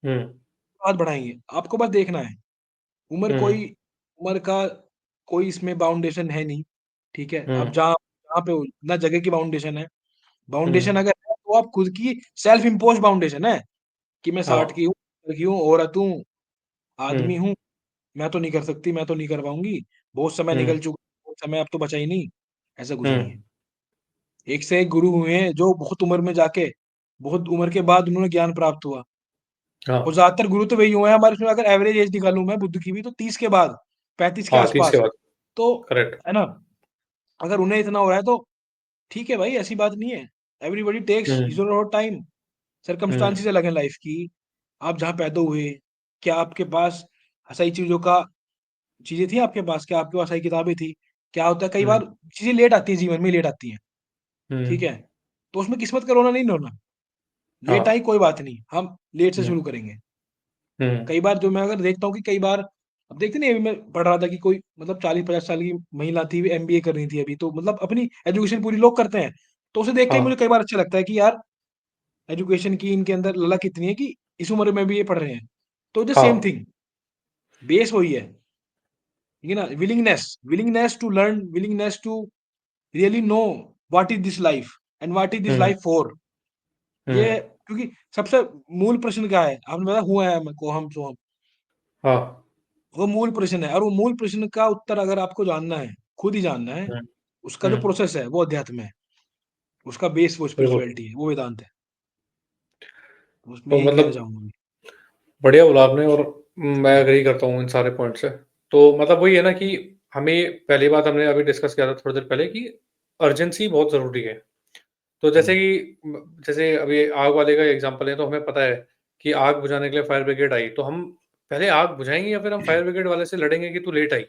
S1: हम्म।
S2: हाथ बढ़ाएंगे, आपको बस देखना है। उम्र
S1: हम्म।
S2: कोई, उम्र का कोई इसमें बाउंडेशन है नहीं। ठीक है, आप
S1: हम्म।
S2: जहाँ जहाँ पे हो ना, जगह की बाउंडेशन है। बाउंडेशन
S1: हम्म।
S2: अगर है तो आप खुद की सेल्फ इम्पोज बाउंडेशन है कि मैं 60
S1: हाँ।
S2: की हूँ, औरत हूँ, आदमी
S1: हम्म।
S2: हूँ, मैं तो नहीं कर सकती, मैं तो नहीं कर पाऊंगी, बहुत समय
S1: हम्म।
S2: निकल चुका, बहुत समय अब तो बचा ही नहीं। ऐसा कुछ नहीं
S1: हम्म।
S2: है। एक से एक गुरु हुए हैं जो बहुत उम्र में जाके, बहुत उम्र के बाद उन्होंने ज्ञान प्राप्त हुआ। और
S1: हाँ।
S2: ज्यादातर गुरु तो वही हुए हैं हमारे उसमें, अगर एवरेज एज निकालूं मैं बुद्ध की भी तो 30 के बाद, 35 के
S1: हाँ, 30 के
S2: आसपास।
S1: बाद।
S2: तो
S1: करेक्ट।
S2: है ना, अगर उन्हें इतना हो रहा है तो ठीक है भाई, ऐसी बात नहीं है। Everybody takes
S1: hmm.
S2: Is own time.
S1: Hmm.
S2: Circumstances अलग है लाइफ की। आप जहाँ पैदा हुए, क्या आपके पास सही चीजों का, चीजें थी आपके पास, क्या आपके पास सही किताबें थी? क्या होता है कई
S1: हम्म।
S2: बार चीजें लेट आती है, जीवन में लेट आती हैं, ठीक
S1: हम्म।
S2: है, तो उसमें किस्मत का रोना नहीं रोना। लेट आई
S1: हाँ।
S2: कोई बात नहीं, हम लेट से
S1: हम्म।
S2: शुरू करेंगे।
S1: हम्म।
S2: कई बार जो मैं अगर देखता हूँ कि कई बार, अब देखते नहीं, अभी मैं पढ़ रहा था कि कोई मतलब 40-50 साल की महिला थी, एमबीए कर रही थी अभी, तो मतलब अपनी एजुकेशन पूरी लोग करते हैं, तो उसे देख के ही मुझे
S1: हाँ।
S2: कई बार अच्छा लगता है कि यार एजुकेशन की इनके अंदर ललक इतनी है कि इस उम्र में भी ये पढ़ रहे हैं। तो द सेम
S1: हाँ।
S2: थिंग, बेस वही है, ठीक है ना। Willingness, willingness to learn, willingness to really know what is this life and what is this
S1: hmm.
S2: Life for. ये,
S1: हम्म।
S2: क्योंकि सबसे मूल प्रश्न क्या है, आपने बताया हुआ है को हम सो हम,
S1: हाँ।
S2: वो मूल प्रश्न है। और वो मूल प्रश्न का उत्तर अगर आपको जानना है, खुद ही जानना है,
S1: हम्म।
S2: उसका जो
S1: हम्म।
S2: प्रोसेस है वो अध्यात्म है, उसका बेस वो
S1: बिल्कुल।
S2: स्पिरिचुअलिटी है, वो वेदांत है। तो उसमें
S1: तो
S2: यही कहना
S1: मतलब
S2: चाहूंगा मैं।
S1: बढ़िया बोला आपने, और मैं एग्री करता हूँ इन सारे पॉइंट से। तो मतलब वही है ना कि हमें, पहली बात हमने अभी डिस्कस किया था थोड़ी देर पहले कि अर्जेंसी बहुत ज़रूरी है। तो जैसे
S2: हम्म,
S1: कि जैसे अभी आग वाले का एग्जांपल है, तो हमें पता है कि आग बुझाने के लिए फायर ब्रिगेड आई, तो हम पहले आग बुझाएंगे या फिर हम फायर ब्रिगेड वाले से लड़ेंगे कि तू लेट आई?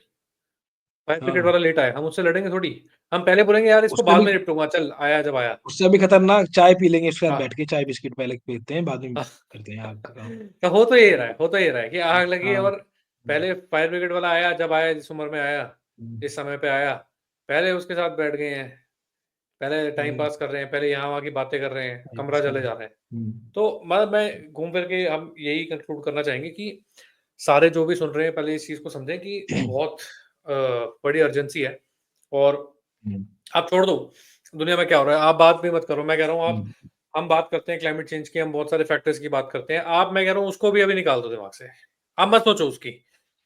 S1: फायर ब्रिगेड
S2: हाँ,
S1: वाला लेट आया, हम उससे लड़ेंगे थोड़ी। हम पहले बोलेंगे यार इसको
S2: उससे
S1: बाद
S2: भी
S1: में निपटूंगा, चल आया जब आया।
S2: उससे भी खतरनाक चाय पी लेंगे इसके साथ बैठ
S1: हाँ।
S2: के, चाय बिस्किट पहले पीते हैं, बाद में करते हैं आग का काम।
S1: तो हो तो ये रहा है, हो तो ये रहा है कि आग लगी
S2: हाँ।
S1: और पहले फायर ब्रिगेड वाला आया, जब आया, जिस उम्र में आया,
S2: हम्म,
S1: इस समय पे आया, पहले उसके साथ बैठ गए हैं, पहले टाइम
S2: हम्म,
S1: पास कर रहे हैं, पहले यहाँ वहाँ की बातें कर रहे हैं, कमरा जले जा रहे हैं।
S2: हम्म,
S1: तो मैं घूम फिर के हम यही कंक्लूड करना चाहेंगे कि सारे जो भी सुन रहे हैं पहले इस चीज़ को समझें कि बहुत अ, बड़ी अर्जेंसी है। और
S2: हम्म,
S1: आप छोड़ दो दुनिया में क्या हो रहा है, आप बात भी मत करो। मैं कह रहा हूँ आप,
S2: हम्म,
S1: हम बात करते हैं क्लाइमेट चेंज की, हम बहुत सारे फैक्टर्स की बात करते हैं, आप, मैं कह रहा हूँ उसको भी अभी निकाल दो दिमाग से। आप मत सोचो उसकी।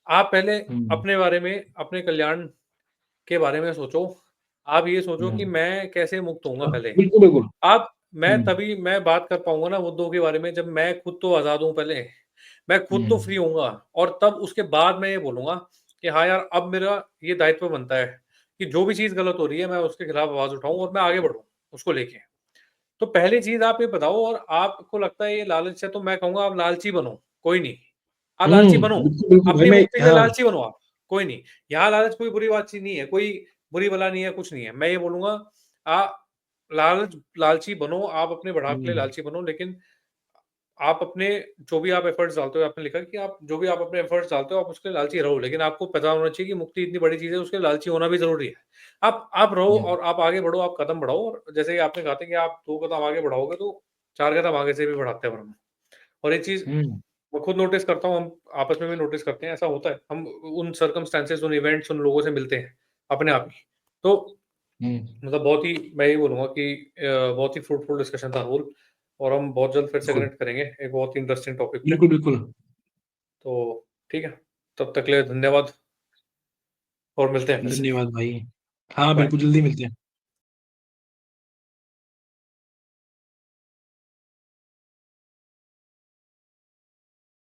S1: आप पहले
S2: हम्म,
S1: अपने बारे में, अपने कल्याण के बारे में सोचो। आप ये सोचो कि
S2: हम्म।
S1: मैं कैसे मुक्त होऊँगा
S2: हाँ,
S1: पहले।
S2: बिल्कुल बिल्कुल।
S1: आप, मैं
S2: हम्म,
S1: तभी मैं बात कर पाऊँगा ना मुद्दों के बारे में, जब मैं खुद तो आज़ाद हूँ पहले, मैं खुद तो
S2: हम्म,
S1: फ्री होऊँगा, और तब उसके बाद मैं ये बोलूँगा कि हाँ यार, अब मेरा ये दायित्व बनता है कि जो भी चीज़ गलत हो रही है, मैं उसके खिलाफ आवाज़ उठाऊँ और मैं आगे बढ़ूँ उसको लेके। तो पहली चीज़ आप ये बताओ, और आपको लगता है ये लालच है, तो मैं कहूँगा आप लालची बनो, कोई नहीं। आप लालची बनो,
S2: बिल्कुल बिल्कुल भाई,
S1: अपनी
S2: मैं,
S1: मुक्ति के लिए
S2: हाँ।
S1: लालची बनो आप, कोई नहीं। यहाँ लालच कोई बुरी बात चीज़ नहीं है, कोई बुरी बला नहीं है, कुछ नहीं है। मैं ये बोलूँगा, आप लालची बनो, आप अपने बढ़ाव के लिए
S2: हम्म,
S1: लालची बनो, लेकिन आप अपने, जो भी आप एफर्ट्स डालते हो, आपने लिखा कि आप जो भी आप अपने एफर्ट्स डालते हो, आप उसके लिए लालची रहो, लेकिन आपको पता होना चाहिए कि मुक्ति इतनी बड़ी चीज़ है, उसके लिए लालची होना भी ज़रूरी है। आप रहो
S2: हम्म,
S1: और आप आगे बढ़ो, आप कदम बढ़ाओ, और जैसे कि आपने कहा था कि आप 2 कदम आगे बढ़ाओगे, तो 4 कदम आगे से भी बढ़ाते हैं ब्रह्म। और एक चीज़
S2: हम्म,
S1: मैं खुद नोटिस करता हूँ, हम आपस में भी नोटिस करते हैं, ऐसा होता है। हम उन सर्कमस्टेंसेस, उन इवेंट्स, उन लोगों से मिलते हैं, अपने आप ही। तो
S2: हम्म,
S1: मतलब बहुत ही, मैं ये बोलूँगा कि बहुत ही फ्रूटफुल डिस्कशन था अनमोल, और हम बहुत जल्द फिर से
S2: बिल्कुल
S1: कनेक्ट करेंगे एक बहुत ही इंटरेस्टिंग टॉपिक पे।
S2: बिल्कुल बिल्कुल।
S1: तो ठीक है, तब तक के लिए धन्यवाद, और मिलते हैं फिर से।
S2: धन्यवाद भाई। हाँ
S1: बाय।
S2: बिल्कुल, जल्दी मिलते हैं।